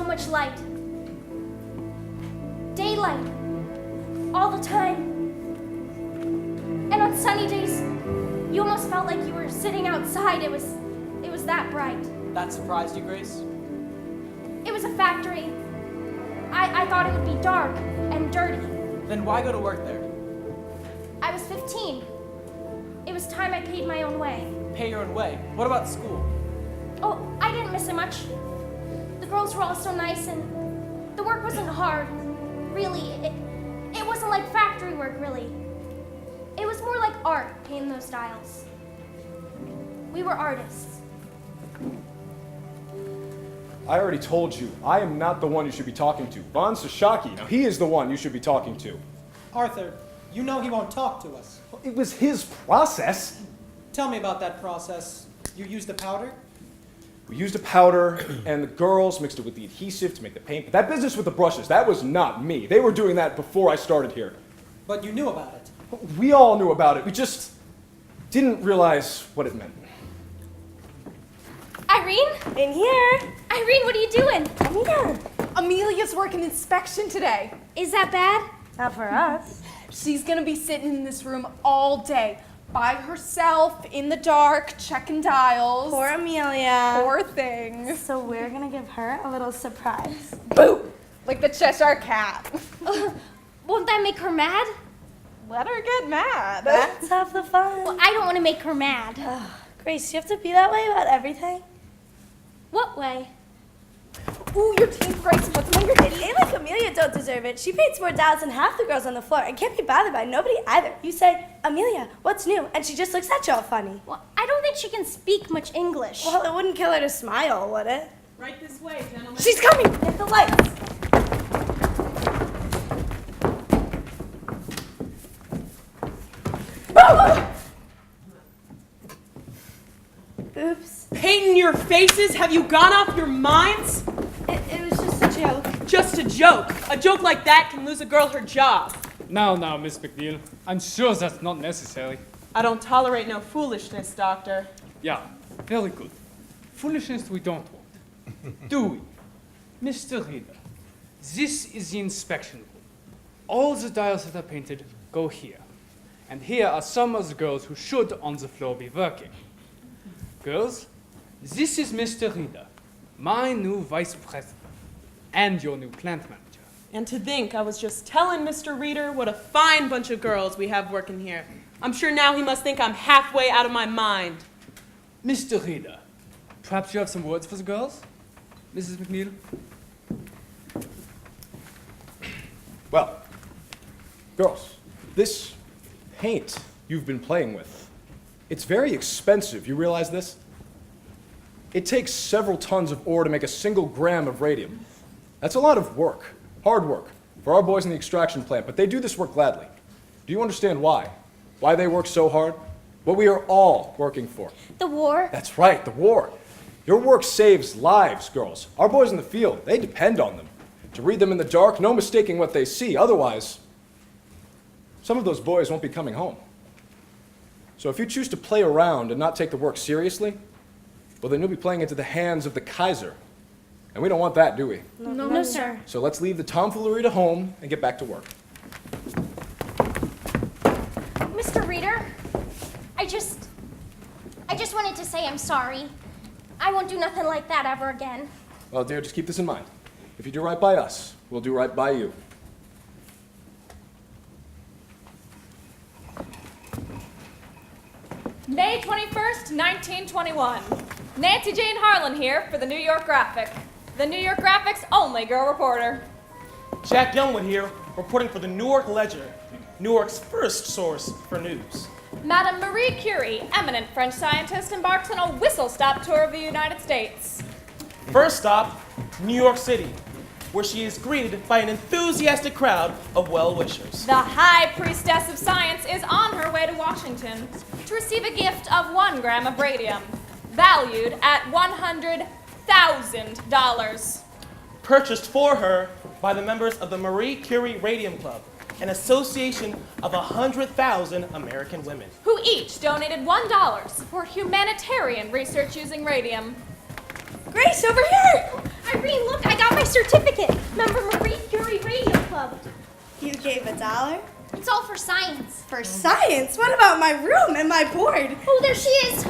much light. Daylight. All the time. And on sunny days, you almost felt like you were sitting outside. It was that bright. That surprised you, Grace? It was a factory. I thought it would be dark and dirty. Then why go to work there? I was 15. It was time I paid my own way. Pay your own way. What about school? Oh, I didn't miss it much. The girls were all so nice and the work wasn't hard. Really, it wasn't like factory work, really. It was more like art, painting those dials. We were artists. I already told you, I am not the one you should be talking to. Von Sashaki, now he is the one you should be talking to. Arthur, you know he won't talk to us. It was his process. Tell me about that process. You used a powder? We used a powder, and the girls mixed it with the adhesive to make the paint. But that business with the brushes, that was not me. They were doing that before I started here. But you knew about it. We all knew about it. We just didn't realize what it meant. Irene? In here. Irene, what are you doing? Come here. Amelia's working inspection today. Is that bad? Not for us. She's gonna be sitting in this room all day, by herself, in the dark, checking dials. Poor Amelia. Poor thing. So we're gonna give her a little surprise. Boo! Like the Cheshire Cat. Won't that make her mad? Let her get mad. Let's have the fun. Well, I don't want to make her mad. Grace, you have to be that way about everything? What way? Ooh, your teeth, Grace. What's on your It teeth? ain't like Amelia don't deserve it. She paints more dials than half the girls on the floor and can't be bothered by nobody either. You say, Amelia, what's new? And she just looks at you all funny. Well, I don't think she can speak much English. Well, it wouldn't kill her to smile, would it? Right this way, gentlemen. She's coming! Hit the lights! Oops. Painting your faces? Have you gone off your minds? It was just a joke. Just a joke. A joke like that can lose a girl her job. Now, Miss McNeil. I'm sure that's not necessary. I don't tolerate no foolishness, Doctor. Yeah, very good. Foolishness we don't want. Do we? Mr. Reader, this is the inspection room. All the dials that are painted go here. And here are some of the girls who should on the floor be working. Girls, this is Mr. Reader, my new vice president, and your new plant manager. And to think I was just telling Mr. Reader what a fine bunch of girls we have working here. I'm sure now he must think I'm halfway out of my mind. Mr. Reader, perhaps you have some words for the girls? Mrs. McNeil? Well, girls, this paint you've been playing with, it's very expensive. You realize this? It takes several tons of ore to make a single gram of radium. That's a lot of work, hard work, for our boys in the extraction plant, but they do this work gladly. Do you understand why? Why they work so hard? What we are all working for. The war? That's right, the war. Your work saves lives, girls. Our boys in the field, they depend on them. To read them in the dark, no mistaking what they see. Otherwise, some of those boys won't be coming home. So if you choose to play around and not take the work seriously, well, then you'll be playing into the hands of the Kaiser. And we don't want that, do we? No, sir. So let's leave the tomfoolery to home and get back to work. Mr. Reader, I just wanted to say I'm sorry. I won't do nothing like that ever again. Well, dear, just keep this in mind. If you do right by us, we'll do right by you. May 21st, 1921. Nancy Jane Harlan here for the New York Graphic. The New York Graphic's only girl reporter. Jack Youngwood here, reporting for the Newark Ledger, Newark's first source for news. Madame Marie Curie, eminent French scientist, embarks on a whistle-stop tour of the United States. First stop, New York City, where she is greeted by an enthusiastic crowd of well-wishers. The high priestess of science is on her way to Washington to receive a gift of 1 gram of radium, valued at $100,000. Purchased for her by the members of the Marie Curie Radium Club, an association of 100,000 American women. Who each donated $1 to support humanitarian research using radium. Grace, over here! Irene, look, I got my certificate. Member Marie Curie Radium Club. You gave $1? It's all for science. For science? What about my room and my board? Oh, there she is.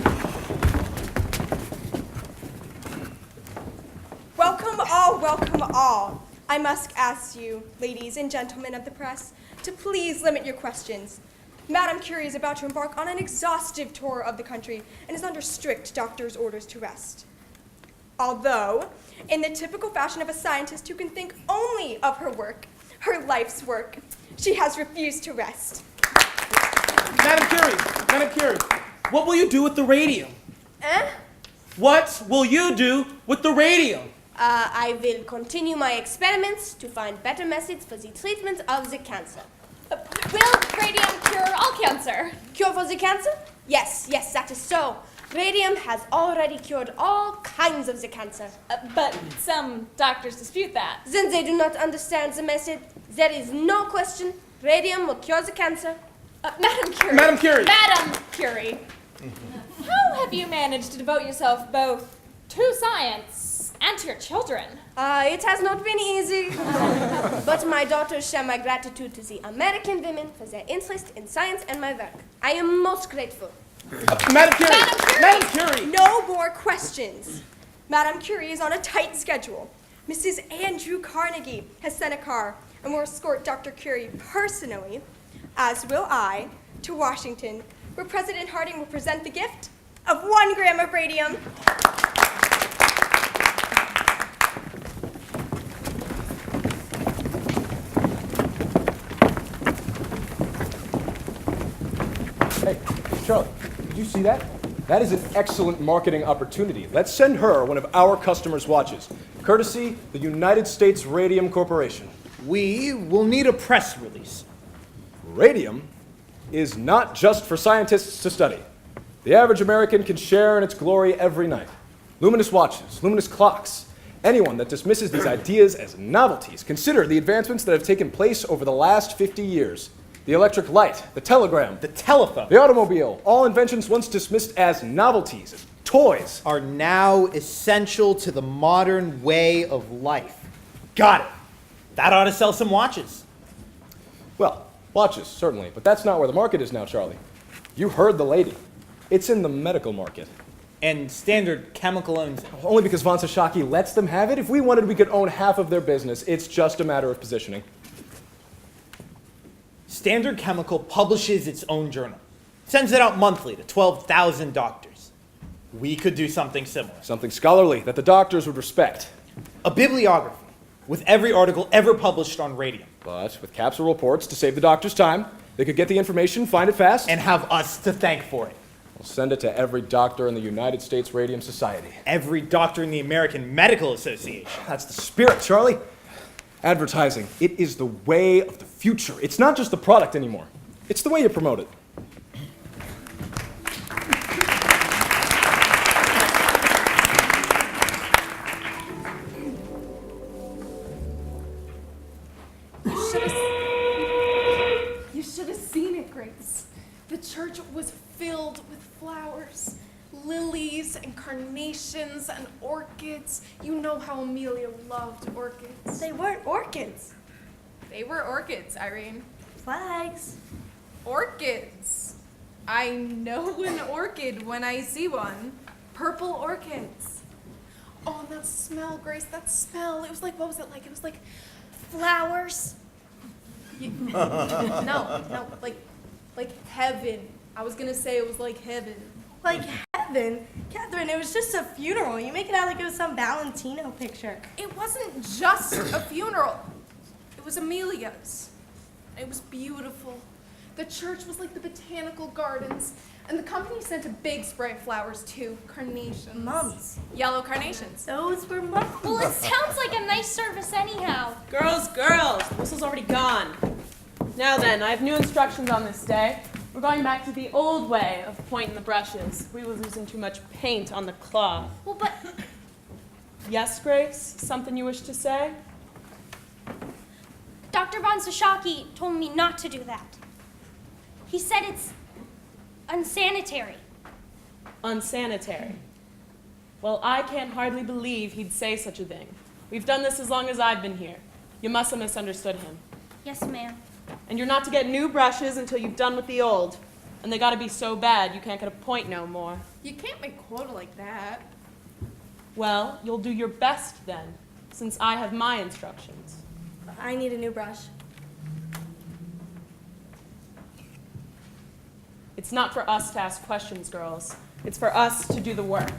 Welcome all. I must ask you, ladies and gentlemen of the press, to please limit your questions. Madame Curie is about to embark on an exhaustive tour of the country and is under strict doctor's orders to rest. Although, in the typical fashion of a scientist who can think only of her work, her life's work, she has refused to rest. Madam Curie, what will you do with the radium? What will you do with the radium? I will continue my experiments to find better methods for the treatment of the cancer. Will radium cure all cancer? Cure for the cancer? Yes, that is so. Radium has already cured all kinds of the cancer. But some doctors dispute that. Then they do not understand the method. There is no question. Radium will cure the cancer. Madam Curie. Madam Curie. Madam Curie. How have you managed to devote yourself both to science and to your children? It has not been easy. But my daughters share my gratitude to the American women for their interest in science and my work. I am most grateful. Madam Curie. Madam Curie. No more questions. Madame Curie is on a tight schedule. Mrs. Andrew Carnegie has sent a car and will escort Dr. Curie personally, as will I, to Washington, where President Harding will present the gift of 1 gram of radium. Hey, Charlie, did you see that? That is an excellent marketing opportunity. Let's send her one of our customers' watches, courtesy the United States Radium Corporation. We will need a press release. Radium is not just for scientists to study. The average American can share in its glory every night. Luminous watches, luminous clocks. Anyone that dismisses these ideas as novelties, consider the advancements that have taken place over the last 50 years. The electric light, the telegram, The telephone the automobile, all inventions once dismissed as novelties, as toys. are now essential to the modern way of life. Got it. That ought to sell some watches. Well, watches, certainly, but that's not where the market is now, Charlie. You heard the lady. It's in the medical market. And Standard Chemical owns it. Only because Von Sashaki lets them have it. If we wanted, we could own half of their business. It's just a matter of positioning. Standard Chemical publishes its own journal. Sends it out monthly to 12,000 doctors. We could do something similar. Something scholarly that the doctors would respect. A bibliography with every article ever published on radium. But with capsule reports to save the doctors time, they could get the information, find it fast, And have us to thank for it. we'll send it to every doctor in the United States Radium Society. Every doctor in the American Medical Association. That's the spirit, Charlie. Advertising, it is the way of the future. It's not just the product anymore. It's the way you promote it. You should have seen it, Grace. The church was filled with flowers. Lilies and carnations and orchids. You know how Amelia loved orchids. They weren't orchids. They were orchids, Irene. Flags. Orchids. I know an orchid when I see one. Purple orchids. Oh, that smell, Grace, that smell. It was like, what was it like? It was like Flowers. no, like heaven. I was gonna say it was like heaven. Like heaven. Catherine, it was just a funeral. You make it out like it was some Valentino picture. It wasn't just a funeral. It was Amelia's. It was beautiful. The church was like the botanical gardens, and the company sent a big spray of flowers too. Carnations. Mums. Yellow carnations. Those were mums. Well, it sounds like a nice service anyhow. Girls, the whistle's already gone. Now then, I have new instructions on this day. We're going back to the old way of pointing the brushes. We were losing too much paint on the cloth. Well, but Yes, Grace? Something you wish to say? Dr. Von Sashaki told me not to do that. He said it's unsanitary. Unsanitary. Well, I can't hardly believe he'd say such a thing. We've done this as long as I've been here. You must have misunderstood him. Yes, ma'am. And you're not to get new brushes until you've done with the old. And they gotta be so bad you can't get a point no more. You can't make quota like that. Well, you'll do your best then, since I have my instructions. I need a new brush. It's not for us to ask questions, girls. It's for us to do the work.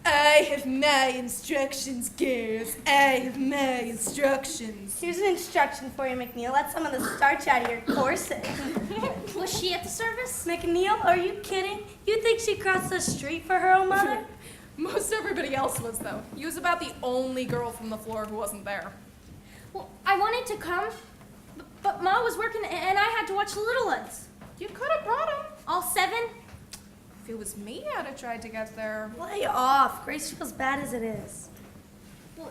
I have my instructions, girls. I have my instructions. Here's an instruction for you, McNeil. Let some of the starch out of your corset. Was she at the service? McNeil, are you kidding? You think she crossed the street for her own mother? Most everybody else was, though. You was about the only girl from the floor who wasn't there. Well, I wanted to come, but Ma was working and I had to watch the little ones. You could have brought them. All 7? If it was me, I'd have tried to get there. Lay off. Grace feels bad as it is. Well,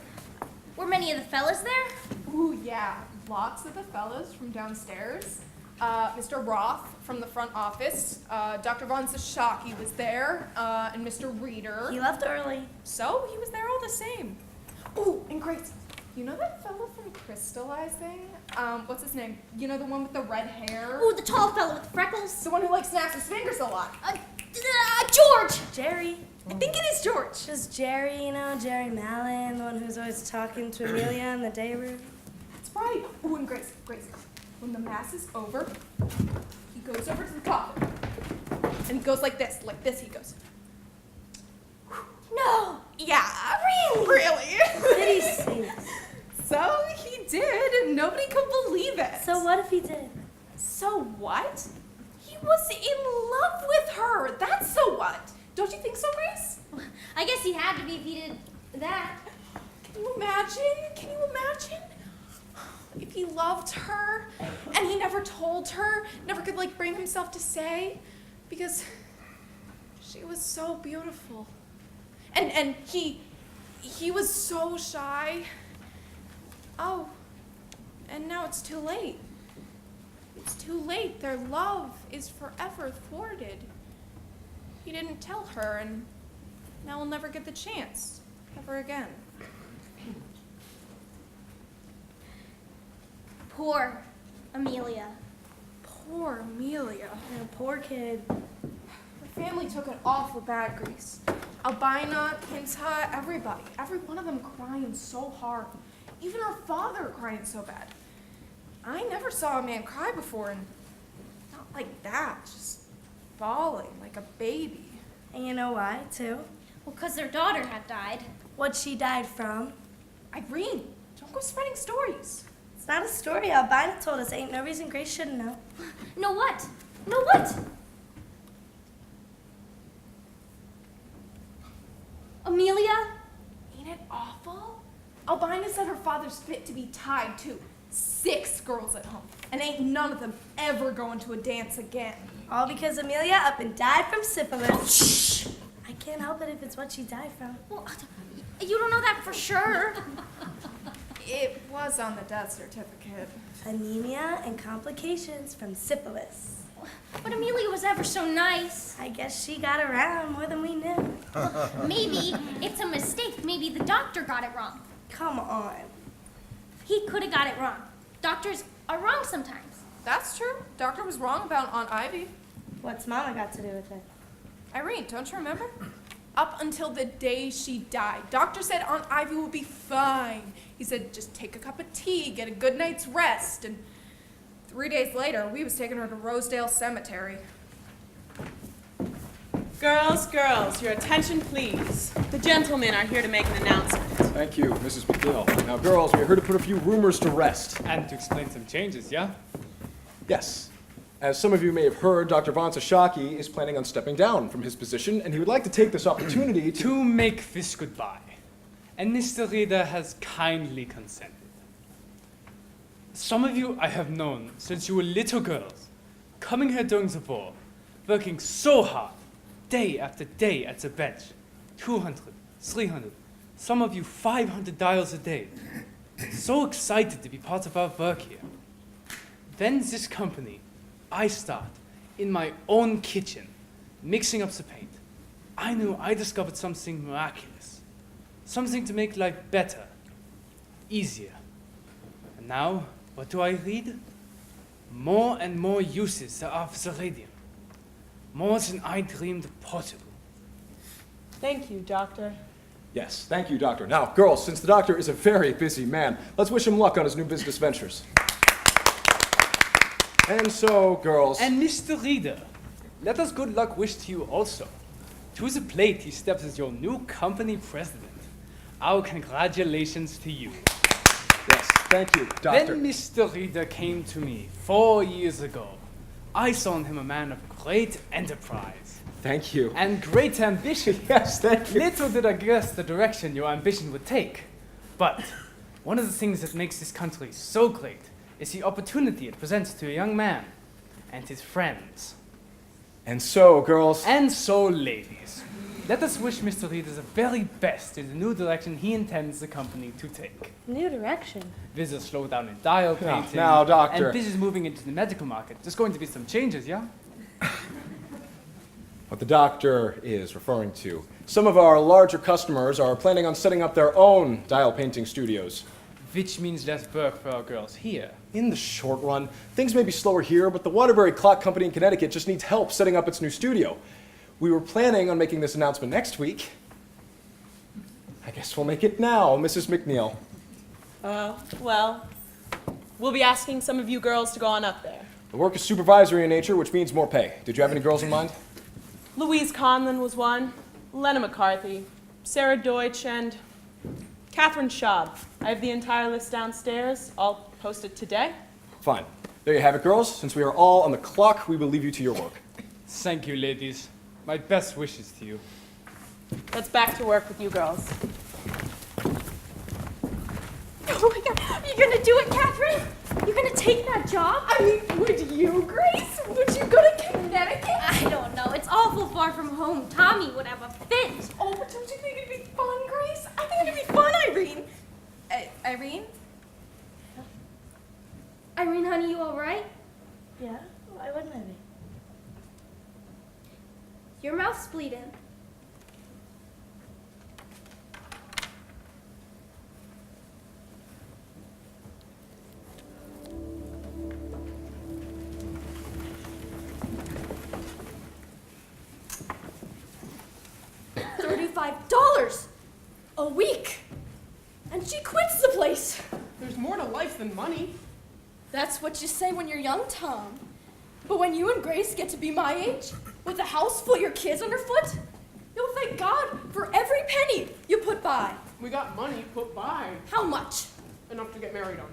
were many of the fellas there? Ooh, yeah. Lots of the fellas from downstairs. Mr. Roth from the front office. Dr. Von Zashaki was there. And Mr. Reeder. He left early. So, he was there all the same. Ooh, and Grace, you know that fellow from Crystallizing? What's his name? You know, the one with the red hair? Ooh, the tall fellow with freckles? The one who, like, snaps his fingers a lot. George! Jerry. I think it is George. Just Jerry, you know, Jerry Mallon, the one who's always talking to Amelia in the day room. That's right. Ooh, and Grace, when the mass is over, he goes over to the coffin. And he goes like this he goes. No! Yeah, really? Did he sing? So he did, and nobody could believe it. So what if he did? So what? He was in love with her. That's so what. Don't you think so, Grace? I guess he had to be if he did that. Can you imagine? Can you imagine? If he loved her, and he never told her, never could, like, bring himself to say, because she was so beautiful. And he was so shy. Oh, and now it's too late. It's too late. Their love is forever thwarted. He didn't tell her, and now we'll never get the chance, ever again. Poor Amelia. Poor Amelia. Yeah, poor kid. Her family took it awful bad, Grace. Albina, Kinta, everybody. Every one of them crying so hard. Even her father crying so bad. I never saw a man cry before, and not like that, just bawling like a baby. And you know why, too? Well, because their daughter had died. What she died from? Irene, don't go spreading stories. It's not a story. Albina told us. Ain't no reason Grace shouldn't know. No what? No what? Amelia? Ain't it awful? Albina said her father's fit to be tied to 6 girls at home, and ain't none of them ever going to a dance again. All because Amelia up and died from syphilis. Shh! I can't help it if it's what she died from. Well, you don't know that for sure. It was on the death certificate. Anemia and complications from syphilis. But Amelia was ever so nice. I guess she got around more than we knew. Maybe it's a mistake. Maybe the doctor got it wrong. Come on. He could have got it wrong. Doctors are wrong sometimes. That's true. Doctor was wrong about Aunt Ivy. What's Mama got to do with it? Irene, don't you remember? Up until the day she died, Doctor said Aunt Ivy will be fine. He said, just take a cup of tea, get a good night's rest, and 3 days later, we was taking her to Rosedale Cemetery. Girls, your attention please. The gentlemen are here to make an announcement. Thank you, Mrs. McGill. Now, girls, we're here to put a few rumors to rest. And to explain some changes, yeah? Yes. As some of you may have heard, Dr. Von Zashaki is planning on stepping down from his position, and he would like to take this opportunity To make this goodbye. And Mr. Reeder has kindly consented. Some of you I have known since you were little girls, coming here during the war, working so hard, day after day at the bench, 200, 300, some of you $500 a day. So excited to be part of our work here. Then this company, I start in my own kitchen, mixing up the paint. I knew I discovered something miraculous. Something to make life better, easier. And now, what do I read? More and more uses of the radium. More than I dreamed possible. Thank you, Doctor. Yes, thank you, Doctor. Now, girls, since the doctor is a very busy man, let's wish him luck on his new business ventures. And so, girls. And Mr. Reader, let us good luck wish to you also. To the plate he steps as your new company president. Our congratulations to you. Yes, thank you, Doctor. When Mr. Reader came to me 4 years ago, I saw in him a man of great enterprise. Thank you. And great ambition. Yes, thank you. Little did I guess the direction your ambition would take. But one of the things that makes this country so great is the opportunity it presents to a young man and his friends. And so, girls. And so, ladies, let us wish Mr. Reader the very best in the new direction he intends the company to take. New direction. There's a slowdown in dial painting. Now, Doctor. And business moving into the medical market. There's going to be some changes, yeah? What the doctor is referring to. Some of our larger customers are planning on setting up their own dial painting studios. Which means less work for our girls here. In the short run, things may be slower here, but the Waterbury Clock Company in Connecticut just needs help setting up its new studio. We were planning on making this announcement next week. I guess we'll make it now, Mrs. McNeil. Well, we'll be asking some of you girls to go on up there. The work is supervisory in nature, which means more pay. Did you have any girls in mind? Louise Conlon was one, Lena McCarthy, Sarah Deutsch, and Catherine Schaub. I have the entire list downstairs. I'll post it today. Fine. There you have it, girls. Since we are all on the clock, we will leave you to your work. Thank you, ladies. My best wishes to you. Let's back to work with you girls. Oh my God, you're gonna do it, Catherine? You're gonna take that job? I mean, would you, Grace? Would you go to Connecticut? I don't know. It's awful far from home. Tommy would have a fit. Oh, but don't you think it'd be fun, Grace? I think it'd be fun, Irene. Irene? Irene, honey, you all right? Yeah? Why wouldn't I be? Your mouth's bleeding. $35 a week. And she quits the place. There's more to life than money. That's what you say when you're young, Tom. But when you and Grace get to be my age, with a house full of your kids underfoot, you'll thank God for every penny you put by. We got money put by. How much? Enough to get married on.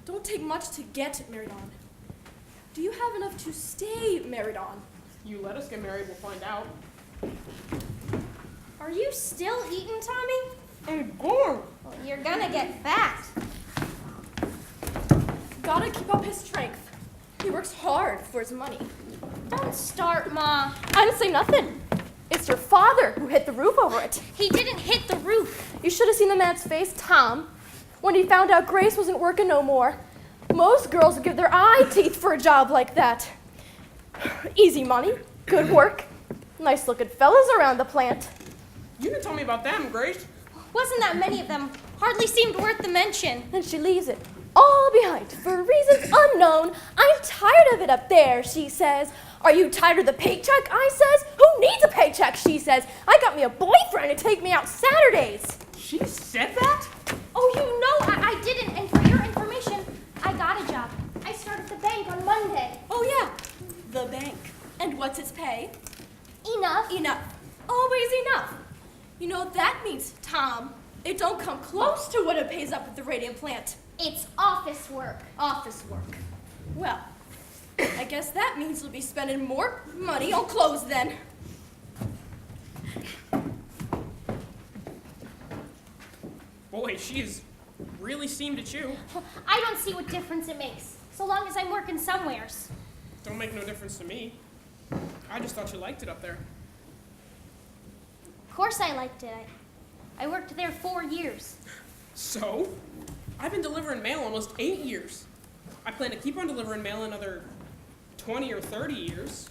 Don't take much to get married on. Do you have enough to stay married on? You let us get married, we'll find out. Are you still eating, Tommy? I'm born. Well, you're gonna get fat. Gotta keep up his strength. He works hard for his money. Don't start, Ma. I didn't say nothing. It's your father who hit the roof over it. He didn't hit the roof. You should have seen the man's face, Tom, when he found out Grace wasn't working no more. Most girls would give their eye teeth for a job like that. Easy money, good work, nice looking fellas around the plant. You didn't tell me about them, Grace. Wasn't that many of them. Hardly seemed worth the mention. Then she leaves it all behind for reasons unknown. I'm tired of it up there, she says. Are you tired of the paycheck? I says. Who needs a paycheck? She says. I got me a boyfriend to take me out Saturdays. She said that? Oh, you know I didn't. And for your information, I got a job. I start at the bank on Monday. Oh yeah, the bank. And what's its pay? Enough. Enough. Always enough. You know what that means, Tom? It don't come close to what it pays up at the radium plant. It's office work. Office work. Well, I guess that means we'll be spending more money on clothes then. Boy, she has really seemed to chew. I don't see what difference it makes, so long as I'm working somewheres. Don't make no difference to me. I just thought you liked it up there. Of course I liked it. I worked there 4 years. So? I've been delivering mail almost 8 years. I plan to keep on delivering mail another 20 or 30 years.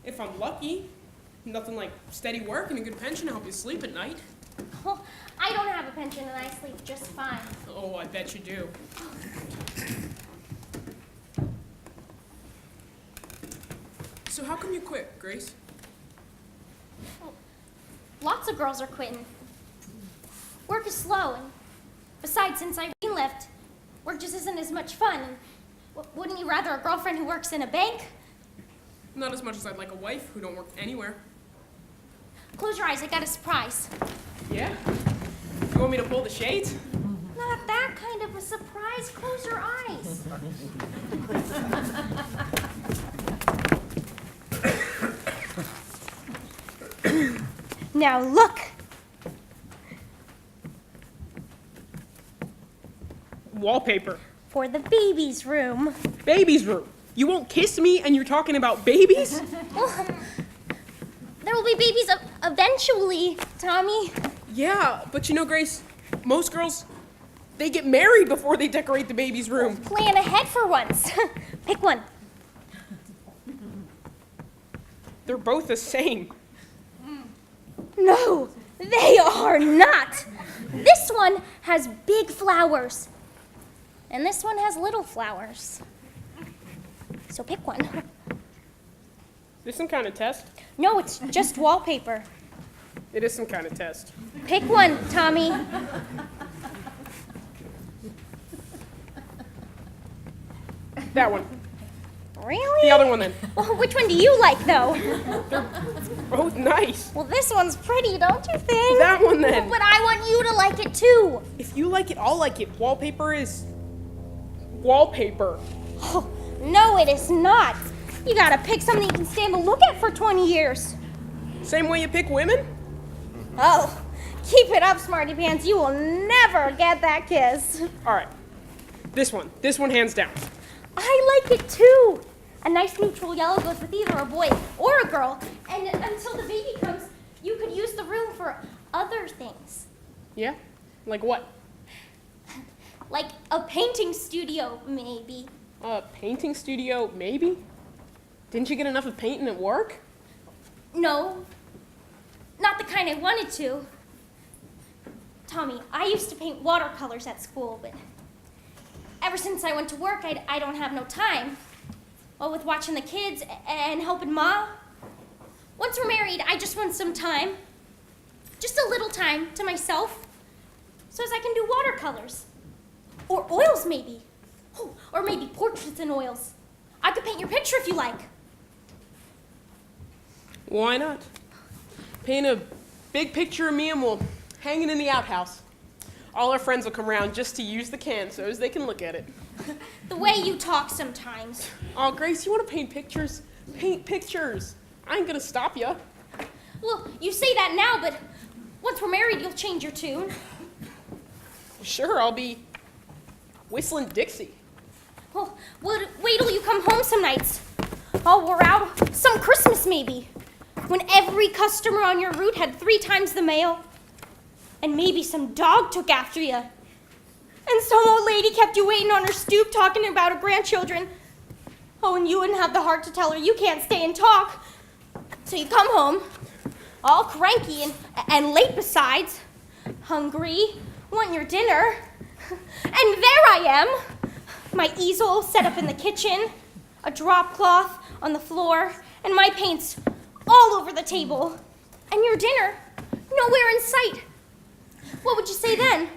If I'm lucky. Nothing like steady work and a good pension to help you sleep at night. Well, I don't have a pension and I sleep just fine. Oh, I bet you do. So how come you quit, Grace? Lots of girls are quitting. Work is slow, and besides, since Irene left, work just isn't as much fun. And wouldn't you rather a girlfriend who works in a bank? Not as much as I'd like a wife who don't work anywhere. Close your eyes, I got a surprise. Yeah? You want me to pull the shades? Not that kind of a surprise. Close your eyes. Now look. Wallpaper. For the baby's room. Baby's room. You won't kiss me and you're talking about babies? Well, there will be babies eventually, Tommy. Yeah, but you know, Grace, most girls, they get married before they decorate the baby's room. Plan ahead for once. Pick one. They're both the same. No, they are not. This one has big flowers, and this one has little flowers. So pick one. This some kind of test? No, it's just wallpaper. It is some kind of test. Pick one, Tommy. That one. Really? The other one then. Well, which one do you like, though? Both nice. Well, this one's pretty, don't you think? That one then. But I want you to like it, too. If you like it, I'll like it. Wallpaper is wallpaper. Oh, no, it is not. You gotta pick something you can stand to look at for 20 years. Same way you pick women? Oh, keep it up, smarty pants. You will never get that kiss. All right. This one. This one hands down. I like it, too. A nice neutral yellow goes with either a boy or a girl. And until the baby comes, you could use the room for other things. Yeah? Like what? Like a painting studio, maybe. A painting studio, maybe? Didn't you get enough of painting at work? No, not the kind I wanted to. Tommy, I used to paint watercolors at school, but ever since I went to work, I don't have no time. Well, with watching the kids and helping Ma. Once we're married, I just want some time. Just a little time to myself. So as I can do watercolors. Or oils, maybe. Oh, or maybe portraits in oils. I could paint your picture if you like. Why not? Paint a big picture of me and we'll hang it in the outhouse. All our friends will come around just to use the can so as they can look at it. The way you talk sometimes. Oh, Grace, you want to paint pictures? Paint pictures. I ain't gonna stop you. Well, you say that now, but once we're married, you'll change your tune. Sure, I'll be whistling Dixie. Well, wait till you come home some nights. All wore out. Some Christmas, maybe. When every customer on your route had 3 times the mail. And maybe some dog took after you. And some old lady kept you waiting on her stoop talking about her grandchildren. Oh, and you wouldn't have the heart to tell her you can't stay and talk. So you come home, all cranky and late besides, hungry, want your dinner. And there I am, my easel set up in the kitchen, a drop cloth on the floor, and my paints all over the table. And your dinner, nowhere in sight. What would you say then?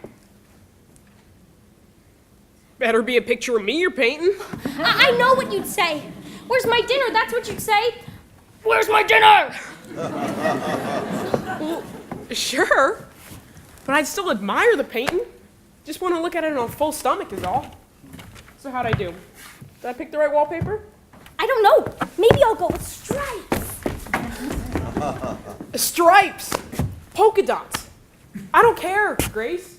Better be a picture of me you're painting. I know what you'd say. Where's my dinner? That's what you'd say. Where's my dinner? Well, sure. But I'd still admire the painting. Just want to look at it on a full stomach is all. So how'd I do? Did I pick the right wallpaper? I don't know. Maybe I'll go with stripes. Stripes! Polka dots! I don't care, Grace.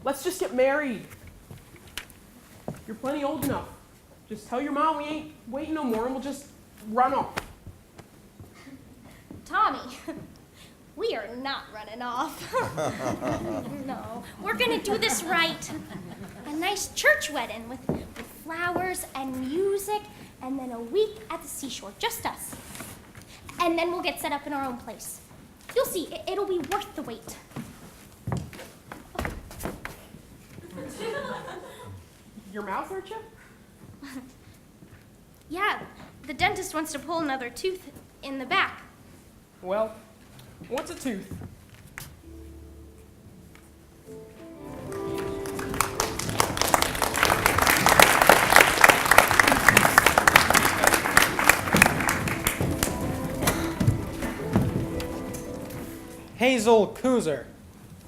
Let's just get married. You're plenty old enough. Just tell your mom we ain't waiting no more and we'll just run off. Tommy, we are not running off. No, we're gonna do this right. A nice church wedding with flowers and music, and then a week at the seashore, just us. and then we'll get set up in our own place. You'll see, it'll be worth the wait. Your mouth hurt you? Yeah, the dentist wants to pull another tooth in the back. Well, what's a tooth? Hazel Kuzer.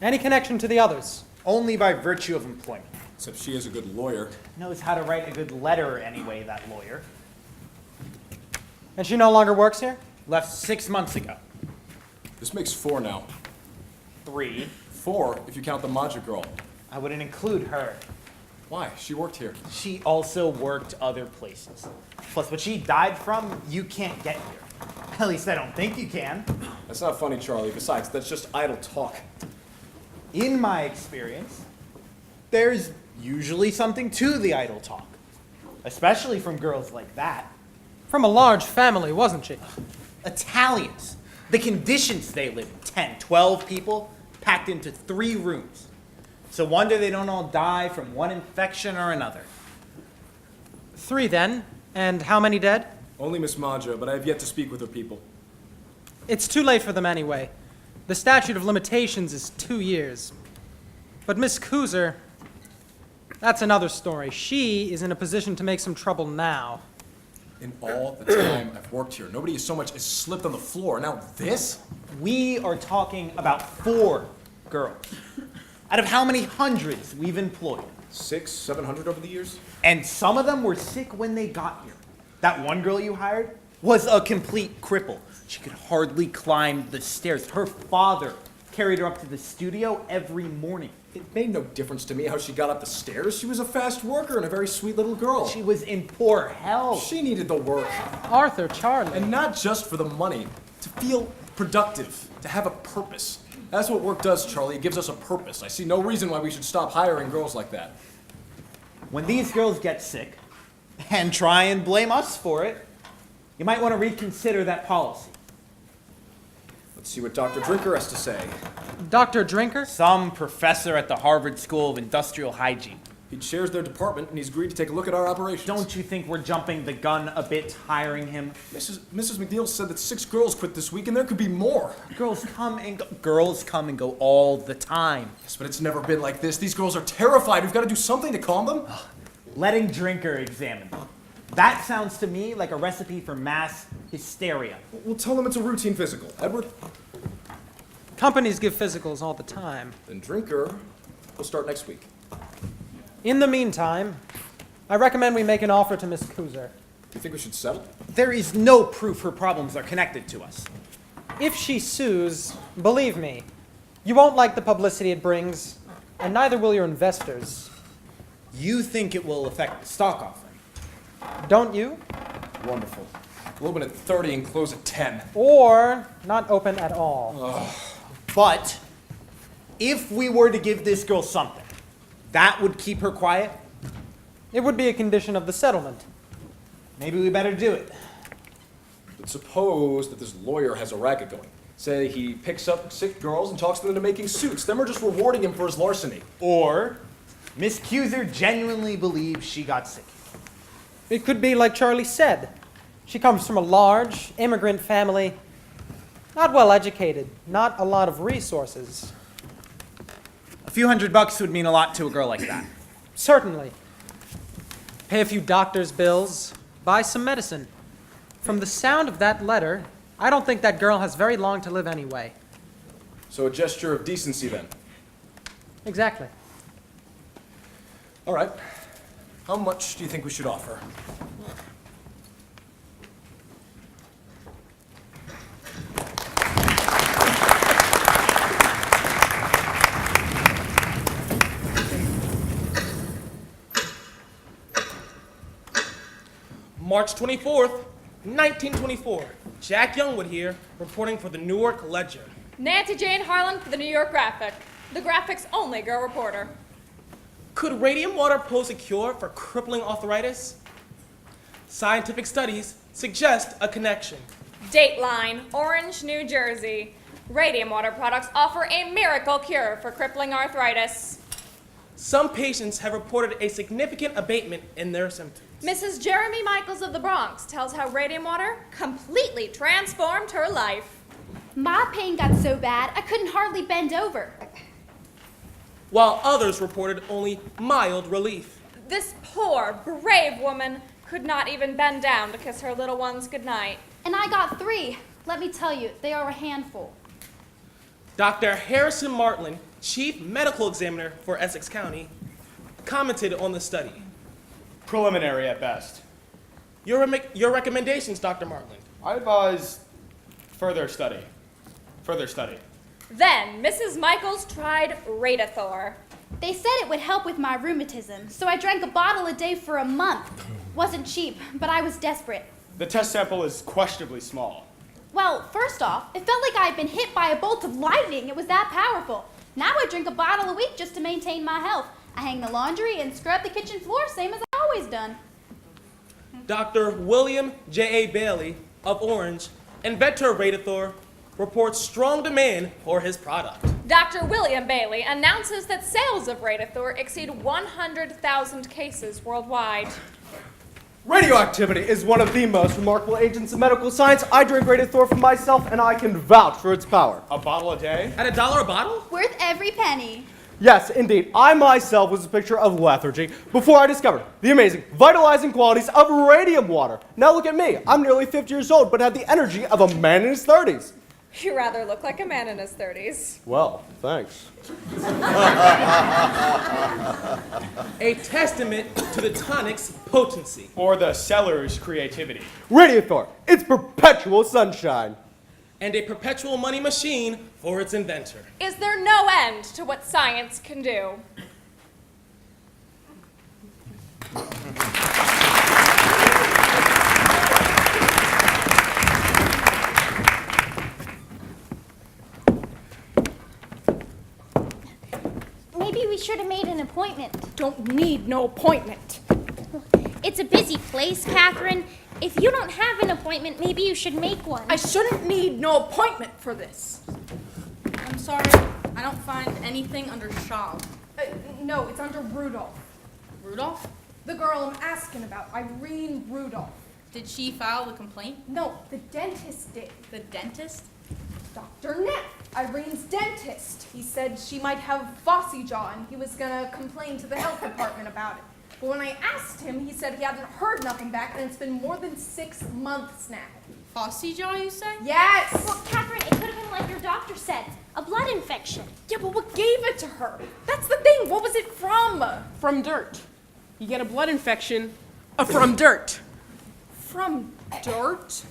Any connection to the others? Only by virtue of employment. Except she is a good lawyer. Knows how to write a good letter anyway, that lawyer. And she no longer works here? Left 6 months ago. This makes 4 now. 3. 4 if you count the Maja girl. I wouldn't include her. Why? She worked here. She also worked other places. Plus, what she died from, you can't get here. At least I don't think you can. That's not funny, Charlie. Besides, that's just idle talk. In my experience, there's usually something to the idle talk. Especially from girls like that. From a large family, wasn't she? Italians. The conditions they live in. 10, 12 people packed into 3 rooms. So wonder they don't all die from one infection or another. 3 then. And how many dead? Only Miss Maja, but I have yet to speak with her people. It's too late for them anyway. The statute of limitations is 2 years. But Miss Kuzer, that's another story. She is in a position to make some trouble now. In all the time I've worked here, nobody has so much as slipped on the floor. Now this? We are talking about 4 girls. Out of how many hundreds we've employed? 600, 700 over the years? And some of them were sick when they got here. That one girl you hired was a complete cripple. She could hardly climb the stairs. Her father carried her up to the studio every morning. It made no difference to me how she got up the stairs. She was a fast worker and a very sweet little girl. She was in poor health. She needed the work. Arthur, Charlie. And not just for the money. To feel productive. To have a purpose. That's what work does, Charlie. It gives us a purpose. I see no reason why we should stop hiring girls like that. When these girls get sick and try and blame us for it, you might want to reconsider that policy. Let's see what Dr. Drinker has to say. Dr. Drinker? Some professor at the Harvard School of Industrial Hygiene. He chairs their department and he's agreed to take a look at our operations. Don't you think we're jumping the gun a bit hiring him? Mrs. McNeil said that 6 girls quit this week and there could be more. Girls come and go. Girls come and go all the time. Yes, but it's never been like this. These girls are terrified. We've got to do something to calm them. Letting Drinker examine them. That sounds to me like a recipe for mass hysteria. We'll tell them it's a routine physical. Edward? Companies give physicals all the time. Then Drinker will start next week. In the meantime, I recommend we make an offer to Miss Kuzer. You think we should settle? There is no proof her problems are connected to us. If she sues, believe me, you won't like the publicity it brings, and neither will your investors. You think it will affect the stock offering? Don't you? Wonderful. We'll open at 30 and close at 10. Or not open at all. But if we were to give this girl something, that would keep her quiet? It would be a condition of the settlement. Maybe we better do it. But suppose that this lawyer has a racket going. Say he picks up sick girls and talks them into making suits. Then we're just rewarding him for his larceny. Or Miss Kuzer genuinely believes she got sick. It could be like Charlie said. She comes from a large immigrant family, not well educated, not a lot of resources. A few $100 would mean a lot to a girl like that. Certainly. Pay a few doctor's bills, buy some medicine. From the sound of that letter, I don't think that girl has very long to live anyway. So a gesture of decency then. Exactly. All right. How much do you think we should offer? March 24th, 1924. Jack Youngwood here, reporting for the Newark Ledger. Nancy Jane Harlan for the New York Graphic, the Graphic's only girl reporter. Could radium water pose a cure for crippling arthritis? Scientific studies suggest a connection. Dateline, Orange, New Jersey. Radium water products offer a miracle cure for crippling arthritis. Some patients have reported a significant abatement in their symptoms. Mrs. Jeremy Michaels of the Bronx tells how radium water completely transformed her life. My pain got so bad I couldn't hardly bend over. While others reported only mild relief. This poor, brave woman could not even bend down to kiss her little ones goodnight. And I got 3. Let me tell you, they are a handful. Dr. Harrison Martland, Chief Medical Examiner for Essex County, commented on the study. Preliminary at best. Your recommendations, Dr. Martland. I advise further study. Further study. Then Mrs. Michaels tried Radithor. They said it would help with my rheumatism, so I drank a bottle a day for a month. Wasn't cheap, but I was desperate. The test sample is questionably small. Well, first off, it felt like I had been hit by a bolt of lightning. It was that powerful. Now I drink a bottle a week just to maintain my health. I hang the laundry and scrub the kitchen floor, same as I always done. Dr. William J.A. Bailey of Orange, inventor of Radithor, reports strong demand for his product. Dr. William Bailey announces that sales of Radithor exceed 100,000 cases worldwide. Radioactivity is one of the most remarkable agents in medical science. I drink Radithor for myself, and I can vouch for its power. A bottle a day? At $1 a bottle? Worth every penny. Yes, indeed. I myself was a picture of lethargy before I discovered the amazing, vitalizing qualities of radium water. Now look at me. I'm nearly 50 years old, but have the energy of a man in his 30s. You rather look like a man in his 30s. Well, thanks. A testament to the tonic's potency. Or the seller's creativity. Radithor, it's perpetual sunshine. And a perpetual money machine for its inventor. Is there no end to what science can do? Maybe we should have made an appointment. Don't need no appointment. It's a busy place, Catherine. If you don't have an appointment, maybe you should make one. I shouldn't need no appointment for this. I'm sorry, I don't find anything under Shaw. No, it's under Rudolph. Rudolph? The girl I'm asking about, Irene Rudolph. Did she file the complaint? No, the dentist did. The dentist? Dr. Neff, Irene's dentist. He said she might have Fossey jaw and he was gonna complain to the health department about it. But when I asked him, he said he hadn't heard nothing back and it's been more than 6 months now. Fossey jaw, you say? Yes! Well, Catherine, it could have been like your doctor said, a blood infection. Yeah, but what gave it to her? That's the thing, what was it from? From dirt. You get a blood infection from dirt. From dirt?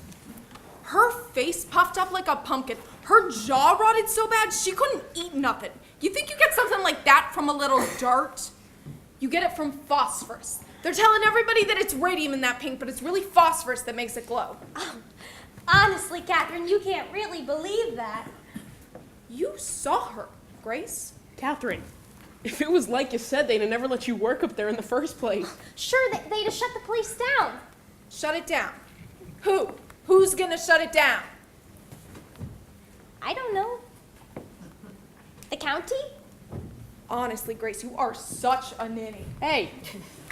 Her face puffed up like a pumpkin. Her jaw rotted so bad she couldn't eat nothing. You think you get something like that from a little dirt? You get it from phosphorus. They're telling everybody that it's radium in that pink, but it's really phosphorus that makes it glow. Honestly, Catherine, you can't really believe that. You saw her, Grace. Catherine, if it was like you said, they'd have never let you work up there in the first place. Sure, they'd have shut the place down. Shut it down. Who? Who's gonna shut it down? I don't know. The county? Honestly, Grace, you are such a ninny. Hey,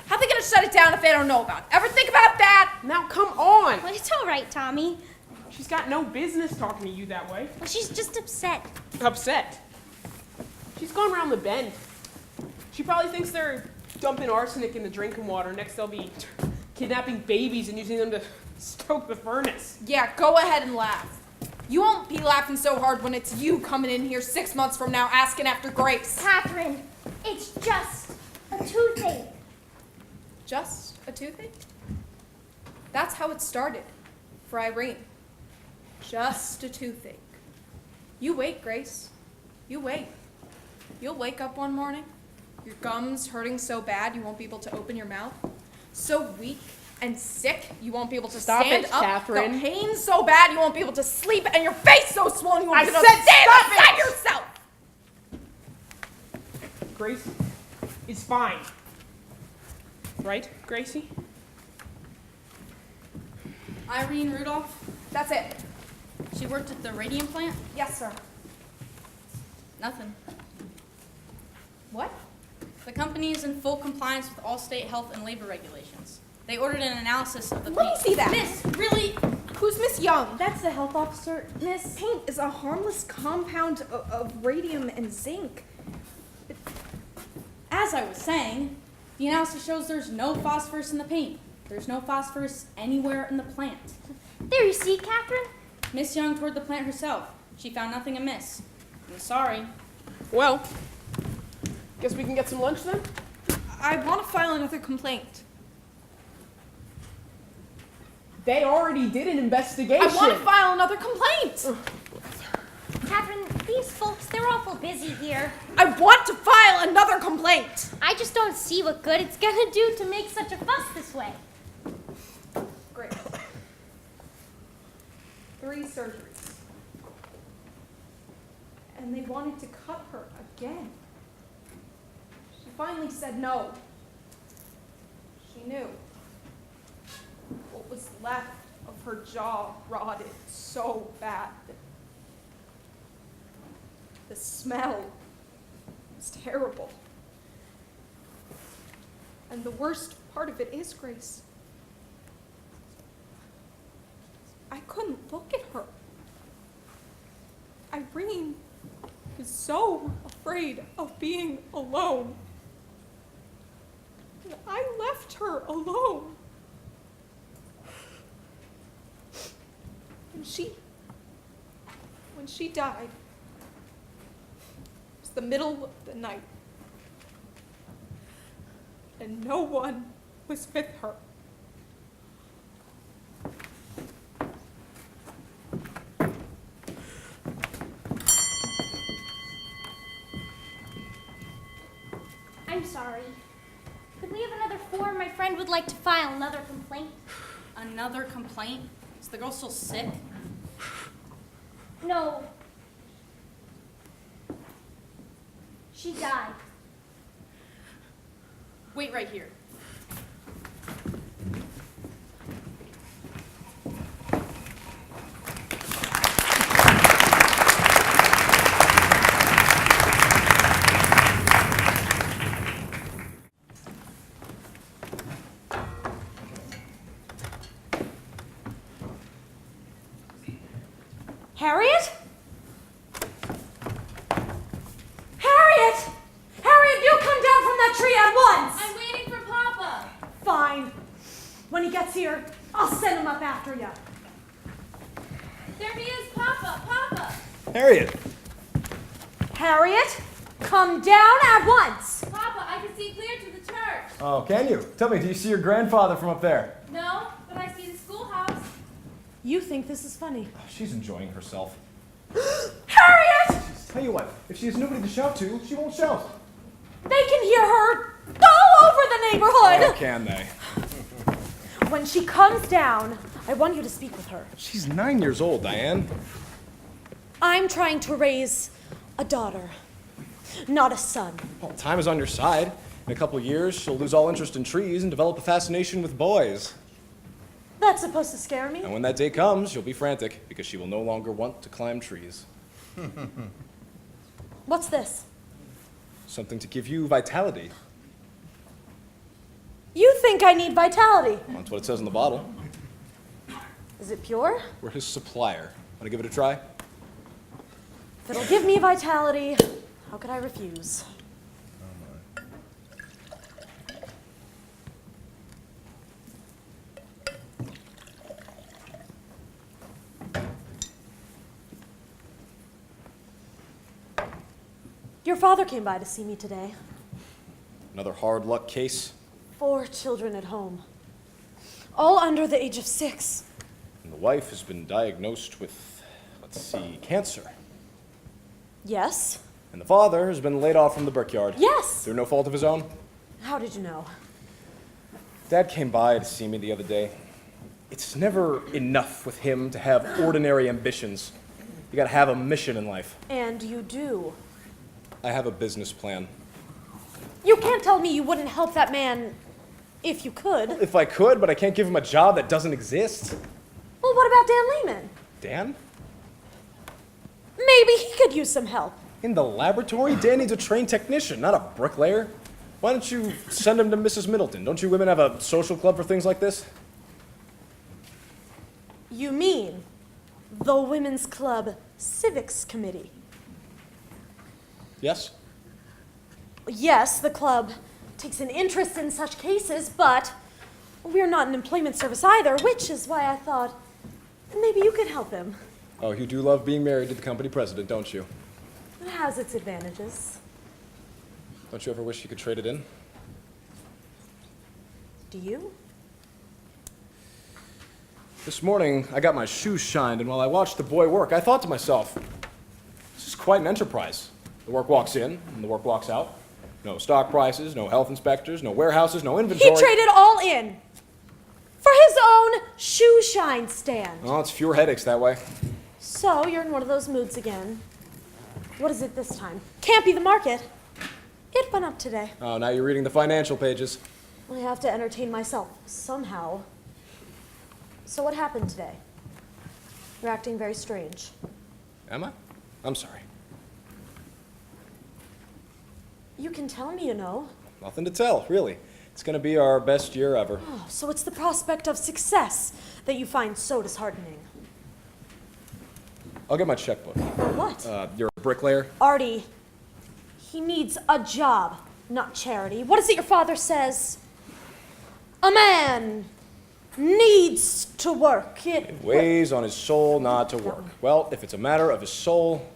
how are they gonna shut it down if they don't know about it? Ever think about that? now come on. Well, it's all right, Tommy. She's got no business talking to you that way. Well, she's just upset. Upset. She's gone around the bend. She probably thinks they're dumping arsenic in the drinking water. Next they'll be kidnapping babies and using them to stoke the furnace. Yeah, go ahead and laugh. You won't be laughing so hard when it's you coming in here 6 months from now asking after Grace. Catherine, it's just a toothache. Just a toothache? That's how it started for Irene. Just a toothache. You wait, Grace. You wait. You'll wake up one morning, your gums hurting so bad you won't be able to open your mouth, so weak and sick you won't be able to Stop stand it, up. Catherine. The pain so bad you won't be able to sleep, and your face so swollen you won't I be able said to stand stop beside it! yourself. Grace is fine. Right, Gracie? Irene Rudolph? That's it. She worked at the Radium plant? Yes, sir. Nothing. What? The company is in full compliance with all state health and labor regulations. They ordered an analysis of the Let me see that. Miss, really? Who's Miss Young? That's the health officer. Miss, paint is a harmless compound of radium and zinc. As I was saying, the analysis shows there's no phosphorus in the paint. There's no phosphorus anywhere in the plant. There you see, Catherine? Miss Young toured the plant herself. She found nothing amiss. I'm sorry. Well, guess we can get some lunch then? I want to file another complaint. They already did an investigation. I want to file another complaint. Catherine, these folks, they're awful busy here. I want to file another complaint. I just don't see what good it's gonna do to make such a fuss this way. Great. 3 surgeries. And they wanted to cut her again. She finally said no. She knew. What was left of her jaw rotted so bad. The smell was terrible. And the worst part of it is, Grace, I couldn't look at her. Irene was so afraid of being alone. And I left her alone. When she died, it was the middle of the night. And no one was with her. I'm sorry. Could we have another form? My friend would like to file another complaint. Another complaint? Is the girl still sick? No. She died. Wait right here. Harriet? Harriet! Harriet, you come down from that tree at once! I'm waiting for Papa. Fine. When he gets here, I'll send him up after you. There he is, Papa. Papa. Harriet! Harriet, come down at once! Papa, I can see clear to the church. Oh, can you? Tell me, do you see your grandfather from up there? No, but I see the schoolhouse. You think this is funny. She's enjoying herself. Harriet! Tell you what, if she has nobody to shout to, she won't shout. They can hear her all over the neighborhood! Oh, can they? When she comes down, I want you to speak with her. She's 9 years old, Diane. I'm trying to raise a daughter, not a son. Well, time is on your side. In a couple years, she'll lose all interest in trees and develop a fascination with boys. That's supposed to scare me? And when that day comes, she'll be frantic because she will no longer want to climb trees. What's this? Something to give you vitality. You think I need vitality? Well, that's what it says in the bottle. Is it pure? We're his supplier. Want to give it a try? If it'll give me vitality, how could I refuse? Your father came by to see me today. Another hard luck case. 4 children at home, all under the age of 6. And the wife has been diagnosed with, let's see, cancer. Yes? And the father has been laid off from the brickyard. Yes! Through no fault of his own. How did you know? Dad came by to see me the other day. It's never enough with him to have ordinary ambitions. You gotta have a mission in life. And you do. I have a business plan. You can't tell me you wouldn't help that man if you could. If I could, but I can't give him a job that doesn't exist. Well, what about Dan Lehman? Dan? Maybe he could use some help. In the laboratory? Dan needs a trained technician, not a bricklayer. Why don't you send him to Mrs. Middleton? Don't you women have a social club for things like this? You mean the Women's Club Civics Committee? Yes? Yes, the club takes an interest in such cases, but we're not an employment service either, which is why I thought maybe you could help him. Oh, you do love being married to the company president, don't you? It has its advantages. Don't you ever wish you could trade it in? Do you? This morning, I got my shoes shined, and while I watched the boy work, I thought to myself, this is quite an enterprise. The work walks in, and the work walks out. No stock prices, no health inspectors, no warehouses, no inventory. He traded all in for his own shoe shine stand. Oh, it's fewer headaches that way. So you're in one of those moods again. What is it this time? Can't be the market. It went up today. Oh, now you're reading the financial pages. I have to entertain myself somehow. So what happened today? You're acting very strange. Am I? I'm sorry. You can tell me, you know. Nothing to tell, really. It's gonna be our best year ever. Oh, so it's the prospect of success that you find so disheartening. I'll get my checkbook. For what? You're a bricklayer? Artie, he needs a job, not charity. What is it your father says? A man needs to work. It weighs on his soul not to work. Well, if it's a matter of his soul...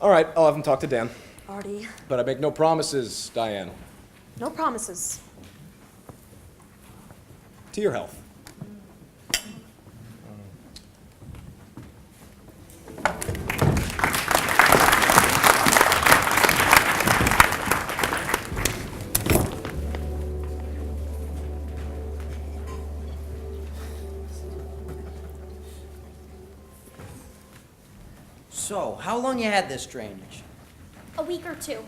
All right, I'll have him talk to Dan. Artie. But I make no promises, Diane. No promises. To your health. So, how long you had this drainage? A week or two.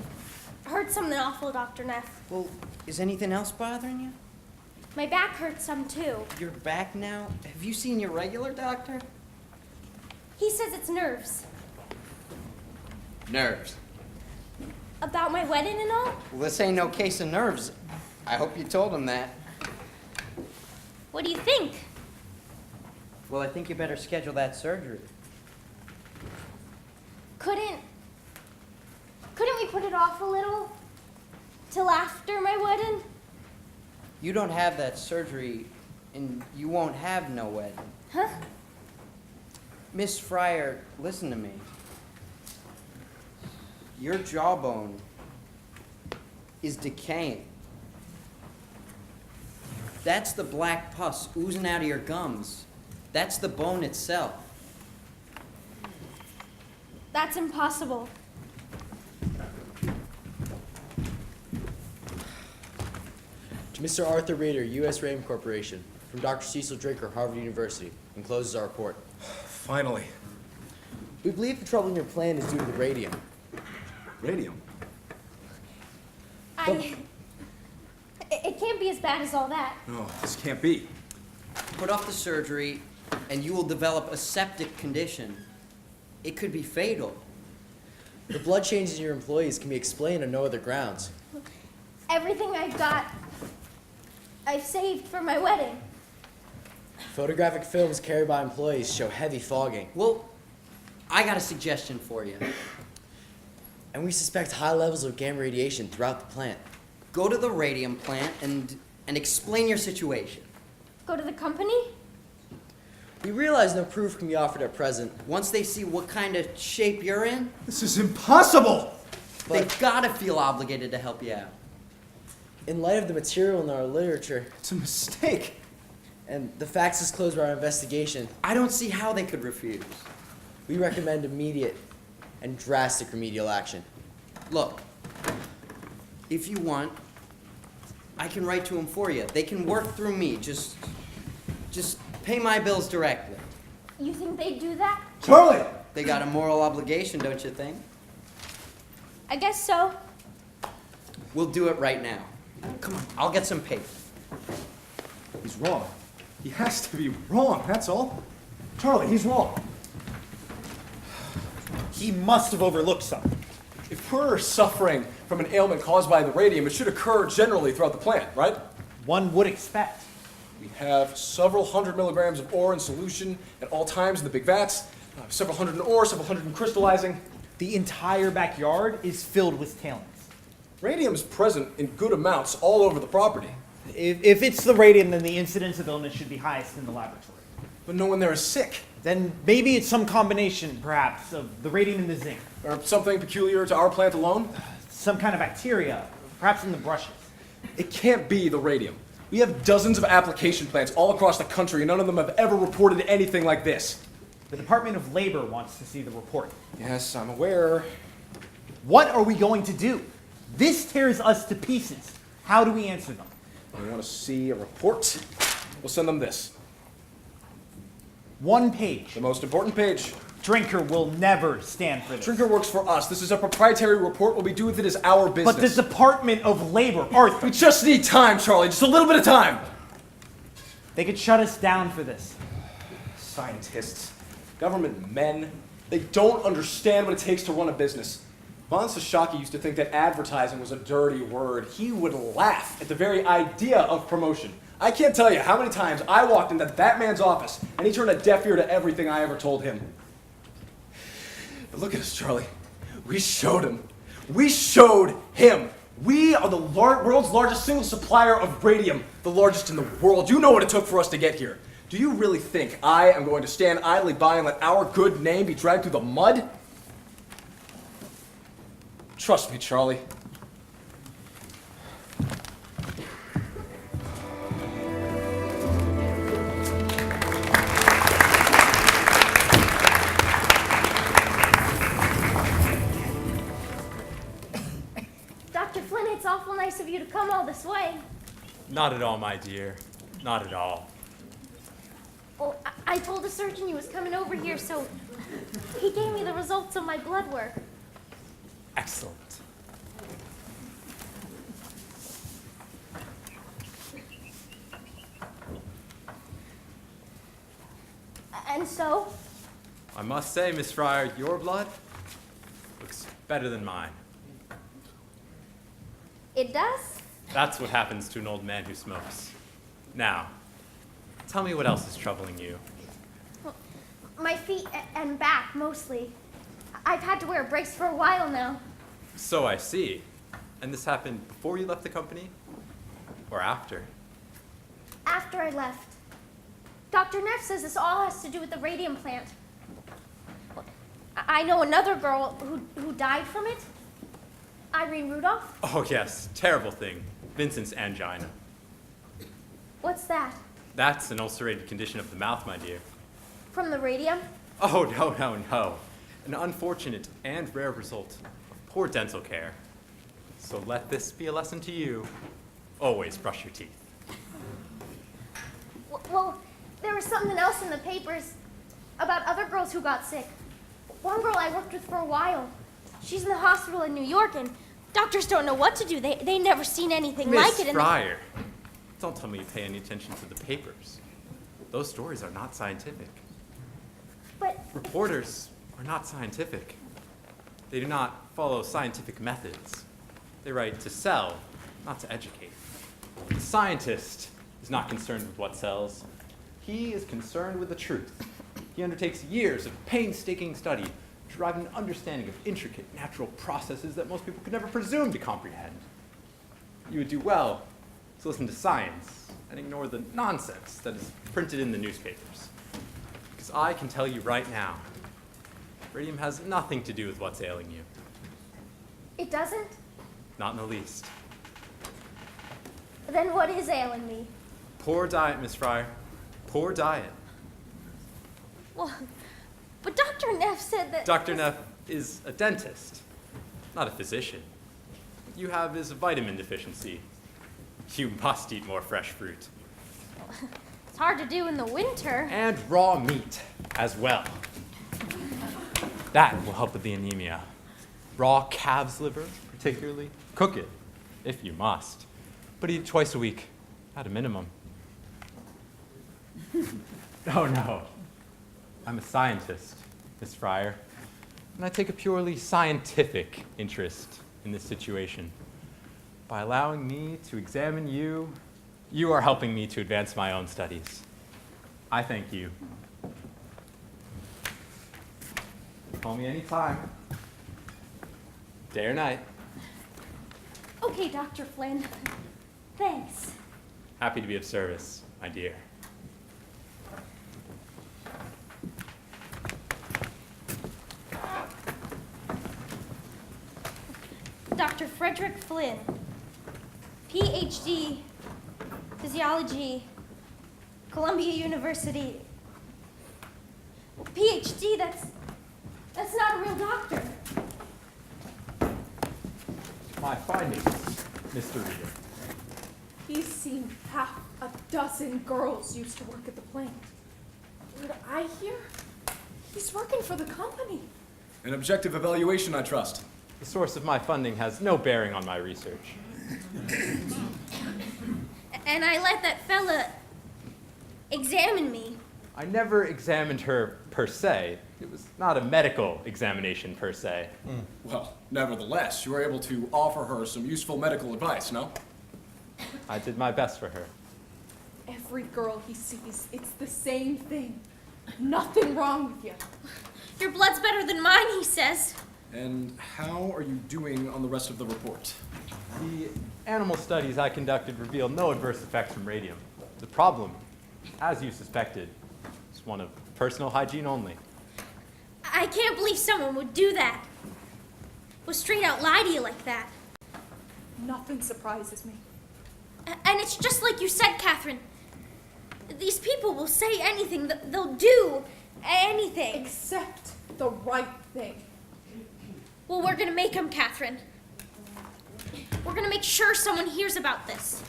Heard something awful, Dr. Neff. Well, is anything else bothering you? My back hurts some too. You're back now? Have you seen your regular doctor? He says it's nerves. Nerves. About my wedding and all? Well, this ain't no case of nerves. I hope you told him that. What do you think? Well, I think you better schedule that surgery. Couldn't we put it off a little? Till after my wedding? You don't have that surgery, and you won't have no wedding. Huh? Miss Fryer, listen to me. Your jawbone is decaying. That's the black pus oozing out of your gums. That's the bone itself. That's impossible. To Mr. Arthur Rader, U.S. Radium Corporation, from Dr. Cecil Drinker, Harvard University, encloses our report. Finally. We believe the trouble in your plan is due to the radium. Radium? It can't be as bad as all that. No, this can't be. Put off the surgery, and you will develop a septic condition. It could be fatal. The blood changes in your employees can be explained on no other grounds. Everything I've got, I've saved for my wedding. Photographic films carried by employees show heavy fogging. Well, I got a suggestion for you. And we suspect high levels of gamma radiation throughout the plant. Go to the radium plant and explain your situation. Go to the company? We realize no proof can be offered at present. Once they see what kind of shape you're in, this is impossible! They've got to feel obligated to help you out. In light of the material in our literature, it's a mistake. And the facts disclosed by our investigation, I don't see how they could refuse. We recommend immediate and drastic remedial action. Look, if you want, I can write to them for you. They can work through me. Just pay my bills directly. You think they'd do that? Charlie! They got a moral obligation, don't you think? I guess so. We'll do it right now. Come on, I'll get some paper. He's wrong. He has to be wrong, that's all. Charlie, he's wrong. He must have overlooked something. If we're suffering from an ailment caused by the radium, it should occur generally throughout the plant, right? One would expect. We have several hundred milligrams of ore in solution at all times in the big vats, several hundred in ore, several hundred in crystallizing. The entire backyard is filled with tailings. Radium is present in good amounts all over the property. If it's the radium, then the incidence of illness should be highest in the laboratory. But no one there is sick. Then maybe it's some combination, perhaps, of the radium and the zinc. Or something peculiar to our plant alone? Some kind of bacteria, perhaps in the brushes. It can't be the radium. We have dozens of application plants all across the country, and none of them have ever reported anything like this. The Department of Labor wants to see the report. Yes, I'm aware. What are we going to do? This tears us to pieces. How do we answer them? They want to see a report? We'll send them this. 1 page. The most important page. Drinker will never stand for this. Drinker works for us. This is a proprietary report. What we do with it is our business. But the Department of Labor, Arthur. We just need time, Charlie. Just a little bit of time. They could shut us down for this. Scientists, government men, they don't understand what it takes to run a business. Von Sashaki used to think that advertising was a dirty word. He would laugh at the very idea of promotion. I can't tell you how many times I walked into that man's office and he turned a deaf ear to everything I ever told him. But look at us, Charlie. We showed him. We showed him. We are the world's largest single supplier of radium, the largest in the world. You know what it took for us to get here. Do you really think I am going to stand idly by and let our good name be dragged through the mud? Trust me, Charlie. Dr. Flynn, it's awful nice of you to come all this way. Not at all, my dear. Not at all. Well, I told the surgeon you was coming over here, so he gave me the results of my blood work. Excellent. And so? I must say, Miss Fryer, your blood looks better than mine. It does? That's what happens to an old man who smokes. Now, tell me what else is troubling you. My feet and back, mostly. I've had to wear a brace for a while now. So I see. And this happened before you left the company? Or after? After I left. Dr. Neff says this all has to do with the radium plant. I know another girl who died from it. Irene Rudolph. Oh yes, terrible thing. Vincent's angina. What's that? That's an ulcerated condition of the mouth, my dear. From the radium? Oh, no, no, no. An unfortunate and rare result of poor dental care. So let this be a lesson to you. Always brush your teeth. Well, there was something else in the papers about other girls who got sick. One girl I worked with for a while. She's in the hospital in New York, and doctors don't know what to do. They never seen anything like it. Miss Fryer, don't tell me you pay any attention to the papers. Those stories are not scientific. But reporters are not scientific. They do not follow scientific methods. They write to sell, not to educate. The scientist is not concerned with what sells. He is concerned with the truth. He undertakes years of painstaking study to derive an understanding of intricate natural processes that most people could never presume to comprehend. You would do well to listen to science and ignore the nonsense that is printed in the newspapers. Because I can tell you right now, radium has nothing to do with what's ailing you. it doesn't? Not in the least. Then what is ailing me? Poor diet, Miss Fryer. Poor diet. Well, but Dr. Neff said that... Dr. Neff is a dentist, not a physician. What you have is a vitamin deficiency. You must eat more fresh fruit. It's hard to do in the winter. And raw meat as well. That will help with the anemia. Raw calf's liver, particularly. Cook it, if you must. But eat it twice a week, at a minimum. Oh no. I'm a scientist, Miss Fryer. And I take a purely scientific interest in this situation. By allowing me to examine you, you are helping me to advance my own studies. I thank you. Call me anytime, day or night. Okay, Dr. Flynn. Thanks. Happy to be of service, my dear. Dr. Frederick Flynn, PhD, Physiology, Columbia University. PhD, that's not a real doctor. My findings, Mr. Reader. He's seen half a dozen girls used to work at the plant. What I hear? He's working for the company. An objective evaluation, I trust. The source of my funding has no bearing on my research. And I let that fella examine me. I never examined her per se. It was not a medical examination per se. Well, nevertheless, you were able to offer her some useful medical advice, no? I did my best for her. Every girl he sees, it's the same thing. Nothing wrong with you. Your blood's better than mine, he says. And how are you doing on the rest of the report? The animal studies I conducted revealed no adverse effects from radium. The problem, as you suspected, is one of personal hygiene only. I can't believe someone would do that. Would straight out lie to you like that. Nothing surprises me. And it's just like you said, Catherine. These people will say anything. They'll do anything. Except the right thing. Well, we're gonna make them, Catherine. We're gonna make sure someone hears about this.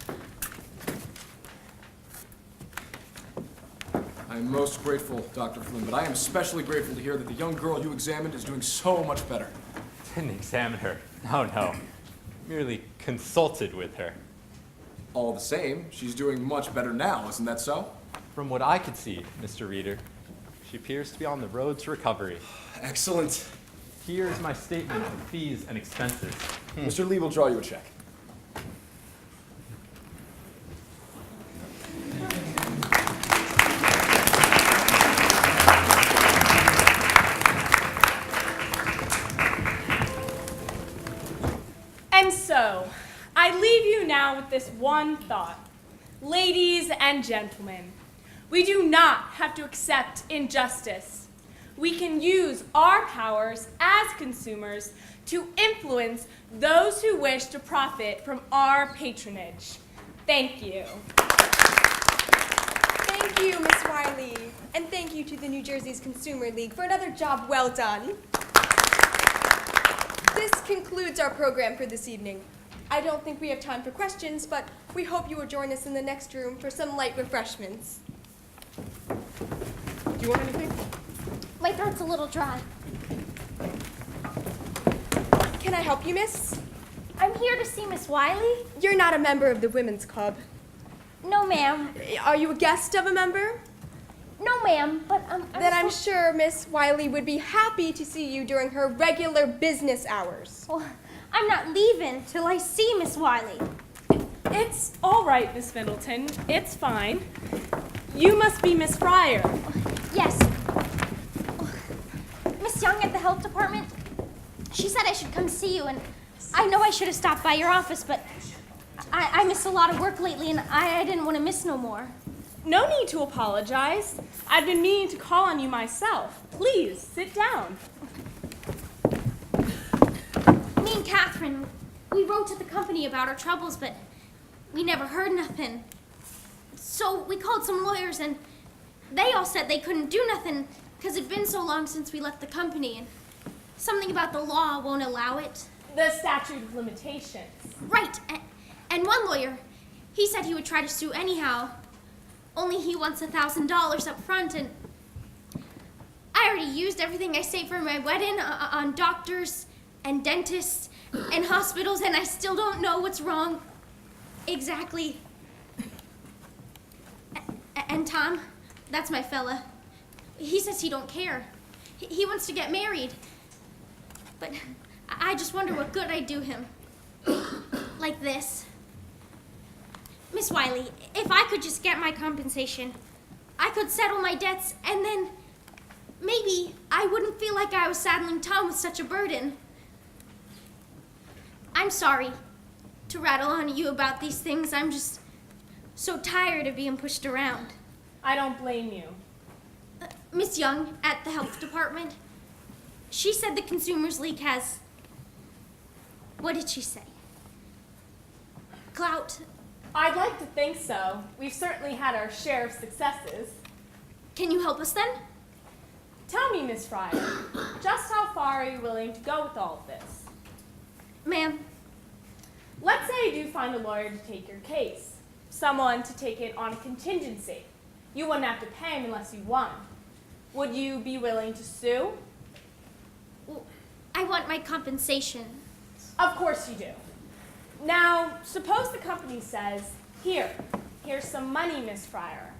I am most grateful, Dr. Flynn, but I am especially grateful to hear that the young girl you examined is doing so much better. Didn't examine her. No. Merely consulted with her. All the same, she's doing much better now, isn't that so? From what I could see, Mr. Reader, she appears to be on the road to recovery. Excellent. Here is my statement of fees and expenses. Mr. Lee will draw you a check. And so, I leave you now with this one thought. Ladies and gentlemen, we do not have to accept injustice. We can use our powers as consumers to influence those who wish to profit from our patronage. Thank you. Thank you, Miss Wiley. And thank you to the New Jersey's Consumer League for another job well done. This concludes our program for this evening. I don't think we have time for questions, but we hope you will join us in the next room for some light refreshments. Do you want anything? My throat's a little dry. Can I help you, miss? I'm here to see Miss Wiley. You're not a member of the Women's Club. No, ma'am. Are you a guest of a member? No, ma'am, but Then I'm sure Miss Wiley would be happy to see you during her regular business hours. Well, I'm not leaving till I see Miss Wiley. It's all right, Miss Middleton. It's fine. You must be Miss Fryer. Yes. Miss Young at the health department, she said I should come see you, and I know I should have stopped by your office, but I missed a lot of work lately, and I didn't want to miss no more. No need to apologize. I've been meaning to call on you myself. Please, sit down. Me and Catherine, we wrote to the company about our troubles, but we never heard nothing. So we called some lawyers, and they all said they couldn't do nothing because it'd been so long since we left the company, and something about the law won't allow it. The statute of limitations. Right, and one lawyer, he said he would try to sue anyhow, only he wants $1,000 up front, and I already used everything I saved for my wedding on doctors and dentists and hospitals, and I still don't know what's wrong exactly. And Tom, that's my fella, he says he don't care. He wants to get married. But I just wonder what good I'd do him. Like this. Miss Wiley, if I could just get my compensation, I could settle my debts, and then maybe I wouldn't feel like I was saddling Tom with such a burden. I'm sorry to rattle on you about these things. I'm just so tired of being pushed around. I don't blame you. Miss Young at the health department, she said the Consumers League has, what did she say? Clout. I'd like to think so. We've certainly had our share of successes. Can you help us then? Tell me, Miss Fryer, just how far are you willing to go with all of this? Ma'am. Let's say you do find a lawyer to take your case, someone to take it on a contingency. You wouldn't have to pay him unless you won. Would you be willing to sue? Well, I want my compensation. Of course you do. Now, suppose the company says, here's some money, Miss Fryer.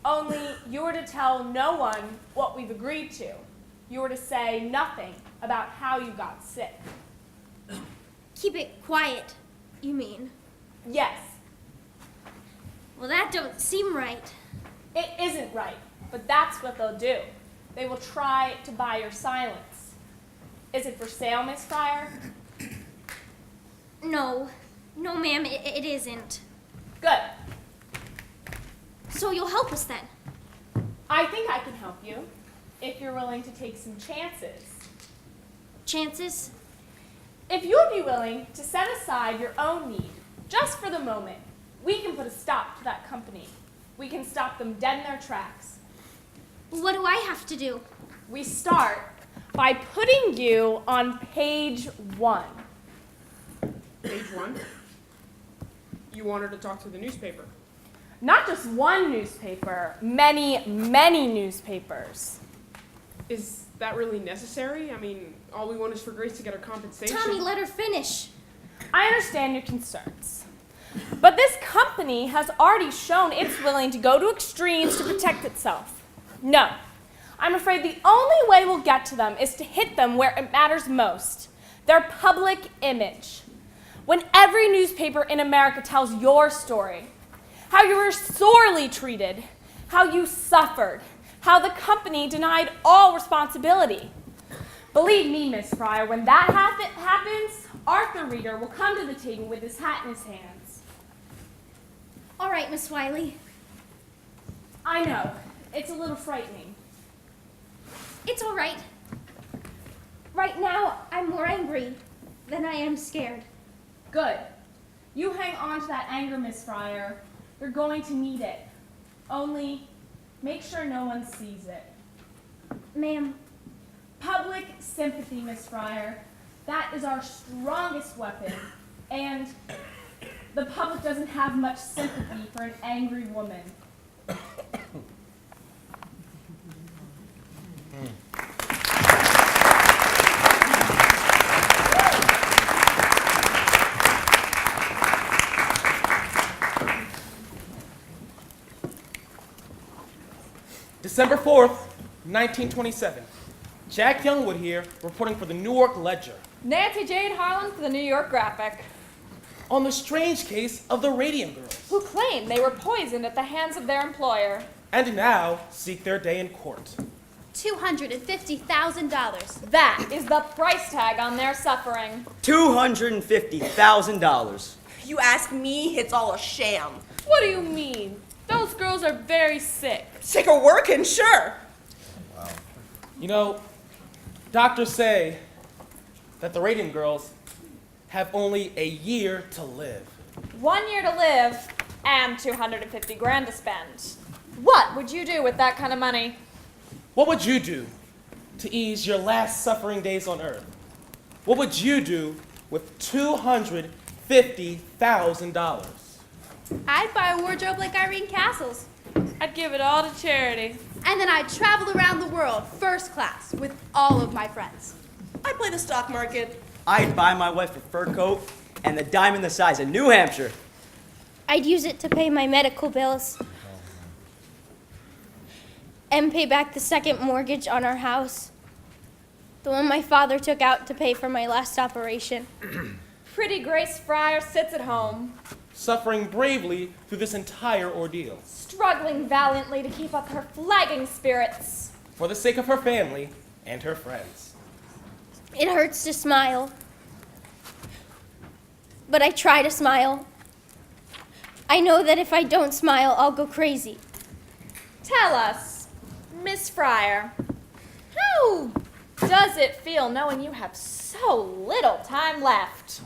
Only you were to tell no one what we've agreed to. You were to say nothing about how you got sick. Keep it quiet, you mean? Yes. Well, that don't seem right. It isn't right, but that's what they'll do. They will try to buy your silence. Is it for sale, Miss Fryer? No, ma'am, it isn't. Good. So you'll help us then? I think I can help you, if you're willing to take some chances. Chances? If you would be willing to set aside your own need, just for the moment, we can put a stop to that company. We can stop them dead in their tracks. What do I have to do? We start by putting you on page 1. Page 1? You want her to talk to the newspaper? Not just one newspaper, many, many newspapers. Is that really necessary? I mean, all we want is for Grace to get her compensation. Tommy, let her finish. I understand your concerns. But this company has already shown it's willing to go to extremes to protect itself. No, I'm afraid the only way we'll get to them is to hit them where it matters most, their public image. When every newspaper in America tells your story, how you were sorely treated, how you suffered, how the company denied all responsibility. Believe me, Miss Fryer, when that happens, Arthur Reeder will come to the table with his hat in his hands. All right, Miss Wiley. I know, it's a little frightening. It's all right. Right now, I'm more angry than I am scared. Good. You hang on to that anger, Miss Fryer. You're going to need it. Only make sure no one sees it. Ma'am. Public sympathy, Miss Fryer. That is our strongest weapon. And the public doesn't have much sympathy for an angry woman. December 4th, 1927. Jack Youngwood here, reporting for the Newark Ledger. Nancy Jane Harlan for the New York Graphic. On the strange case of the Radium girls. Who claim they were poisoned at the hands of their employer. And now seek their day in court. $250,000. That is the price tag on their suffering. $250,000. You ask me, it's all a sham. What do you mean? Those girls are very sick. Sick of working, sure. Wow. You know, doctors say that the Radium girls have only a year to live. 1 year to live and 250 grand to spend. What would you do with that kind of money? What would you do to ease your last suffering days on Earth? What would you do with $250,000? I'd buy a wardrobe like Irene Castle's. I'd give it all to charity. And then I'd travel around the world, first class, with all of my friends. I'd play the stock market. I'd buy my wife a fur coat and the diamond the size of New Hampshire. I'd use it to pay my medical bills. And pay back the second mortgage on our house. The one my father took out to pay for my last operation. Pretty Grace Fryer sits at home, suffering bravely through this entire ordeal. struggling valiantly to keep up her flagging spirits. For the sake of her family and her friends. It hurts to smile. But I try to smile. I know that if I don't smile, I'll go crazy. Tell us, Miss Fryer, how does it feel knowing you have so little time left?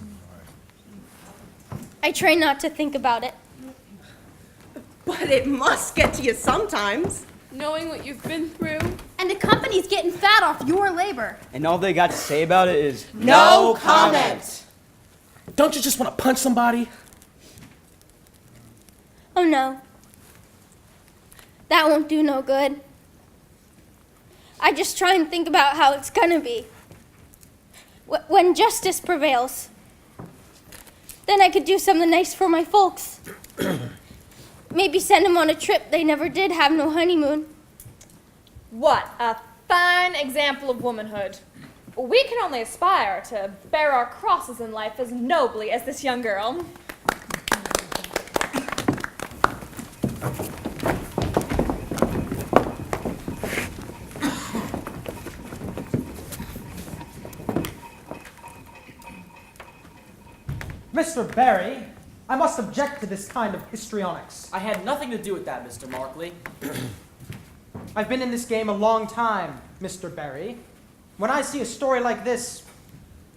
I try not to think about it. But it must get to you sometimes. Knowing what you've been through. And the company's getting fat off your labor. And all they got to say about it is No comment. Don't you just want to punch somebody? Oh no. That won't do no good. I just try and think about how it's gonna be. When justice prevails. Then I could do something nice for my folks. Maybe send them on a trip. They never did have no honeymoon. What a fine example of womanhood. We can only aspire to bear our crosses in life as nobly as this young girl. Mr. Barry, I must object to this kind of histrionics. I had nothing to do with that, Mr. Markley. I've been in this game a long time, Mr. Barry. When I see a story like this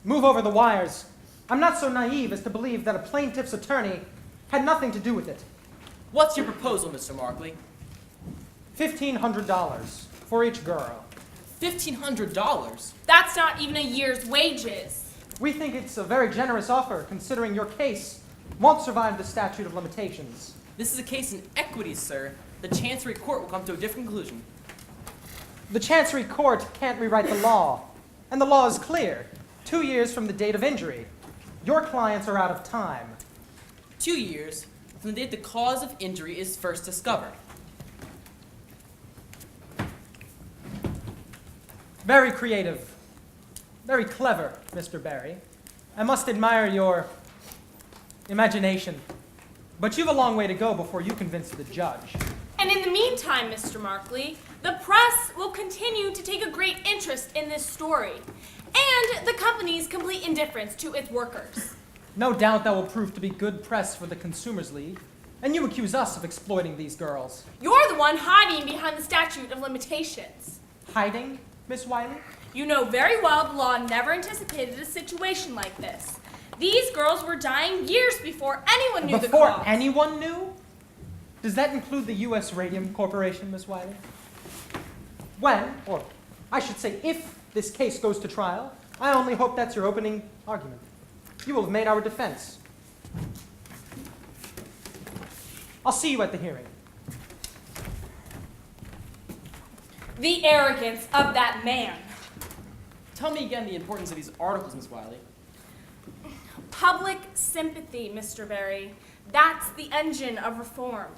move over the wires, I'm not so naive as to believe that a plaintiff's attorney had nothing to do with it. What's your proposal, Mr. Markley? $1,500 for each girl. $1,500? That's not even a year's wages. We think it's a very generous offer, considering your case won't survive the statute of limitations. This is a case in equity, sir. The Chancery Court will come to a different conclusion. The Chancery Court can't rewrite the law, and the law is clear. 2 years from the date of injury. Your clients are out of time. 2 years from the date the cause of injury is first discovered. Very creative. Very clever, Mr. Barry. I must admire your imagination. But you've a long way to go before you convince the judge. And in the meantime, Mr. Markley, the press will continue to take a great interest in this story and the company's complete indifference to its workers. No doubt that will prove to be good press for the Consumers League. And you accuse us of exploiting these girls. You're the one hiding behind the statute of limitations. Hiding, Miss Wiley? You know very well the law never anticipated a situation like this. These girls were dying years before anyone knew the cause. Before anyone knew? Does that include the U.S. Radium Corporation, Miss Wiley? When, or I should say if, this case goes to trial, I only hope that's your opening argument. You will have made our defense. I'll see you at the hearing. The arrogance of that man. Tell me again the importance of these articles, Miss Wiley. Public sympathy, Mr. Barry. That's the engine of reform.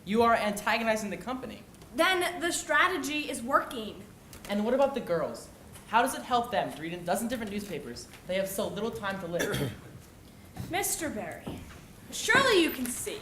You are antagonizing the company. Then the strategy is working. And what about the girls? How does it help them to read in a dozen different newspapers? They have so little time to live. Mr. Barry, surely you can see.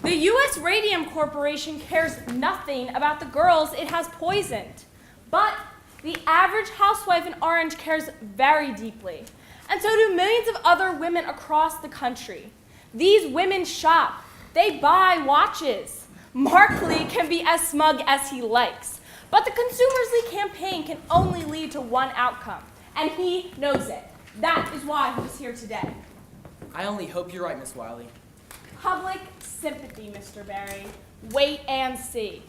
The U.S. Radium Corporation cares nothing about the girls it has poisoned. But the average housewife in Orange cares very deeply. And so do millions of other women across the country. These women shop. They buy watches. Markley can be as smug as he likes. But the Consumers League campaign can only lead to one outcome. And he knows it. That is why he is here today. I only hope you're right, Miss Wiley. Public sympathy, Mr. Barry. Wait and see.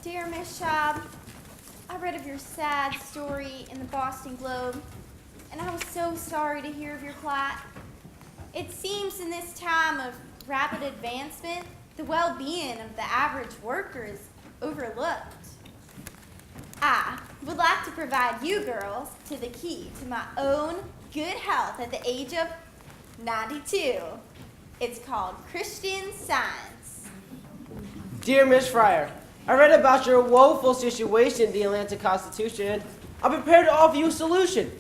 Dear Miss Schaub, I read of your sad story in the Boston Globe, and I was so sorry to hear of your plight. It seems in this time of rapid advancement, the well-being of the average worker is overlooked. I, would like to provide you girls to the key to my own good health at the age of 92. It's called Christian Science. Dear Miss Fryer, I read about your woeful situation in the Atlanta Constitution. I'm prepared to offer you a solution.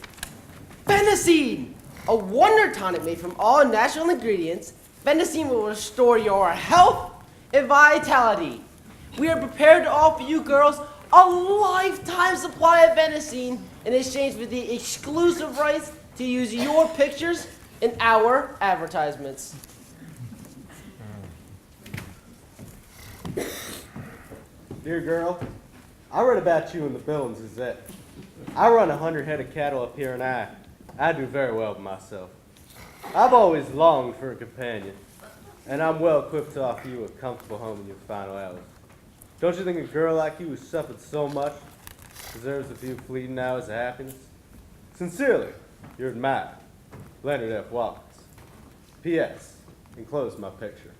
Phenacine! A wonder tonic made from all natural ingredients. Phenacine will restore your health and vitality. We are prepared to offer you girls a lifetime supply of Phenacine in exchange for the exclusive rights to use your pictures in our advertisements. Dear girl, I read about you in the Billings Gazette. I run 100 head of cattle up here, and I do very well with myself. I've always longed for a companion, and I'm well equipped to offer you a comfortable home in your final hours. Don't you think a girl like you who suffered so much deserves a few fleeting hours of happiness? Sincerely, your admirer, Leonard F. Watkins. P.S. Enclose my picture.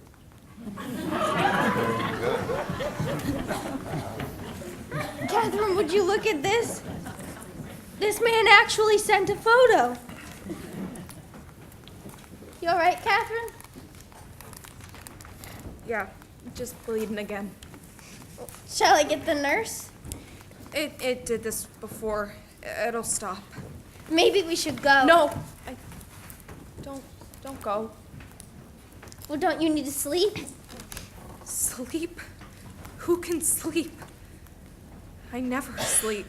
Catherine, would you look at this? This man actually sent a photo. You all right, Catherine? Yeah, just bleeding again. Shall I get the nurse? It did this before. It'll stop. Maybe we should go. No, don't go. Well, don't you need to sleep? Sleep? Who can sleep? I never sleep.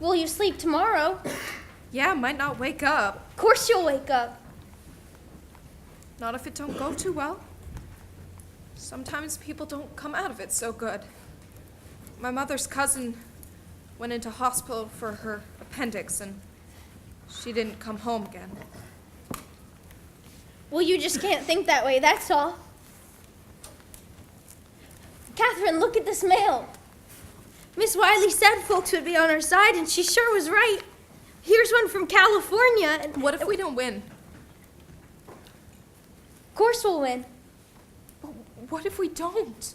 Will you sleep tomorrow? Yeah, might not wake up. Of course you'll wake up. Not if it don't go too well. Sometimes people don't come out of it so good. My mother's cousin went into hospital for her appendix, and she didn't come home again. Well, you just can't think that way, that's all. Catherine, look at this mail. Miss Wiley said folks would be on our side, and she sure was right. Here's one from California. And what if we don't win? Of course we'll win. What if we don't?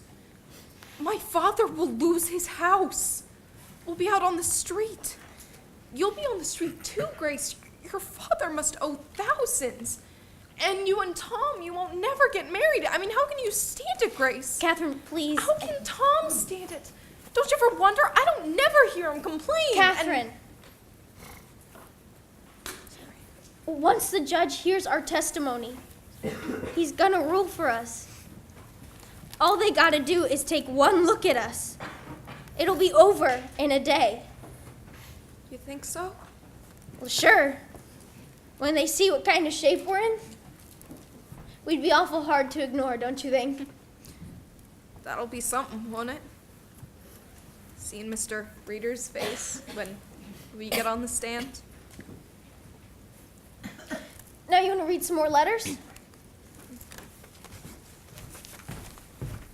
My father will lose his house. We'll be out on the street. You'll be on the street too, Grace. Your father must owe thousands. And you and Tom, you won't never get married. I mean, how can you stand it, Grace? Catherine, please. How can Tom stand it? Don't you ever wonder? I don't never hear him complain. Catherine. Once the judge hears our testimony, he's gonna rule for us. All they gotta do is take one look at us. It'll be over in a day. You think so? Well, sure. When they see what kind of shape we're in, we'd be awful hard to ignore, don't you think? That'll be something, won't it? Seeing Mr. Reader's face when we get on the stand. Now you want to read some more letters?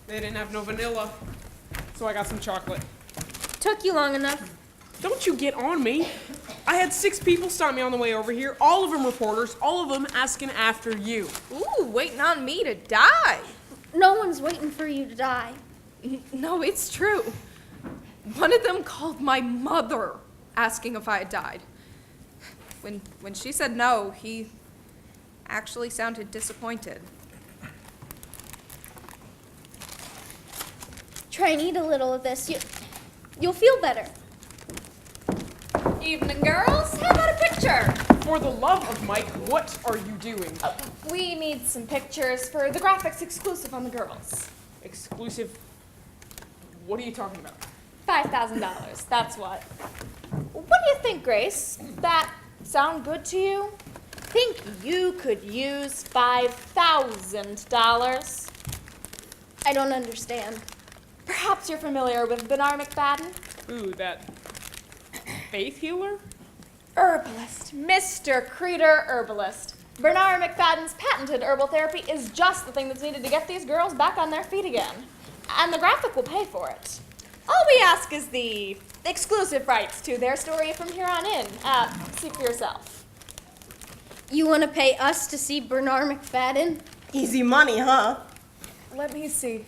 They didn't have no vanilla, so I got some chocolate. Took you long enough. Don't you get on me. I had 6 people stop me on the way over here, all of them reporters, all of them asking after you. Ooh, waiting on me to die. No one's waiting for you to die. No, it's true. One of them called my mother asking if I had died. When she said no, he actually sounded disappointed. Try and eat a little of this. You'll feel better. Evening, girls. How about a picture? For the love of Mike, what are you doing? We need some pictures for the graphics exclusive on the girls. Exclusive? What are you talking about? $5,000, that's what. What do you think, Grace? That sound good to you? Think you could use $5,000? I don't understand. Perhaps you're familiar with Bernard McFadden? Ooh, that faith healer? Herbalist. Mr. Creeder Herbalist. Bernard McFadden's patented herbal therapy is just the thing that's needed to get these girls back on their feet again. And the graphic will pay for it. All we ask is the exclusive rights to their story from here on in. See for yourself. You want to pay us to see Bernard McFadden? Easy money, huh? Let me see.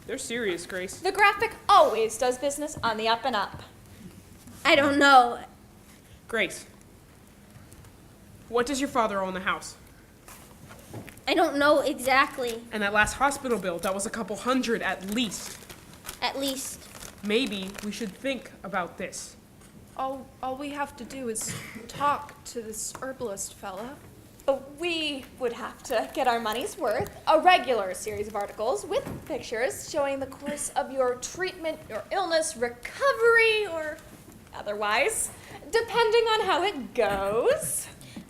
They're serious, Grace. The graphic always does business on the up and up. I don't know. Grace, what does your father own the house? I don't know exactly. And that last hospital bill, that was a couple hundred at least. At least. Maybe we should think about this. All we have to do is talk to this herbalist fella. We would have to get our money's worth, a regular series of articles with pictures showing the course of your treatment, your illness, recovery, or otherwise, depending on how it goes.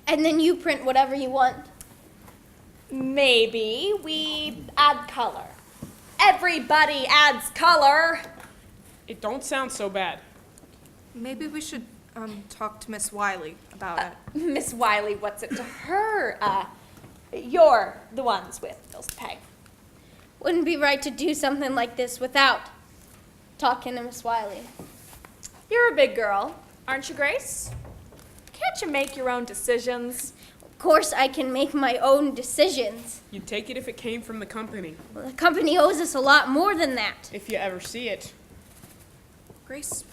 And then you print whatever you want. Maybe we add color. Everybody adds color. It don't sound so bad. Maybe we should talk to Miss Wiley about it. Miss Wiley, what's it to her? You're the ones with bills to pay. Wouldn't be right to do something like this without talking to Miss Wiley. You're a big girl, aren't you, Grace? Can't you make your own decisions? Of course I can make my own decisions. You'd take it if it came from the company. Well, the company owes us a lot more than that. If you ever see it. Grace,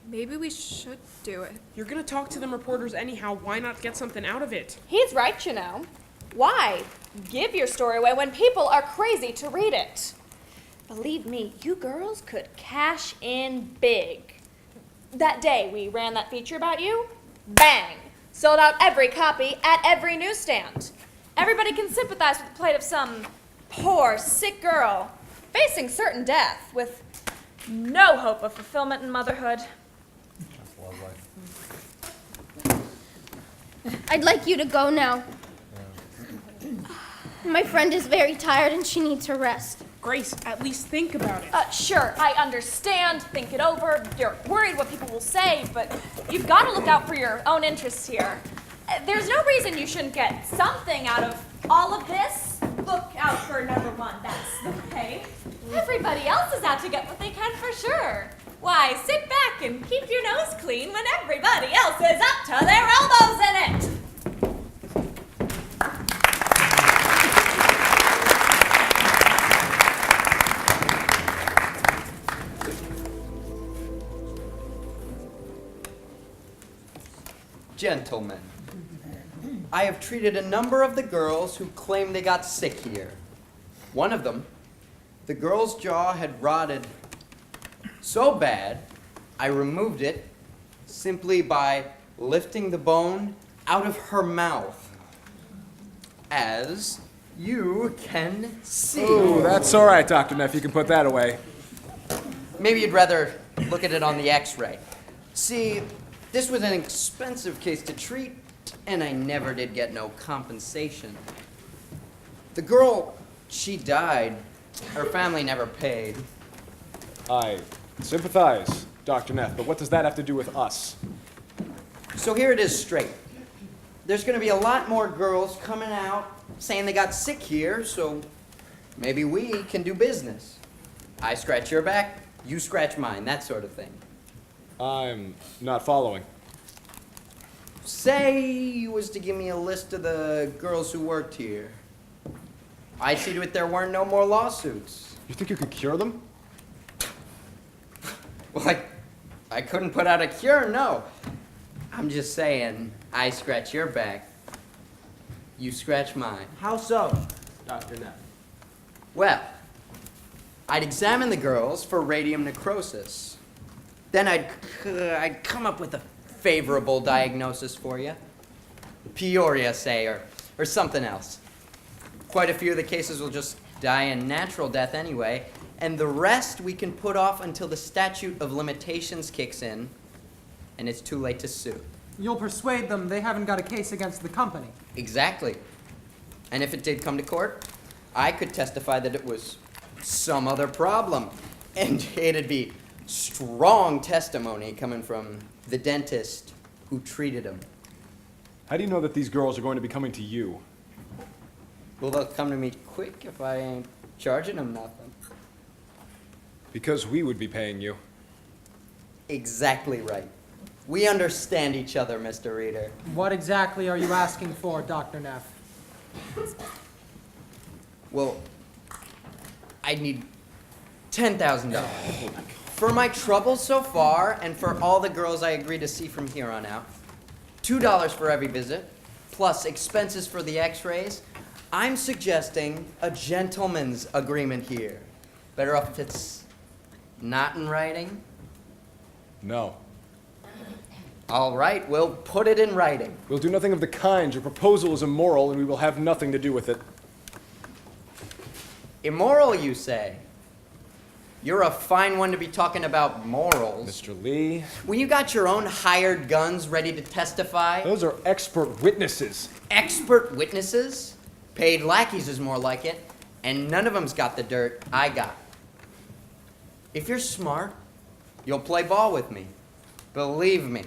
maybe we should do it. You're gonna talk to them reporters anyhow. Why not get something out of it? He's right, you know. Why give your story away when people are crazy to read it? Believe me, you girls could cash in big. That day we ran that feature about you, bang! Sold out every copy at every newsstand. Everybody can sympathize with the plight of some poor, sick girl facing certain death with no hope of fulfillment in motherhood. I'd like you to go now. My friend is very tired and she needs her rest. Grace, at least think about it. Sure, I understand, think it over, you're worried what people will say, but you've got to look out for your own interests here. There's no reason you shouldn't get something out of all of this. Look out for number one, that's the pay. Everybody else is out to get what they can for sure. Why, sit back and keep your nose clean when everybody else is up to their elbows in it. Gentlemen, I have treated a number of the girls who claim they got sick here. One of them, the girl's jaw had rotted so bad, I removed it simply by lifting the bone out of her mouth. As you can see. Oh, that's all right, Dr. Neff. You can put that away. Maybe you'd rather look at it on the x-ray. See, this was an expensive case to treat, and I never did get no compensation. The girl, she died. Her family never paid. I sympathize, Dr. Neff, but what does that have to do with us? So here it is straight. There's gonna be a lot more girls coming out saying they got sick here, so maybe we can do business. I scratch your back, you scratch mine, that sort of thing. I'm not following. Say you was to give me a list of the girls who worked here. I'd see to it there weren't no more lawsuits. You think you could cure them? Well, I couldn't put out a cure, no. I'm just saying, I scratch your back, you scratch mine. How so, Dr. Neff? Well, I'd examine the girls for radium necrosis. Then I'd come up with a favorable diagnosis for you. Peoria, say, or something else. Quite a few of the cases will just die a natural death anyway, and the rest we can put off until the statute of limitations kicks in, and it's too late to sue. You'll persuade them they haven't got a case against the company. Exactly. And if it did come to court, I could testify that it was some other problem, and it'd be strong testimony coming from the dentist who treated him. How do you know that these girls are going to be coming to you? Well, they'll come to me quick if I ain't charging them nothing. Because we would be paying you. Exactly right. We understand each other, Mr. Reader. What exactly are you asking for, Dr. Neff? Well, I'd need $10,000. For my troubles so far, and for all the girls I agree to see from here on out, $2 for every visit, plus expenses for the x-rays, I'm suggesting a gentleman's agreement here. Better off if it's not in writing? No. All right, we'll put it in writing. We'll do nothing of the kind. Your proposal is immoral, and we will have nothing to do with it. Immoral, you say? You're a fine one to be talking about morals. Mr. Lee. When you got your own hired guns ready to testify. Those are expert witnesses. Expert witnesses? Paid lackeys is more like it. And none of them's got the dirt I got. If you're smart, you'll play ball with me. Believe me.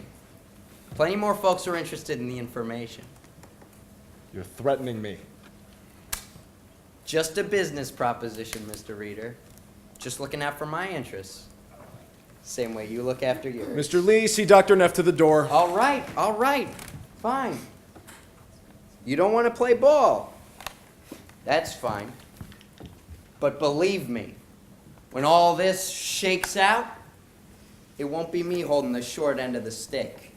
Plenty more folks are interested in the information. You're threatening me. Just a business proposition, Mr. Reader. Just looking out for my interests. Same way you look after yours. Mr. Lee, see Dr. Neff to the door. All right. Fine. You don't want to play ball. That's fine. But believe me, when all this shakes out, it won't be me holding the short end of the stick.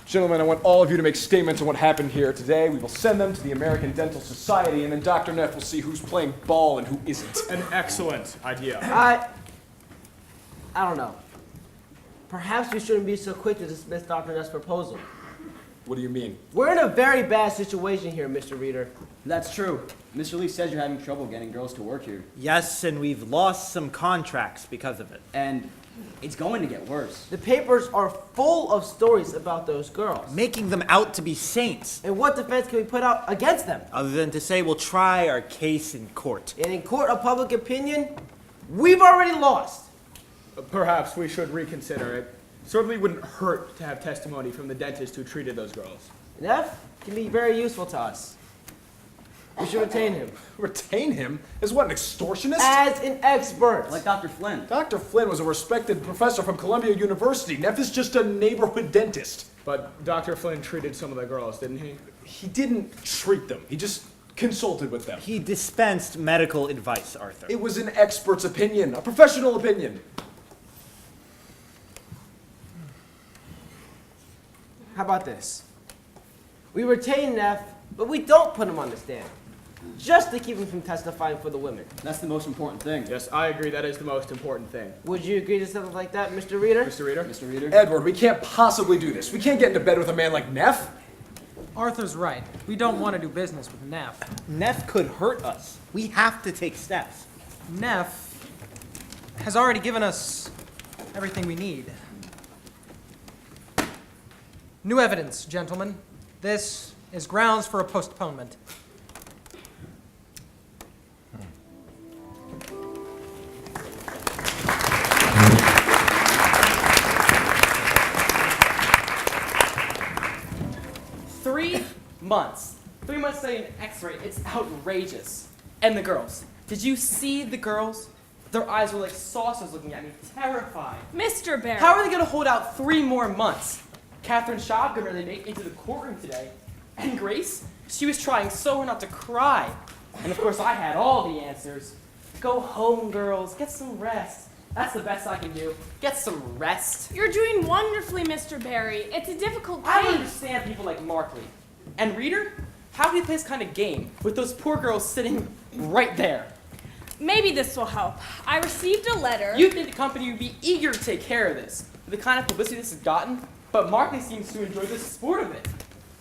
Gentlemen, I want all of you to make statements on what happened here today. We will send them to the American Dental Society, and then Dr. Neff will see who's playing ball and who isn't. An excellent idea. I don't know. Perhaps we shouldn't be so quick to dismiss Dr. Neff's proposal. What do you mean? We're in a very bad situation here, Mr. Reader. That's true. Mr. Lee says you're having trouble getting girls to work here. Yes, and we've lost some contracts because of it. And it's going to get worse. The papers are full of stories about those girls. Making them out to be saints. And what defense can we put out against them? Other than to say we'll try our case in court. And in court of public opinion, we've already lost. Perhaps we should reconsider it. Certainly wouldn't hurt to have testimony from the dentist who treated those girls. Neff can be very useful to us. We should retain him. Retain him? As what, an extortionist? As an expert. Like Dr. Flynn. Dr. Flynn was a respected professor from Columbia University. Neff is just a neighborhood dentist. But Dr. Flynn treated some of the girls, didn't he? He didn't treat them. He just consulted with them. He dispensed medical advice, Arthur. It was an expert's opinion, a professional opinion. How about this? We retain Neff, but we don't put him on the stand. Just to keep him from testifying for the women. That's the most important thing. Yes, I agree. That is the most important thing. Would you agree to something like that, Mr. Reader? Mr. Reader? Mr. Reader? Edward, we can't possibly do this. We can't get into bed with a man like Neff. Arthur's right. We don't want to do business with Neff. Neff could hurt us. We have to take steps. Neff has already given us everything we need. New evidence, gentlemen. This is grounds for a postponement. Three months. 3 months studying x-ray. It's outrageous. And the girls. Did you see the girls? Their eyes were like saucers looking at me. Terrified. Mr. Barry. How are they going to hold out 3 more months? Catherine Schaub could barely make it into the courtroom today. And Grace? She was trying so hard not to cry. And of course I had all the answers. Go home, girls. Get some rest. That's the best I can do. Get some rest. You're doing wonderfully, Mr. Barry. It's a difficult case. I don't understand people like Markley. And Reader? How can you play this kind of game with those poor girls sitting right there? Maybe this will help. I received a letter. You'd think the company would be eager to take care of this. With the kind of publicity this has gotten, but Markley seems to enjoy the sport of it.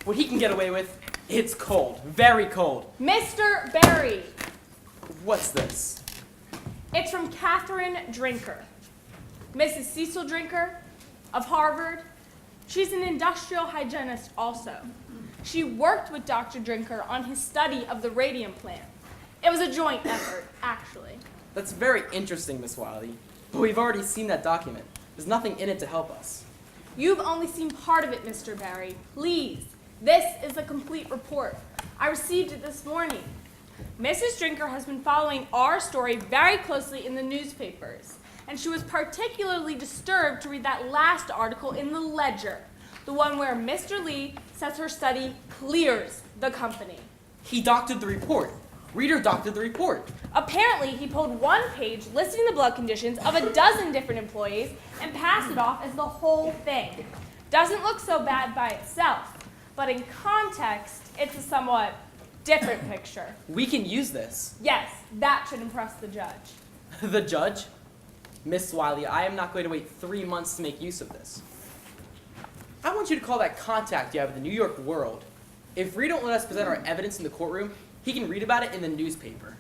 What he can get away with, it's cold. Very cold. Mr. Barry. What's this? It's from Catherine Drinker. Mrs. Cecil Drinker of Harvard. She's an industrial hygienist also. She worked with Dr. Drinker on his study of the radium plant. It was a joint effort, actually. That's very interesting, Miss Wiley. But we've already seen that document. There's nothing in it to help us. You've only seen part of it, Mr. Barry. Please, this is a complete report. I received it this morning. Mrs. Drinker has been following our story very closely in the newspapers, and she was particularly disturbed to read that last article in the Ledger, the one where Mr. Lee says her study clears the company. He doctored the report. Reader doctored the report. Apparently, he pulled one page listing the blood conditions of a dozen different employees and passed it off as the whole thing. Doesn't look so bad by itself, but in context, it's a somewhat different picture. We can use this. Yes, that should impress the judge. The judge? Miss Wiley, I am not going to wait 3 months to make use of this. I want you to call that contact you have at the New York World. If Reed don't let us present our evidence in the courtroom, he can read about it in the newspaper.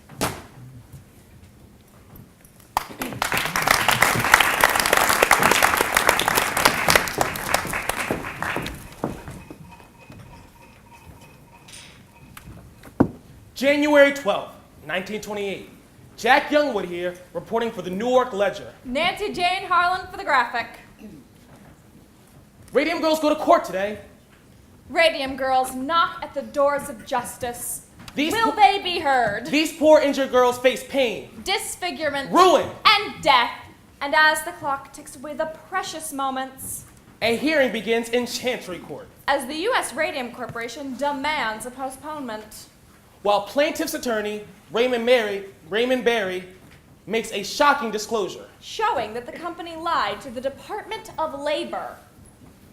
January 12th, 1928. Jack Youngwood here, reporting for the Newark Ledger. Nancy Jane Harlan for the Graphic. Radium girls go to court today. Radium girls knock at the doors of justice. These Will they be heard? These poor injured girls face pain, disfigurement, ruin, and death. And as the clock ticks away the precious moments, a hearing begins in Chancery Court. As the U.S. Radium Corporation demands a postponement. While plaintiff's attorney, Raymond Berry, makes a shocking disclosure. Showing that the company lied to the Department of Labor.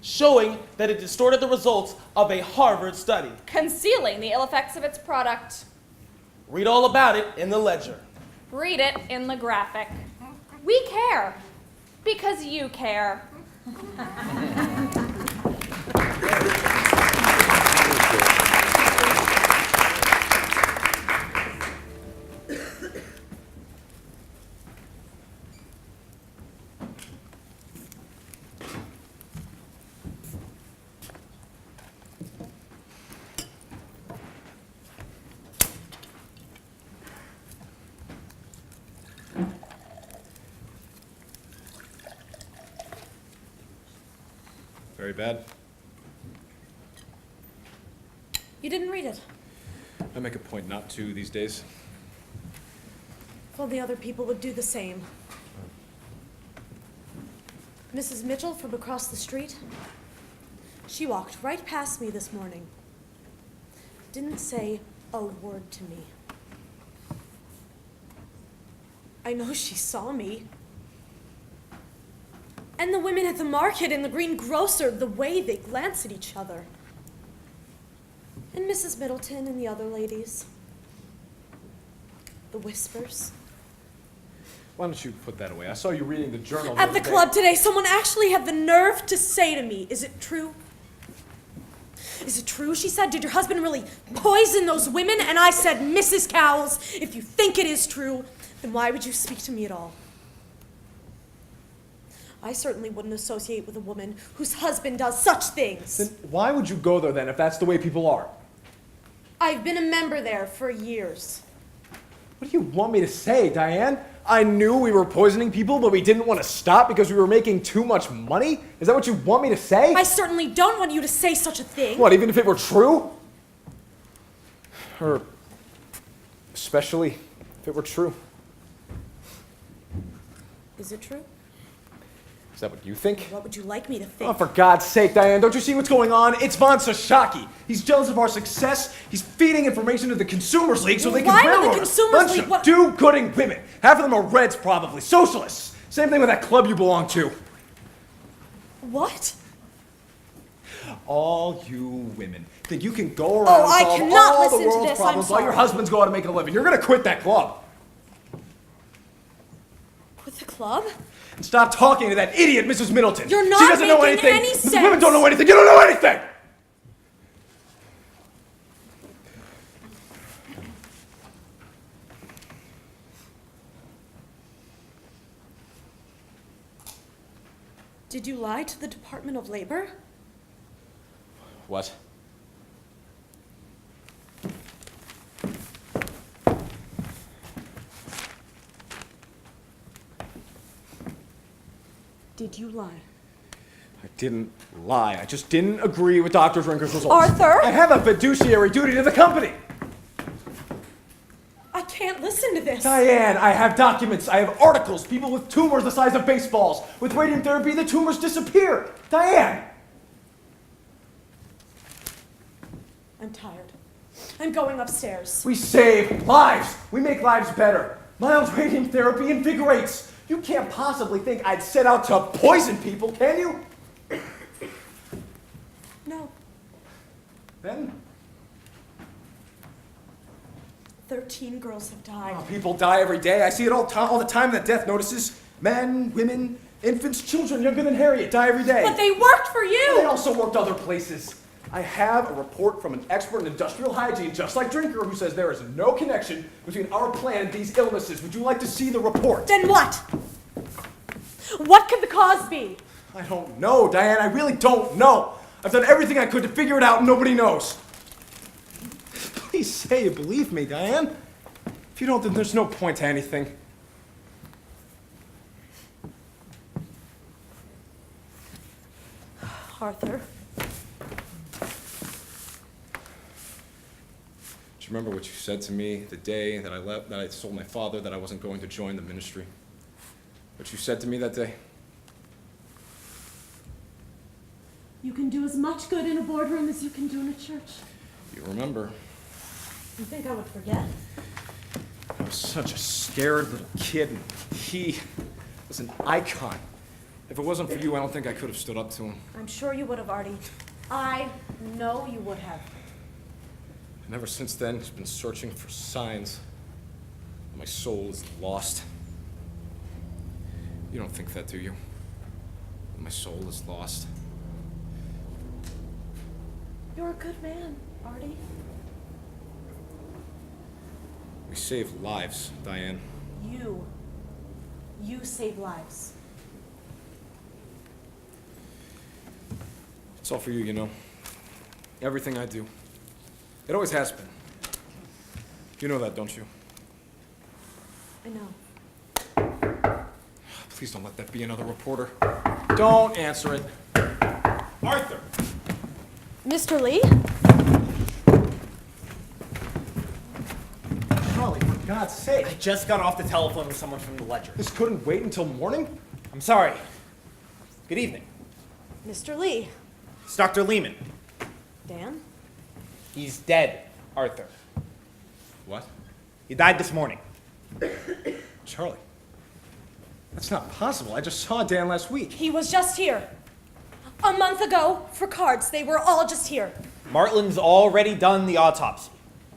Showing that it distorted the results of a Harvard study. Concealing the ill effects of its product. Read all about it in the Ledger. Read it in the Graphic. We care. Because you care. Very bad. You didn't read it. I make a point not to these days. Well, the other people would do the same. Mrs. Mitchell from across the street, she walked right past me this morning. Didn't say a word to me. I know she saw me. And the women at the market and the greengrocer, the way they glance at each other. And Mrs. Middleton and the other ladies. The whispers. Why don't you put that away? I saw you reading the journal. At the club today, someone actually had the nerve to say to me, "Is it true? Is it true?" She said, "Did your husband really poison those women?" And I said, "Mrs. Cowles, if you think it is true, then why would you speak to me at all?" I certainly wouldn't associate with a woman whose husband does such things. Then why would you go there then if that's the way people are? I've been a member there for years. What do you want me to say, Diane? I knew we were poisoning people, but we didn't want to stop because we were making too much money? Is that what you want me to say? I certainly don't want you to say such a thing. What, even if it were true? Or especially if it were true? Is it true? Is that what you think? What would you like me to think? Oh, for God's sake, Diane, don't you see what's going on? It's Von Sashaki. He's jealous of our success. He's feeding information to the Consumers League so they can Why would railroad the us. Consumers Bunch League- of what- do-gooding women. Half of them are Reds, probably. Socialists. Same thing with that club you belong to. What? All you women think you can go around Oh, I and solve cannot all the listen to world's this. I'm problems while your sorry. husbands go out and make a living. You're going to quit that club. Quit the club? And stop talking to that idiot, Mrs. Middleton. You're not She doesn't know making anything. any Mrs. sense. Women don't know anything. You don't know anything. Did you lie to the Department of Labor? What? Did you lie? I didn't lie. I just didn't agree with Dr. Drinker's results. Arthur? I have a fiduciary duty to the company. I can't listen to this. Diane, I have documents. I have articles. People with tumors the size of baseballs. With radium therapy, the tumors disappear. Diane! I'm tired. I'm going upstairs. We save lives. We make lives better. Mild radium therapy invigorates. You can't possibly think I'd set out to poison people, can you? No. Then? 13 girls have died. Oh, people die every day. I see it all the time in the death notices. Men, women, infants, children younger than Harriet die every day. But they worked for you! Well, they also worked other places. I have a report from an expert in industrial hygiene, just like Drinker, who says there is no connection between our plan and these illnesses. Would you like to see the report? Then what? What could the cause be? I don't know, Diane. I really don't know. I've done everything I could to figure it out, and nobody knows. Please say you believe me, Diane. If you don't, then there's no point to anything. Arthur. Do you remember what you said to me the day that I left, that I told my father that I wasn't going to join the ministry? What you said to me that day? You can do as much good in a boardroom as you can do in a church. You remember? You think I would forget? I was such a scared little kid, and he was an icon. If it wasn't for you, I don't think I could have stood up to him. I'm sure you would have, Artie. I know you would have. And ever since then, he's been searching for signs. My soul is lost. You don't think that, do you? My soul is lost. You're a good man, Artie. We save lives, Diane. You save lives. It's all for you, you know. Everything I do. It always has been. You know that, don't you? I know. Please don't let that be another reporter. Don't answer it. Arthur! Mr. Lee? Charlie, for God's sake. I just got off the telephone with someone from the Ledger. This couldn't wait until morning? I'm sorry. Good evening. Mr. Lee. It's Dr. Lehman. Dan? He's dead, Arthur. What? He died this morning. Charlie. That's not possible. I just saw Dan last week. He was just here. A month ago, for cards. They were all just here. Martlin's already done the autopsy.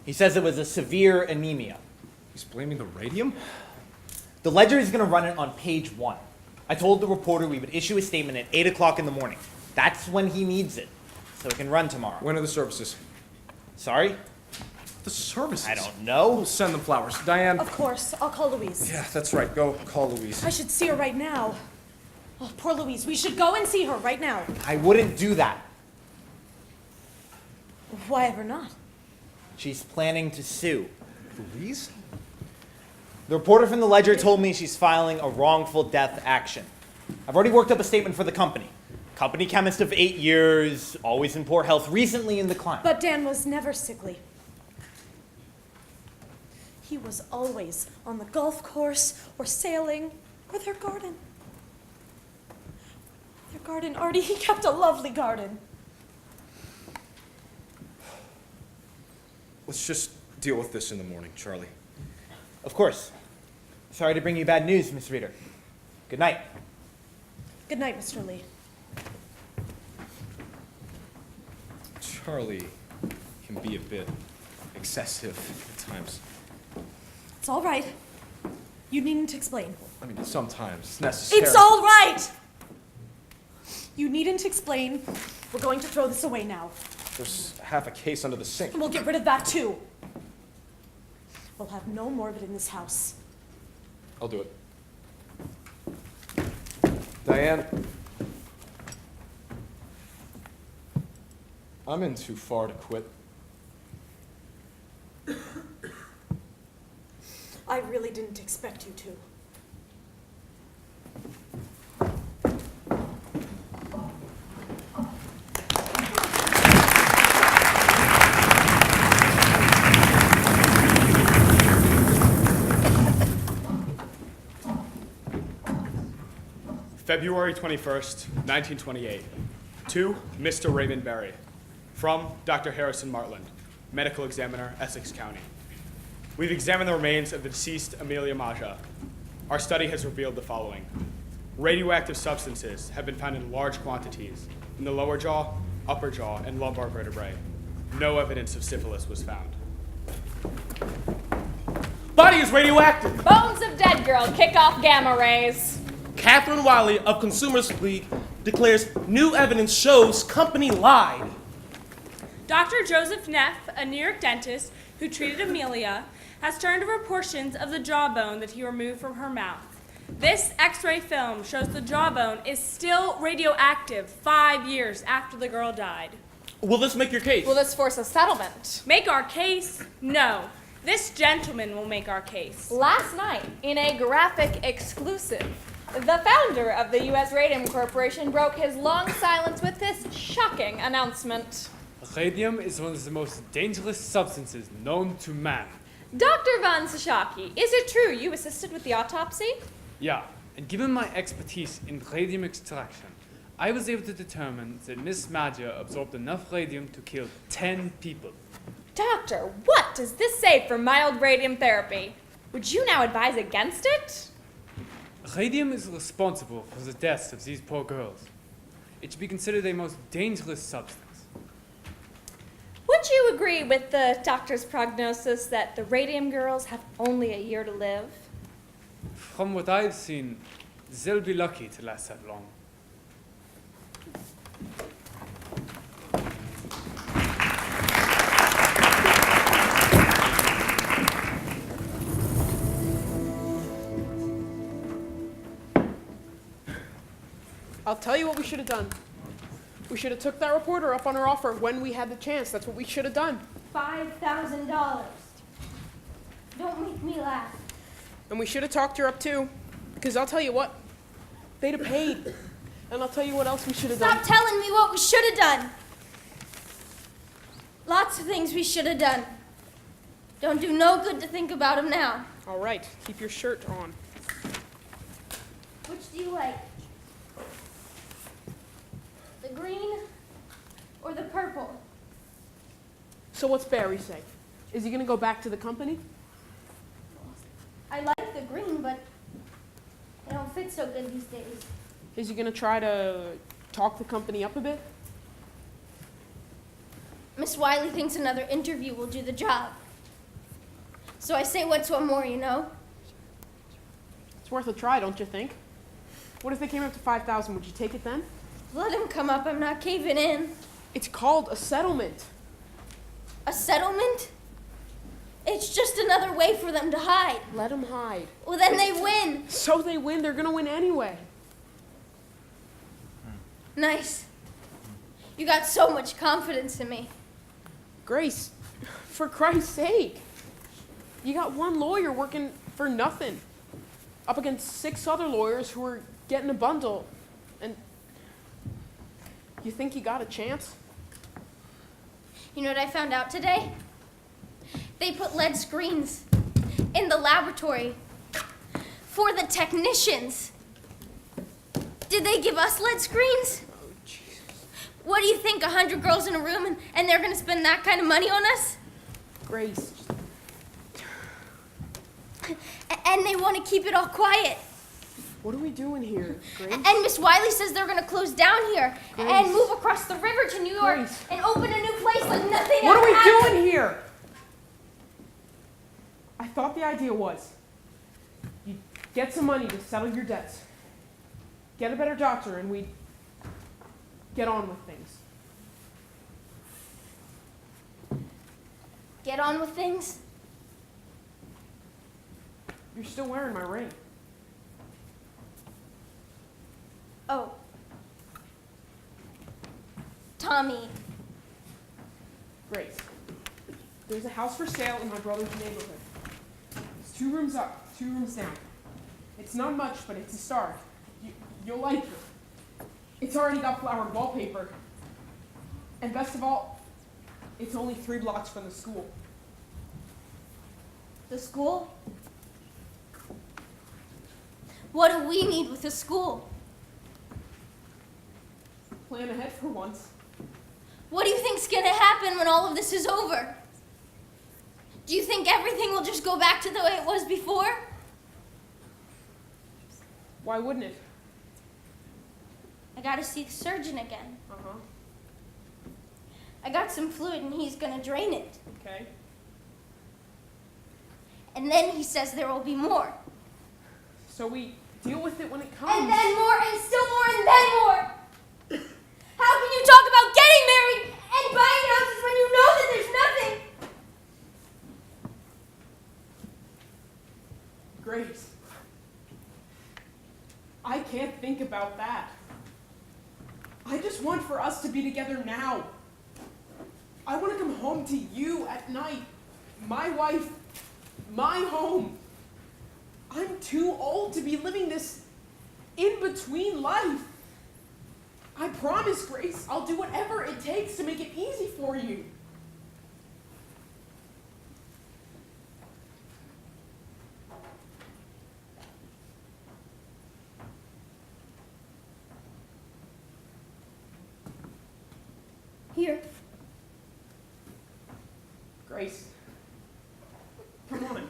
He says it was a severe anemia. He's blaming the radium? The Ledger is going to run it on page 1. I told the reporter we would issue a statement at 8 o'clock in the morning. That's when he needs it, so it can run tomorrow. When are the services? Sorry? The services? I don't know. We'll send them flowers. Diane? Of course. I'll call Louise. Yeah, that's right. Go call Louise. I should see her right now. Oh, poor Louise. We should go and see her right now. I wouldn't do that. Why ever not? She's planning to sue. Louise? The reporter from the Ledger told me she's filing a wrongful death action. I've already worked up a statement for the company. Company chemist of 8 years, always in poor health, recently in decline. But Dan was never sickly. He was always on the golf course or sailing or their garden. Their garden, Artie, he kept a lovely garden. Let's just deal with this in the morning, Charlie. Of course. Sorry to bring you bad news, Miss Reader. Good night. Good night, Mr. Lee. Charlie can be a bit excessive at times. It's all right. You needn't explain. I mean, sometimes it's necessary. It's all right! You needn't explain. We're going to throw this away now. There's half a case under the sink. And we'll get rid of that too. We'll have no more of it in this house. I'll do it. Diane. I'm in too far to quit. I really didn't expect you to. February 21st, 1928. To Mr. Raymond Berry. From Dr. Harrison Martland. medical examiner, Essex County. We've examined the remains of the deceased Amelia Maja. Our study has revealed the following. Radioactive substances have been found in large quantities in the lower jaw, upper jaw, and lumbar vertebrae. No evidence of syphilis was found. Body is radioactive. Bones of dead girl kick off gamma rays. Catherine Wiley of Consumers League declares new evidence shows company lied. Dr. Joseph Neff, a New York dentist who treated Amelia, has turned over portions of the jawbone that he removed from her mouth. This X-ray film shows the jawbone is still radioactive 5 years after the girl died. Will this make your case? Will this force a settlement? Make our case? No. This gentleman will make our case. Last night, in a graphic exclusive, the founder of the U.S. Radium Corporation broke his long silence with this shocking announcement. Radium is one of the most dangerous substances known to man. Dr. Von Sashaki, is it true you assisted with the autopsy? Yeah, and given my expertise in radium extraction, I was able to determine that Miss Maja absorbed enough radium to kill 10 people. Doctor, what does this say for mild radium therapy? Would you now advise against it? Radium is responsible for the deaths of these poor girls. It should be considered a most dangerous substance. Would you agree with the doctor's prognosis that the radium girls have only a year to live? From what I've seen, they'll be lucky to last that long. I'll tell you what we should have done. We should have took that reporter up on her offer when we had the chance. That's what we should have done. $5,000. Don't make me laugh. And we should have talked her up too. Because I'll tell you what, they'd have paid. And I'll tell you what else we should have done. Stop telling me what we should have done. Lots of things we should have done. Don't do no good to think about them now. All right, keep your shirt on. Which do you like? The green or the purple? So what's Barry say? Is he going to go back to the company? I like the green, but they don't fit so good these days. Is he going to try to talk the company up a bit? Miss Wiley thinks another interview will do the job. So I say what's one more, you know? It's worth a try, don't you think? What if they came up to 5,000? Would you take it then? Let him come up. I'm not caving in. It's called a settlement. A settlement? It's just another way for them to hide. Let them hide. Well, then they win. So they win. They're going to win anyway. Nice. You got so much confidence in me. Grace, for Christ's sake. You got one lawyer working for nothing. Up against 6 other lawyers who are getting a bundle. And you think you got a chance? You know what I found out today? They put lead screens in the laboratory for the technicians. Did they give us lead screens? Oh, Jesus. What do you think, 100 girls in a room and they're going to spend that kind of money on us? Grace. And they want to keep it all quiet. What are we doing here, Grace? And Miss Wiley says they're going to close down here and move across the river to New York and open a new place like nothing What ever are we happened. doing here? I thought the idea was you get some money to settle your debts, get a better doctor, and we'd get on with things. Get on with things? You're still wearing my ring. Oh. Tommy. Grace, there's a house for sale in my brother's neighborhood. It's 2 rooms up, 2 rooms down. It's not much, but it's a start. You'll like it. It's already got flowered wallpaper. And best of all, it's only 3 blocks from the school. The school? What do we need with the school? Plan ahead for once. What do you think's gonna happen when all of this is over? Do you think everything will just go back to the way it was before? Why wouldn't it? I gotta see the surgeon again. Uh-huh. I got some fluid and he's gonna drain it. Okay. And then he says there will be more. So we deal with it when it comes. And then more, and still more, and then more! How can you talk about getting married and buying houses when you know that there's nothing? Grace, I can't think about that. I just want for us to be together now. I want to come home to you at night. My wife, my home. I'm too old to be living this in-between life. I promise, Grace, I'll do whatever it takes to make it easy for you. Here. Grace, come on.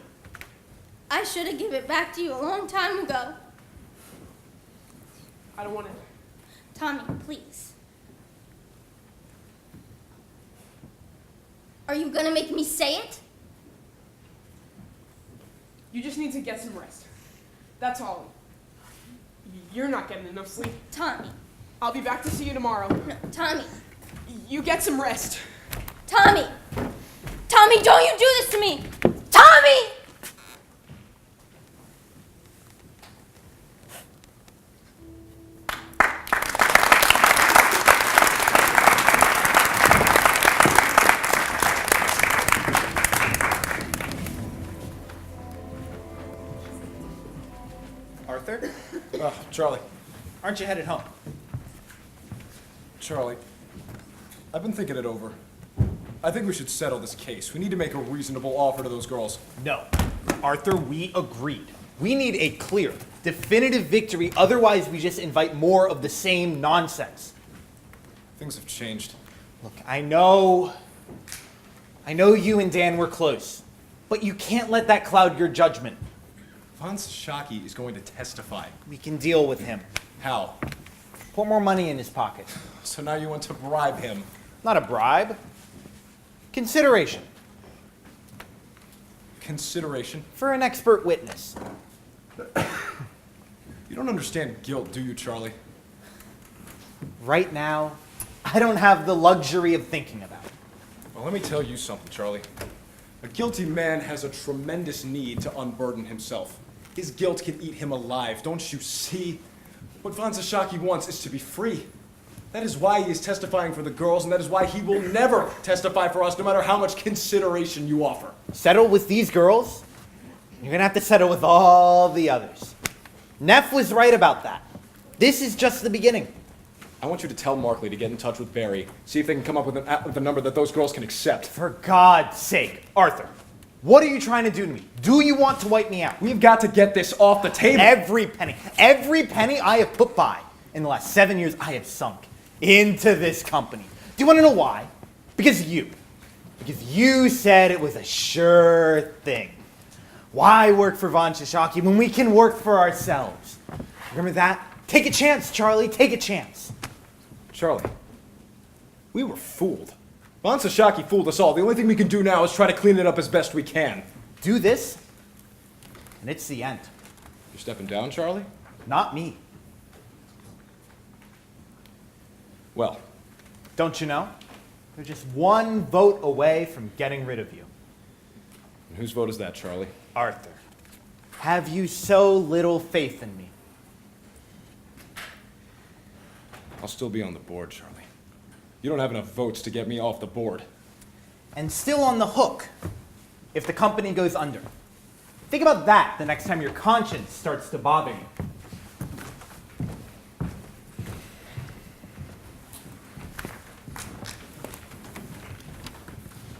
I should have given it back to you a long time ago. I don't want it. Tommy, please. Are you gonna make me say it? You just need to get some rest. That's all. You're not getting enough sleep. Tommy. I'll be back to see you tomorrow. No, Tommy. You get some rest. Tommy! Tommy, don't you do this to me! Tommy! Arthur? Charlie. Aren't you headed home? Charlie, I've been thinking it over. I think we should settle this case. We need to make a reasonable offer to those girls. No. Arthur, we agreed. We need a clear, definitive victory, otherwise we just invite more of the same nonsense. Things have changed. Look, I know you and Dan were close, but you can't let that cloud your judgment. Von Shaki is going to testify. We can deal with him. How? Put more money in his pocket. So now you want to bribe him? Not a bribe. Consideration. Consideration? For an expert witness. You don't understand guilt, do you, Charlie? Right now, I don't have the luxury of thinking about it. Well, let me tell you something, Charlie. A guilty man has a tremendous need to unburden himself. His guilt can eat him alive, don't you see? What Von Shaki wants is to be free. That is why he is testifying for the girls, and that is why he will never testify for us, no matter how much consideration you offer. Settle with these girls? You're gonna have to settle with all the others. Neff was right about that. This is just the beginning. I want you to tell Markley to get in touch with Barry, see if they can come up with a number that those girls can accept. For God's sake, Arthur, what are you trying to do to me? Do you want to wipe me out? We've got to get this off the table. Every penny I have put by in the last 7 years, I have sunk into this company. Do you want to know why? Because of you. Because you said it was a sure thing. Why work for Von Shishaki when we can work for ourselves? Remember that? Take a chance, Charlie. Take a chance. Charlie, we were fooled. Von Shishaki fooled us all. The only thing we can do now is try to clean it up as best we can. Do this, and it's the end. You're stepping down, Charlie? Not me. Well, don't you know? They're just one vote away from getting rid of you. And whose vote is that, Charlie? Arthur. Have you so little faith in me? I'll still be on the board, Charlie. You don't have enough votes to get me off the board. And still on the hook if the company goes under. Think about that the next time your conscience starts to bother you.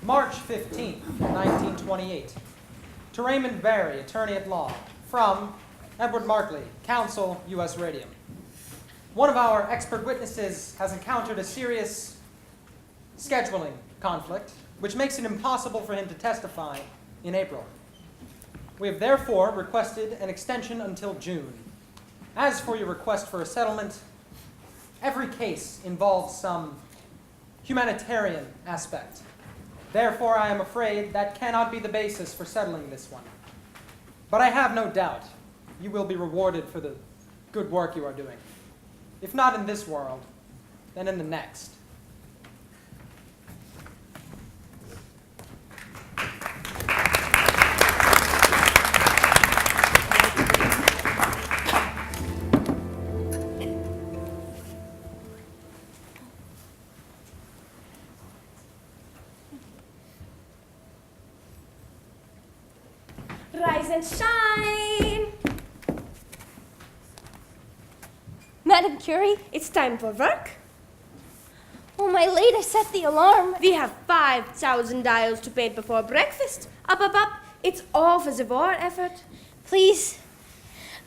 March 15th, 1928. To Raymond Barry, attorney at law. From Edward Markley, counsel, U.S. Radium. One of our expert witnesses has encountered a serious scheduling conflict, which makes it impossible for him to testify in April. We have therefore requested an extension until June. As for your request for a settlement, every case involves some humanitarian aspect. Therefore, I am afraid that cannot be the basis for settling this one. But I have no doubt you will be rewarded for the good work you are doing. If not in this world, then in the next. Rise and shine! Madam Curie? It's time for work. Oh, my late, I set the alarm. We have 5,000 dials to paint before breakfast. Up, up, up. It's all for the war effort. Please.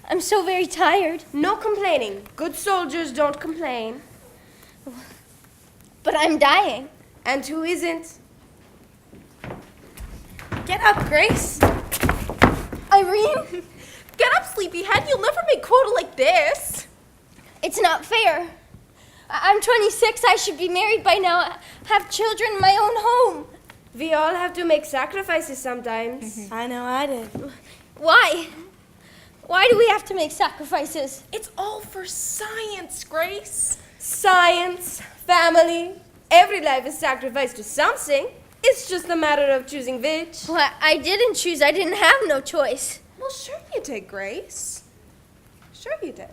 I'm so very tired. No complaining. Good soldiers don't complain. But I'm dying. And who isn't? Get up, Grace. Irene? Get up, sleepyhead. You'll never make quota like this. It's not fair. I'm 26. I should be married by now. Have children in my own home. We all have to make sacrifices sometimes. I know I did. Why? Why do we have to make sacrifices? It's all for science, Grace. Science, family, every life is sacrificed to something. It's just a matter of choosing which. Well, I didn't choose. I didn't have no choice. Well, sure you did, Grace. Sure you did.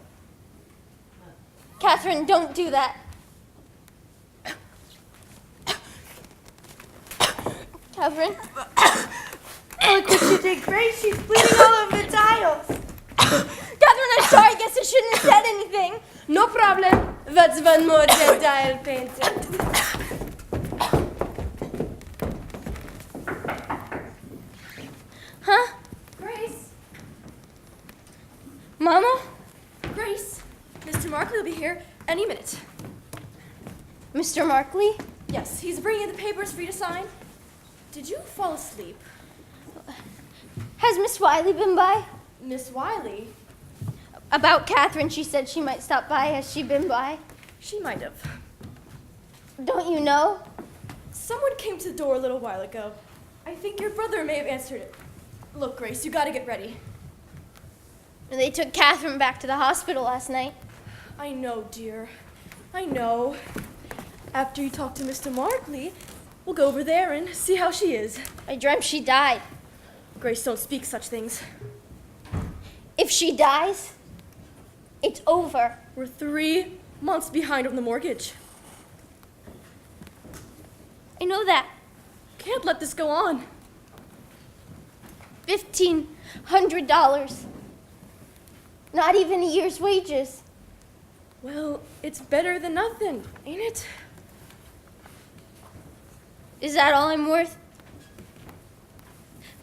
Catherine, don't do that. Catherine? Look what you did, Grace. She's bleeding all over the tiles. Catherine, I'm sorry. I guess I shouldn't have said anything. No problem. That's one more dead dial painted. Huh? Grace. Mama? Grace. Mr. Markley will be here any minute. Mr. Markley? Yes, he's bringing the papers for you to sign. Did you fall asleep? Has Miss Wiley been by? Miss Wiley? About Catherine, she said she might stop by. Has she been by? She might have. Don't you know? Someone came to the door a little while ago. I think your brother may have answered it. Look, Grace, you gotta get ready. They took Catherine back to the hospital last night. I know, dear. I know. After you talk to Mr. Markley, we'll go over there and see how she is. I dreamt she died. Grace, don't speak such things. If she dies, it's over. We're 3 months behind on the mortgage. I know that. Can't let this go on. $1,500. Not even a year's wages. Well, it's better than nothing, ain't it? Is that all I'm worth?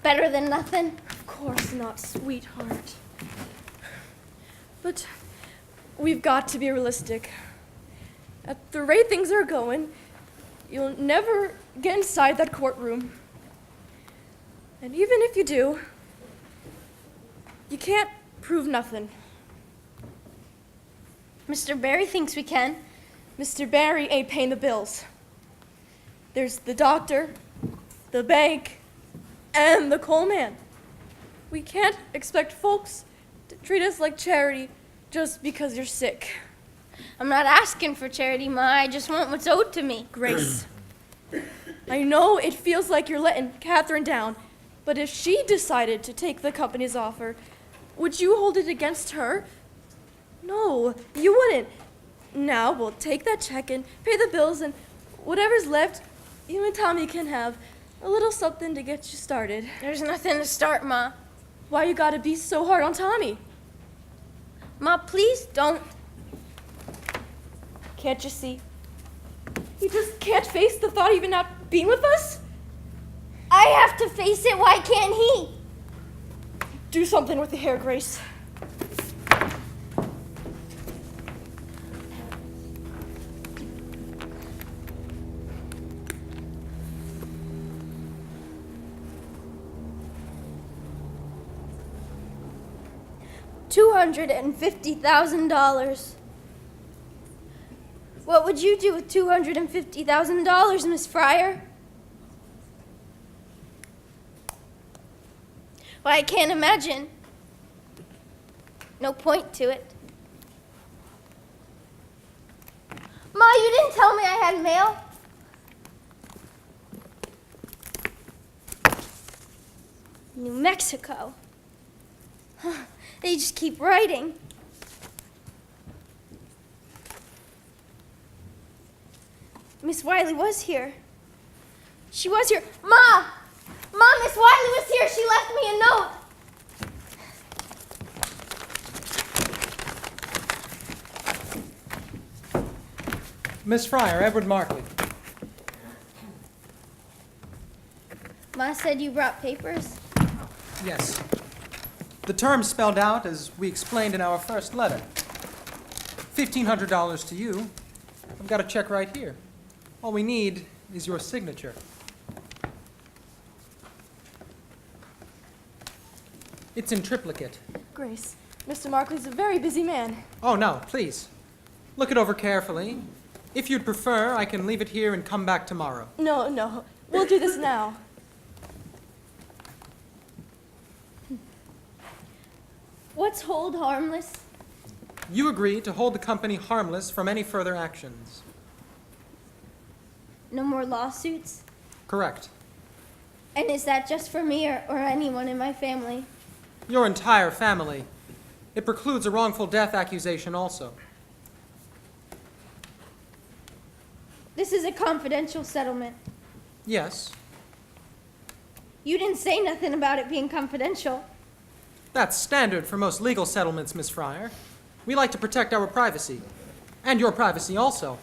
Better than nothing? Of course not, sweetheart. But we've got to be realistic. At the rate things are going, you'll never get inside that courtroom. And even if you do, you can't prove nothing. Mr. Barry thinks we can. Mr. Barry ain't paying the bills. There's the doctor, the bank, and the coal man. We can't expect folks to treat us like charity just because you're sick. I'm not asking for charity, Ma. I just want what's owed to me. Grace, I know it feels like you're letting Catherine down, but if she decided to take the company's offer, would you hold it against her? No, you wouldn't. Now we'll take that check and pay the bills, and whatever's left, you and Tommy can have a little something to get you started. There's nothing to start, Ma. Why you gotta be so hard on Tommy? Ma, please don't. Can't you see? You just can't face the thought of even not being with us? I have to face it. Why can't he? Do something with the hair, Grace. $250,000. What would you do with $250,000, Miss Fryer? Well, I can't imagine. No point to it. Ma, you didn't tell me I had mail. New Mexico. They just keep writing. Miss Wiley was here. She was here. Ma! Ma, Miss Wiley was here. She left me a note. Miss Fryer, Edward Markley. Ma said you brought papers. Yes. The terms spelled out as we explained in our first letter. $1,500 to you. I've got a check right here. All we need is your signature. It's in triplicate. Grace, Mr. Markley's a very busy man. Oh, no, please. Look it over carefully. If you'd prefer, I can leave it here and come back tomorrow. No. We'll do this now. What's hold harmless? You agree to hold the company harmless from any further actions. No more lawsuits? Correct. And is that just for me or anyone in my family? Your entire family. It precludes a wrongful death accusation also. This is a confidential settlement. Yes. You didn't say nothing about it being confidential. That's standard for most legal settlements, Miss Fryer. We like to protect our privacy. And your privacy also.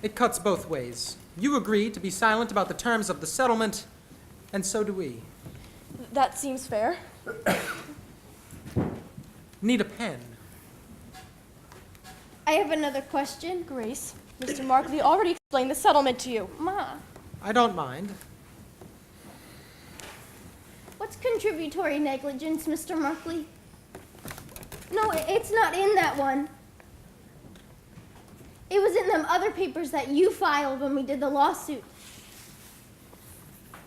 It cuts both ways. You agree to be silent about the terms of the settlement, and so do we. That seems fair. Need a pen. I have another question. Grace, Mr. Markley already explained the settlement to you. Ma, I don't mind. what's contributory negligence, Mr. Markley? No, it's not in that one. It was in them other papers that you filed when we did the lawsuit.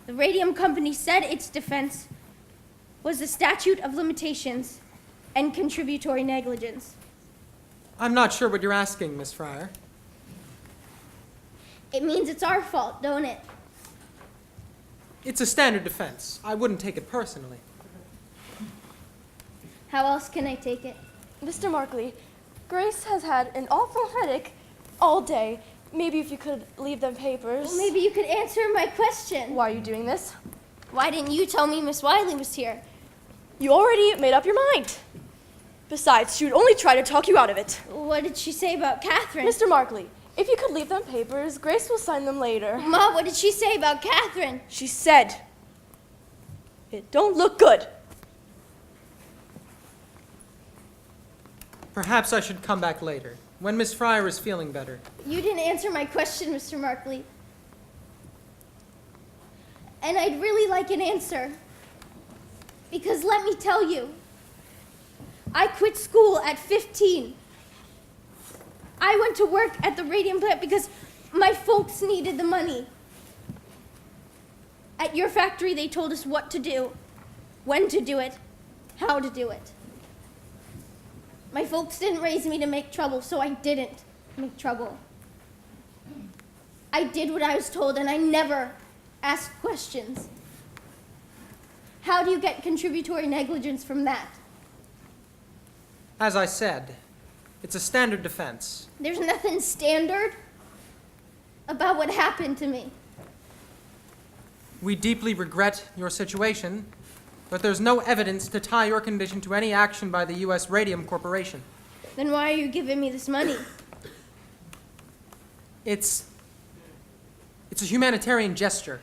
The Radium Company said its defense was the statute of limitations and contributory negligence. I'm not sure what you're asking, Miss Fryer. It means it's our fault, don't it? It's a standard defense. I wouldn't take it personally. How else can I take it? Mr. Markley, Grace has had an awful headache all day. Maybe if you could leave them papers. Well, maybe you could answer my question. Why are you doing this? Why didn't you tell me Miss Wiley was here? You already made up your mind. Besides, she would only try to talk you out of it. What did she say about Catherine? Mr. Markley, if you could leave them papers, Grace will sign them later. Ma, what did she say about Catherine? She said, it don't look good. Perhaps I should come back later, when Miss Fryer is feeling better. You didn't answer my question, Mr. Markley. And I'd really like an answer. Because let me tell you, I quit school at 15. I went to work at the radium plant because my folks needed the money. At your factory, they told us what to do, when to do it, how to do it. My folks didn't raise me to make trouble, so I didn't make trouble. I did what I was told, and I never asked questions. How do you get contributory negligence from that? As I said, it's a standard defense. There's nothing standard about what happened to me. We deeply regret your situation, but there's no evidence to tie your condition to any action by the U.S. Radium Corporation. Then why are you giving me this money? It's a humanitarian gesture.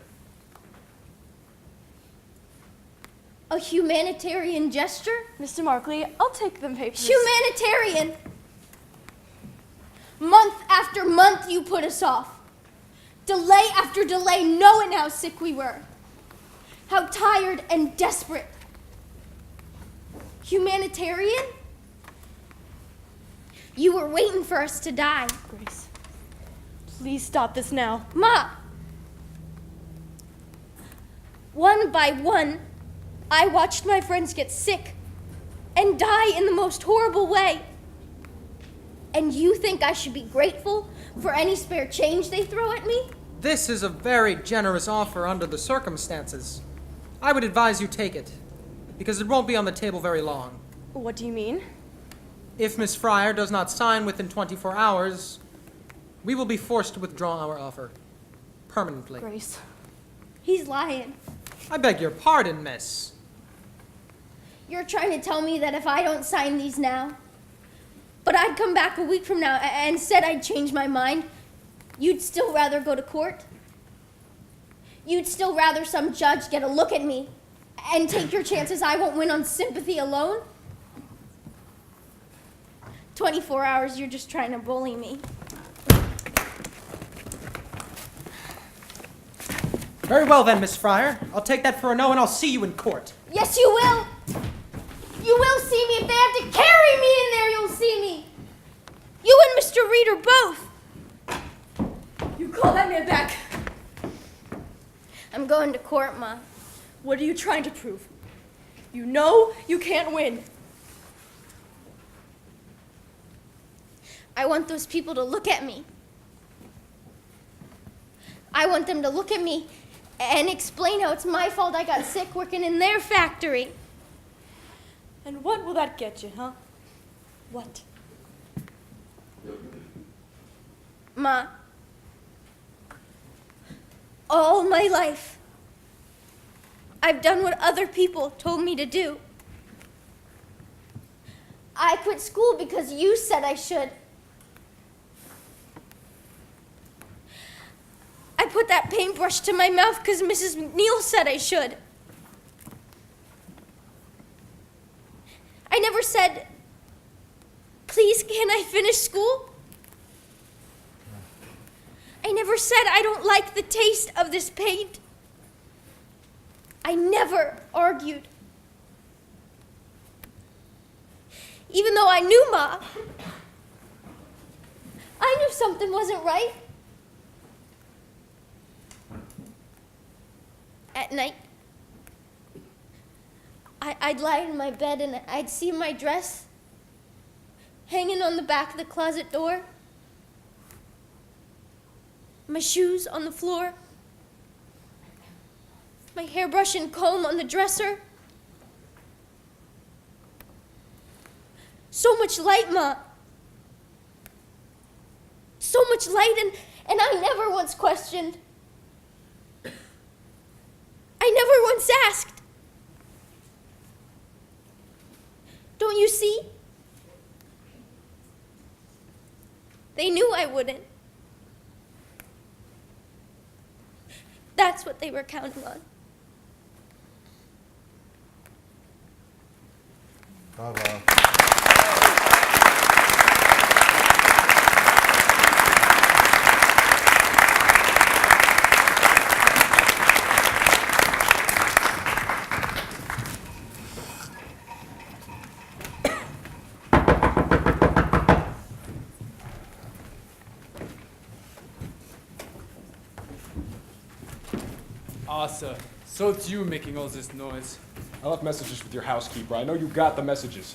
A humanitarian gesture? Mr. Markley, I'll take them papers. Humanitarian? Month after month you put us off. Delay after delay, knowing how sick we were. How tired and desperate. Humanitarian? You were waiting for us to die. Grace, please stop this now. Ma! One by one, I watched my friends get sick and die in the most horrible way. And you think I should be grateful for any spare change they throw at me? This is a very generous offer under the circumstances. I would advise you take it, because it won't be on the table very long. What do you mean? If Miss Fryer does not sign within 24 hours, we will be forced to withdraw our offer. Permanently. Grace. He's lying. I beg your pardon, miss. You're trying to tell me that if I don't sign these now, but I'd come back a week from now and said I'd change my mind, you'd still rather go to court? You'd still rather some judge get a look at me and take your chances I won't win on sympathy alone? 24 hours, you're just trying to bully me. Very well then, Miss Fryer. I'll take that for a no, and I'll see you in court. Yes, you will. You will see me. If they have to carry me in there, you'll see me. You and Mr. Reeder both. You call that man back. I'm going to court, Ma. What are you trying to prove? You know you can't win. I want those people to look at me. I want them to look at me and explain how it's my fault I got sick working in their factory. And what will that get you, huh? What? Ma, all my life, I've done what other people told me to do. I quit school because you said I should. I put that paintbrush to my mouth because Mrs. McNeil said I should. I never said, please, can I finish school? I never said I don't like the taste of this paint. I never argued. Even though I knew Ma, I knew something wasn't right. At night, I'd lie in my bed and I'd see my dress hanging on the back of the closet door, my shoes on the floor, my hairbrush and comb on the dresser. So much light, Ma. So much light, and I never once questioned. I never once asked. Don't you see? They knew I wouldn't. That's what they were counting on. Bravo. Asa, so it's you making all this noise. I left messages with your housekeeper. I know you got the messages.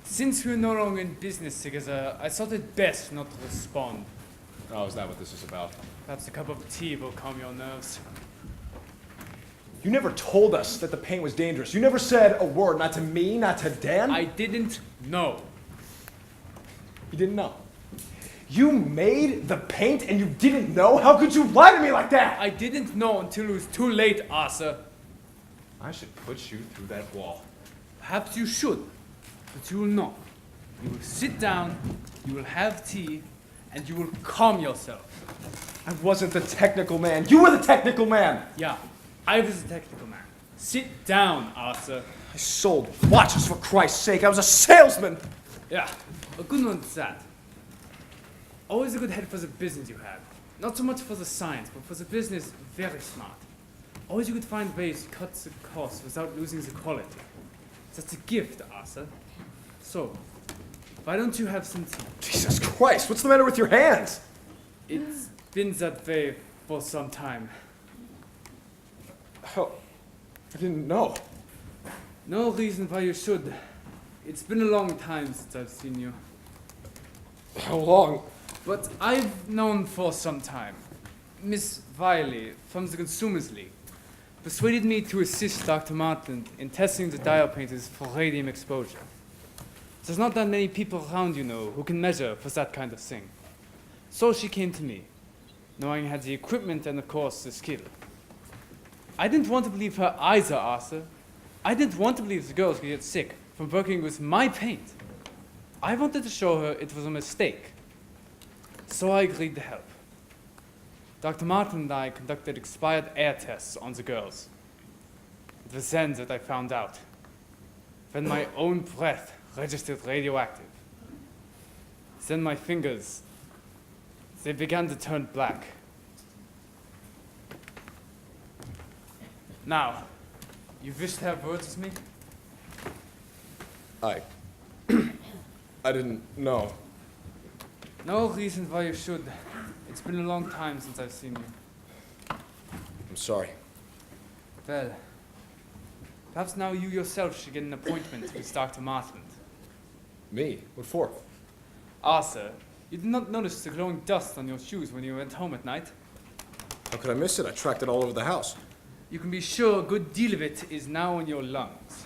Since we're no longer in business together, I thought it best not to respond. Oh, is that what this is about? Perhaps a cup of tea will calm your nerves. You never told us that the paint was dangerous. You never said a word, not to me, not to Dan. I didn't know. You didn't know? You made the paint and you didn't know? How could you lie to me like that? I didn't know until it was too late, Asa. I should put you through that wall. Perhaps you should, but you will not. You will sit down, you will have tea, and you will calm yourself. I wasn't the technical man. You were the technical man. Yeah, I was the technical man. Sit down, Asa. I sold watches, for Christ's sake. I was a salesman. Yeah, a good one at that. Always a good head for the business you had. Not so much for the science, but for the business, very smart. Always you could find ways to cut the cost without losing the quality. That's a gift, Asa. So, Why don't you have some tea? Jesus Christ, what's the matter with your hands? It's been that way for some time. Hell, I didn't know. No reason why you should. It's been a long time since I've seen you. How long? But I've known for some time. Miss Wiley from the Consumers League persuaded me to assist Dr. Martin in testing the dial painters for radium exposure. There's not that many people around, you know, who can measure for that kind of thing. So she came to me, knowing I had the equipment and, of course, the skill. I didn't want to believe her either, Arthur. I didn't want to believe the girls could get sick from working with my paint. I wanted to show her it was a mistake. So I agreed to help. Dr. Martin and I conducted expired air tests on the girls. It was then that I found out. When my own breath registered radioactive. Then my fingers, they began to turn black. Now, you wish to have words with me? I didn't know. No reason why you should. It's been a long time since I've seen you. I'm sorry. Well, perhaps now you yourself should get an appointment with Dr. Martland. Me? What for? Arthur, you did not notice the glowing dust on your shoes when you went home at night? How could I miss it? I tracked it all over the house. You can be sure a good deal of it is now in your lungs.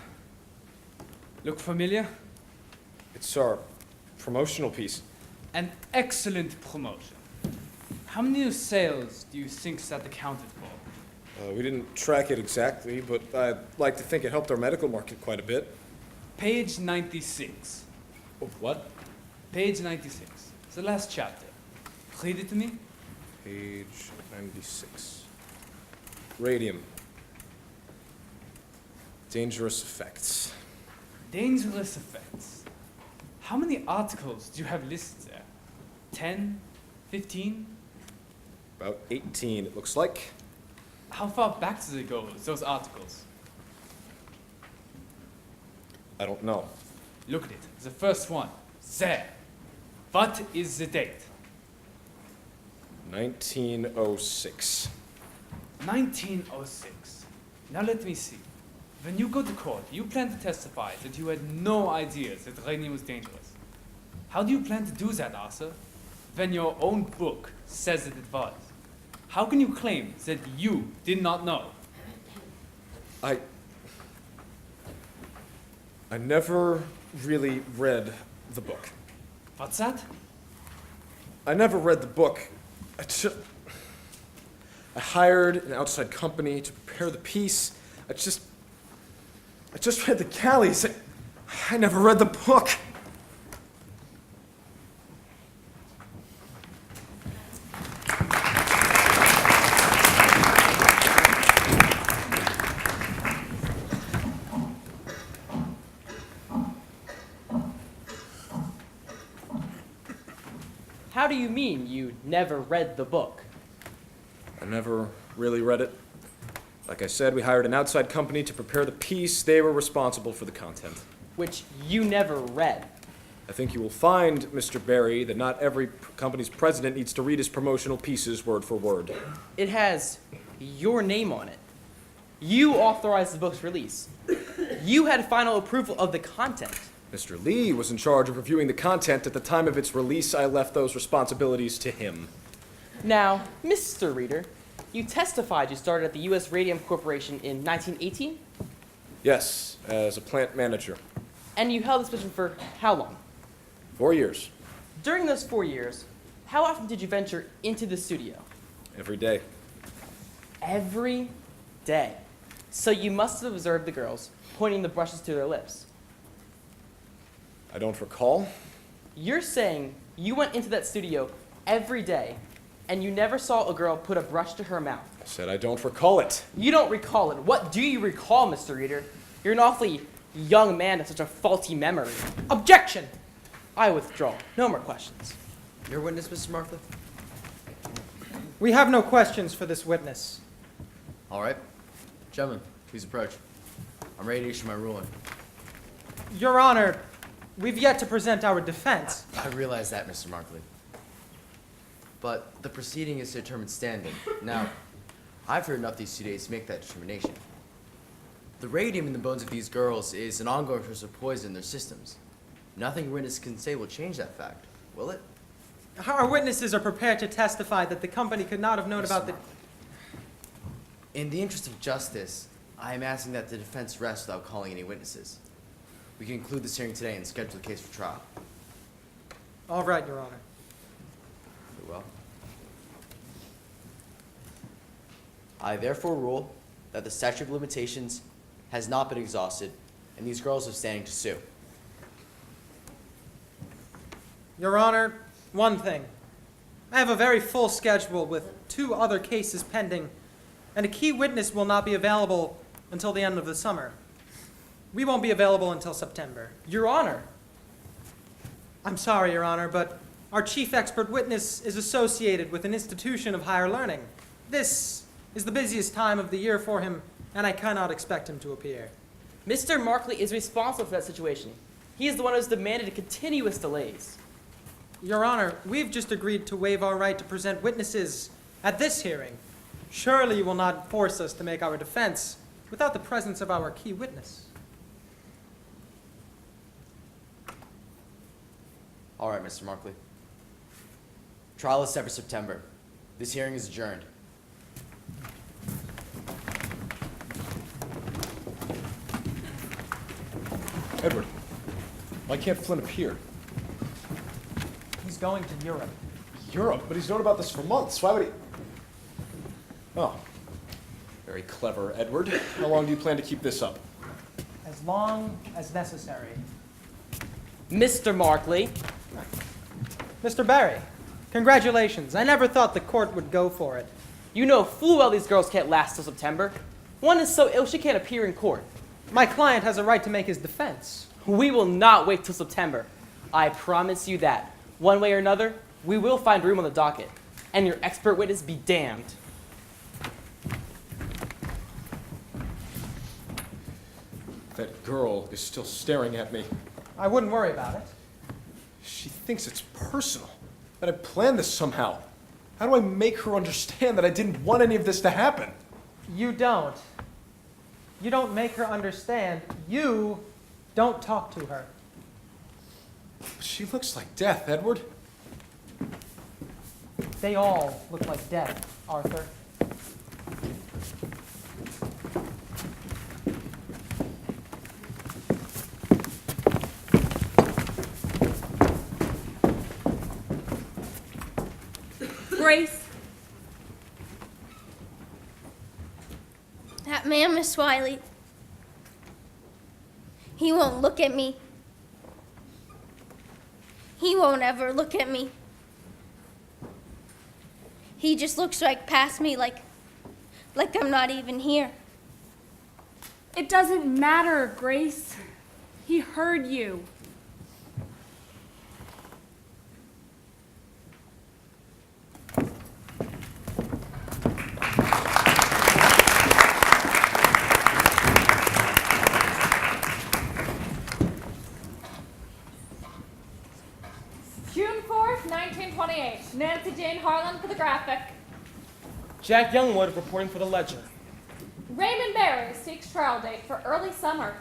Look familiar? It's our promotional piece. An excellent promotion. How many new sales do you think that accounted for? We didn't track it exactly, but I'd like to think it helped our medical market quite a bit. Page 96. Oh, what? Page 96. The last chapter. Read it to me. Page 96. Radium. Dangerous effects. Dangerous effects. How many articles do you have listed there? 10? 15? About 18, it looks like. How far back do they go, those articles? I don't know. Look at it. The first one. There. What is the date? 1906. 1906. Now let me see. When you go to court, you plan to testify that you had no idea that radium was dangerous. How do you plan to do that, Arthur? When your own book says that it was. How can you claim that you did not know? I never really read the book. What's that? I never read the book. I hired an outside company to prepare the piece. I just read the galleys. I never read the book. How do you mean you never read the book? I never really read it. Like I said, we hired an outside company to prepare the piece. They were responsible for the content. Which you never read. I think you will find, Mr. Barry, that not every company's president needs to read his promotional pieces word for word. It has your name on it. You authorized the book's release. You had final approval of the content. Mr. Lee was in charge of reviewing the content. At the time of its release, I left those responsibilities to him. Now, Mr. Reader, you testified you started at the U.S. Radium Corporation in 1918? Yes, as a plant manager. And you held this position for how long? 4 years. During those 4 years, how often did you venture into the studio? Every day. Every day. So you must have observed the girls pointing the brushes to their lips. I don't recall. You're saying you went into that studio every day and you never saw a girl put a brush to her mouth. I said I don't recall it. You don't recall it. What do you recall, Mr. Reader? You're an awfully young man with such a faulty memory. Objection! I withdraw. No more questions. Your witness, Mr. Martha? We have no questions for this witness. All right. Gentlemen, please approach. I'm ready to issue my ruling. Your Honor, we've yet to present our defense. I realize that, Mr. Markley. But the proceeding is to determine standing. Now, I've heard enough these 2 days to make that determination. The radium in the bones of these girls is an ongoing source of poison in their systems. Nothing witness can say will change that fact, will it? Our witnesses are prepared to testify that the company could not have known about the... In the interest of justice, I am asking that the defense rest without calling any witnesses. We can conclude this hearing today and schedule the case for trial. All right, Your Honor. Very well. I therefore rule that the statute of limitations has not been exhausted and these girls are standing to sue. Your Honor, one thing. I have a very full schedule with 2 other cases pending, and a key witness will not be available until the end of the summer. We won't be available until September. Your Honor. I'm sorry, Your Honor, but our chief expert witness is associated with an institution of higher learning. This is the busiest time of the year for him, and I cannot expect him to appear. Mr. Markley is responsible for that situation. He is the one who has demanded continuous delays. Your Honor, we've just agreed to waive our right to present witnesses at this hearing. Surely you will not force us to make our defense without the presence of our key witness. All right, Mr. Markley. Trial is set for September. This hearing is adjourned. Edward, why can't Flynn appear? He's going to Europe. Europe? But he's known about this for months. Why would he? Oh, very clever, Edward. How long do you plan to keep this up? As long as necessary. Mr. Markley. Mr. Barry, congratulations. I never thought the court would go for it. You know full well these girls can't last till September. One is so ill she can't appear in court. My client has a right to make his defense. We will not wait till September. I promise you that. One way or another, we will find room on the docket. And your expert witness be damned. That girl is still staring at me. I wouldn't worry about it. She thinks it's personal, that I planned this somehow. How do I make her understand that I didn't want any of this to happen? You don't. You don't make her understand. You don't talk to her. She looks like death, Edward. They all look like death, Arthur. Grace. That man, Miss Wiley, he won't look at me. He won't ever look at me. He just looks right past me like I'm not even here. It doesn't matter, Grace. He heard you. June 4th, 1928. Nancy Jane Harlan for the Graphic. Jack Youngwood reporting for the Ledger. Raymond Barry seeks trial date for early summer.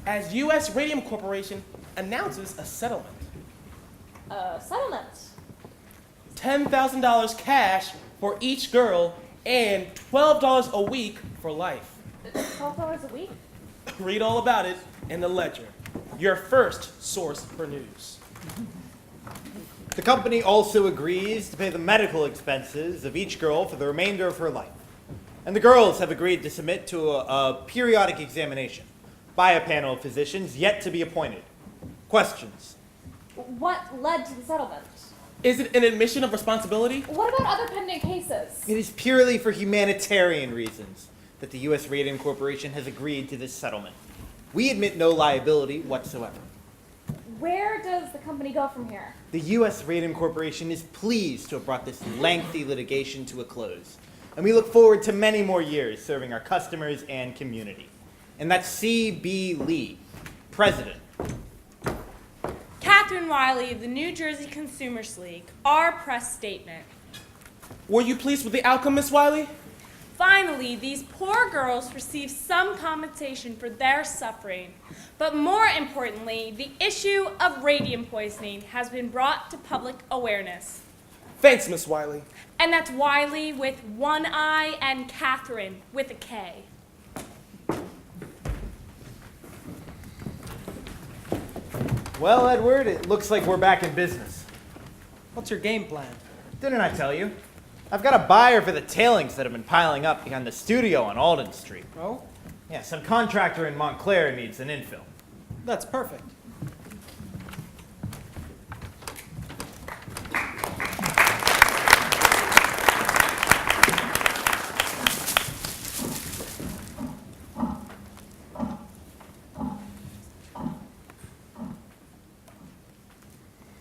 As U.S. Radium Corporation announces a settlement. Settlement. $10,000 cash for each girl and $12 a week for life. $12 a week? Read all about it in the Ledger, your first source for news. The company also agrees to pay the medical expenses of each girl for the remainder of her life. And the girls have agreed to submit to a periodic examination by a panel of physicians yet to be appointed. Questions? What led to the settlement? Is it an admission of responsibility? What about other pending cases? It is purely for humanitarian reasons that the U.S. Radium Corporation has agreed to this settlement. We admit no liability whatsoever. Where does the company go from here? The U.S. Radium Corporation is pleased to have brought this lengthy litigation to a close, and we look forward to many more years serving our customers and community. And that's C.B. Lee, President. Catherine Wiley of the New Jersey Consumers League, our press statement. Were you pleased with the outcome, Miss Wiley? Finally, these poor girls receive some compensation for their suffering. But more importantly, the issue of radium poisoning has been brought to public awareness. Thanks, Miss Wiley. And that's Wiley with one I and Catherine with a K. Well, Edward, it looks like we're back in business. What's your game plan? Didn't I tell you? I've got a buyer for the tailings that have been piling up behind the studio on Alden Street. Oh? Yeah, some contractor in Montclair needs an infill. That's perfect.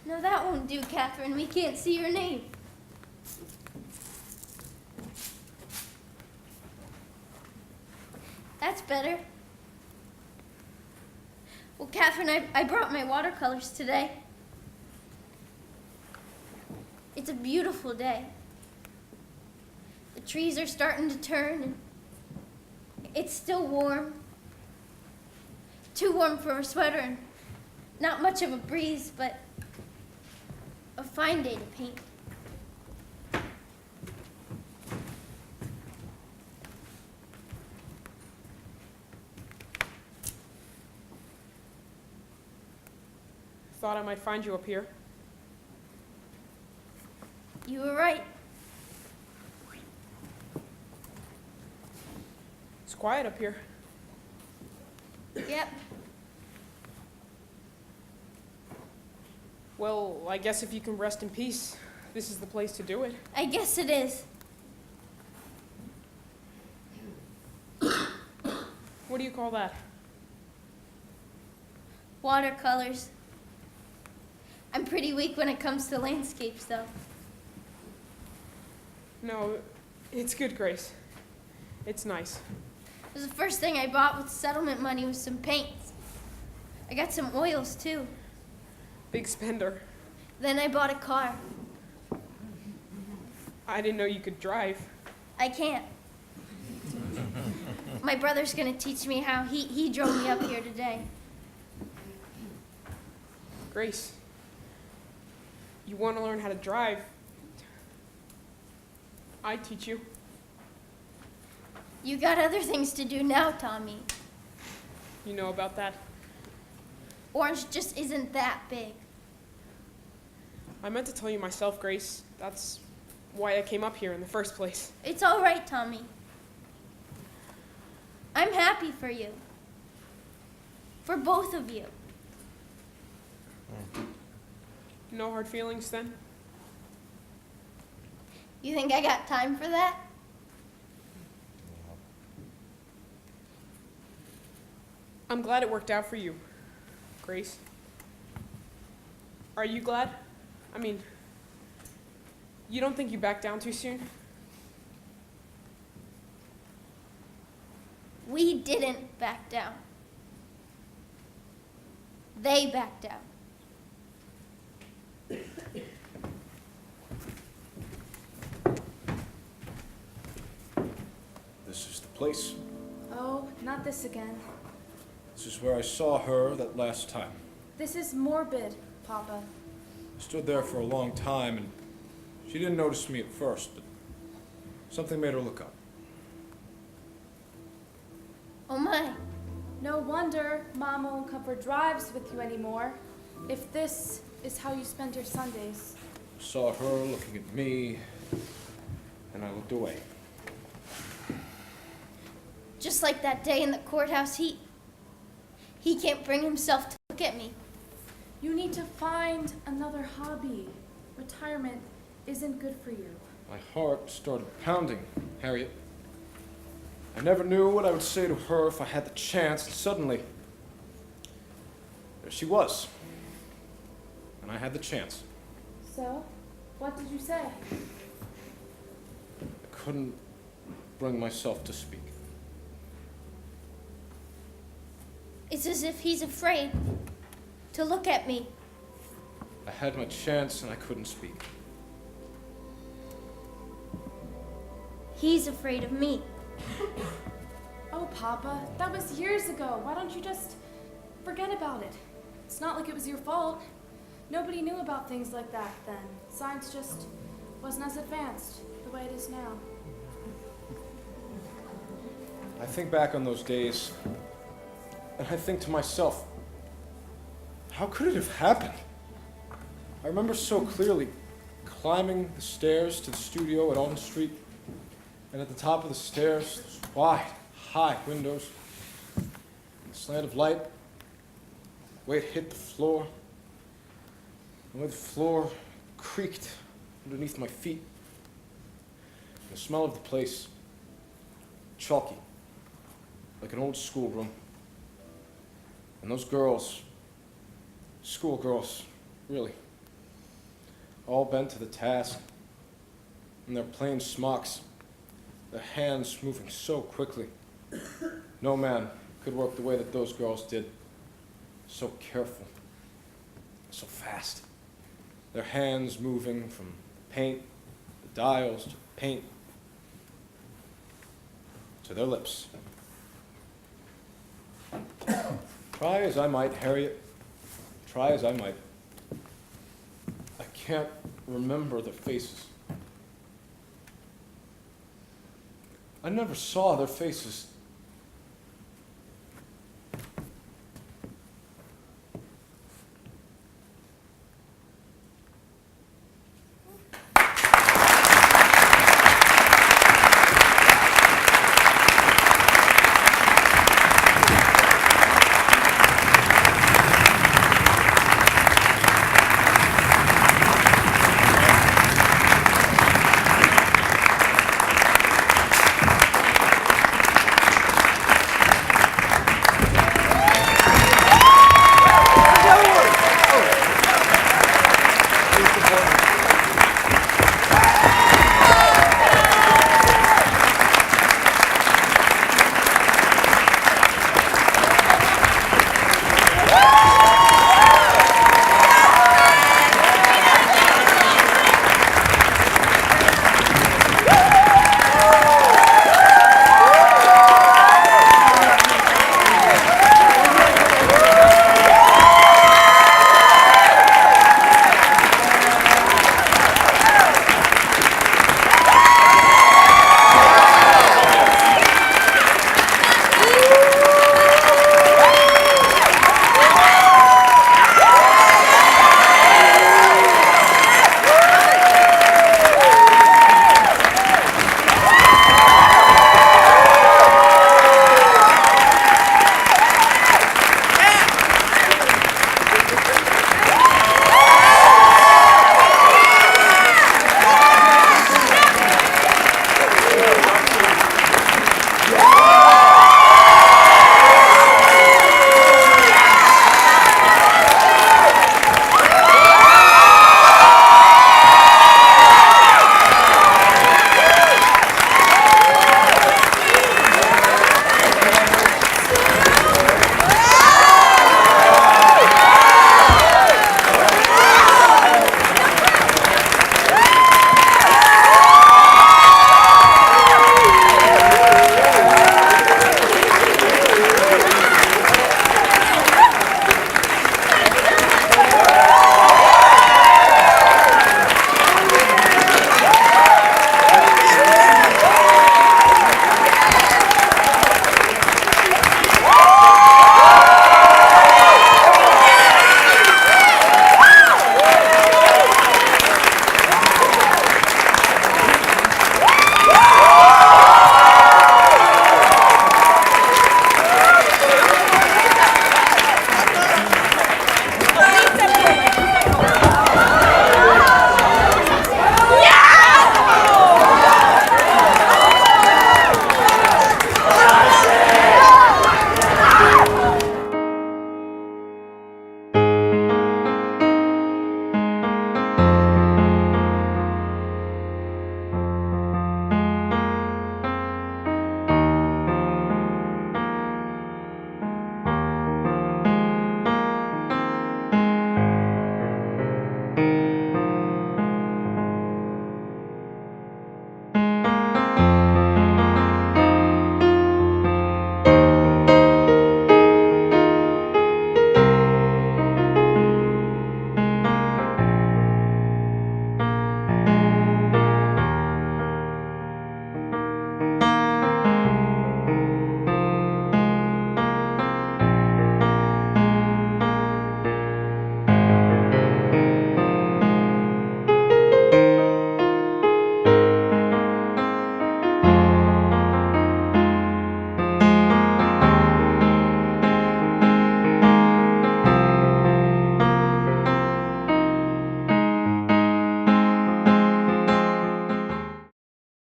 No, that won't do, Catherine. We can't see your name. That's better. Well, Catherine, I brought my watercolors today. It's a beautiful day. The trees are starting to turn, and it's still warm. Too warm for a sweater, and not much of a breeze, but a fine day to paint. Thought I might find you up here. You were right. It's quiet up here. Yep. Well, I guess if you can rest in peace, this is the place to do it. I guess it is. What do you call that? Watercolors. I'm pretty weak when it comes to landscapes, though. No, it's good, Grace. It's nice. It was the first thing I bought with settlement money was some paints. I got some oils, too. Big spender. Then I bought a car. I didn't know you could drive. I can't. My brother's gonna teach me how. He drove me up here today. Grace, you want to learn how to drive? I teach you. You got other things to do now, Tommy. You know about that? Orange just isn't that big. I meant to tell you myself, Grace. That's why I came up here in the first place. It's all right, Tommy. I'm happy for you. For both of you. No hard feelings then? You think I got time for that? I'm glad it worked out for you, Grace. Are you glad? I mean, you don't think you backed down too soon? We didn't back down. They backed down. This is the place. Oh, not this again. This is where I saw her that last time. This is morbid, Papa. I stood there for a long time, and she didn't notice me at first, but something made her look up. Oh my. No wonder Mom won't come for drives with you anymore. If this is how you spend your Sundays. I saw her looking at me, and I looked away. Just like that day in the courthouse, he can't bring himself to look at me. You need to find another hobby. Retirement isn't good for you. My heart started pounding, Harriet. I never knew what I would say to her if I had the chance, and suddenly, there she was. And I had the chance. So, what did you say? I couldn't bring myself to speak. It's as if he's afraid to look at me. I had my chance and I couldn't speak. He's afraid of me. Oh, Papa, that was years ago. Why don't you just forget about it? It's not like it was your fault. Nobody knew about things like that then. Science just wasn't as advanced the way it is now. I think back on those days, and I think to myself, how could it have happened? I remember so clearly climbing the stairs to the studio at Alton Street, and at the top of the stairs, those wide, high windows, the slant of light, the way it hit the floor, the way the floor creaked underneath my feet, and the smell of the place, chalky, like an old schoolroom. And those girls, schoolgirls, really, all bent to the task, in their plain smocks, their hands moving so quickly. No man could work the way that those girls did. So careful, so fast. Their hands moving from paint, the dials, to paint, to their lips. Try as I might, Harriet, try as I might, I can't remember their faces. I never saw their faces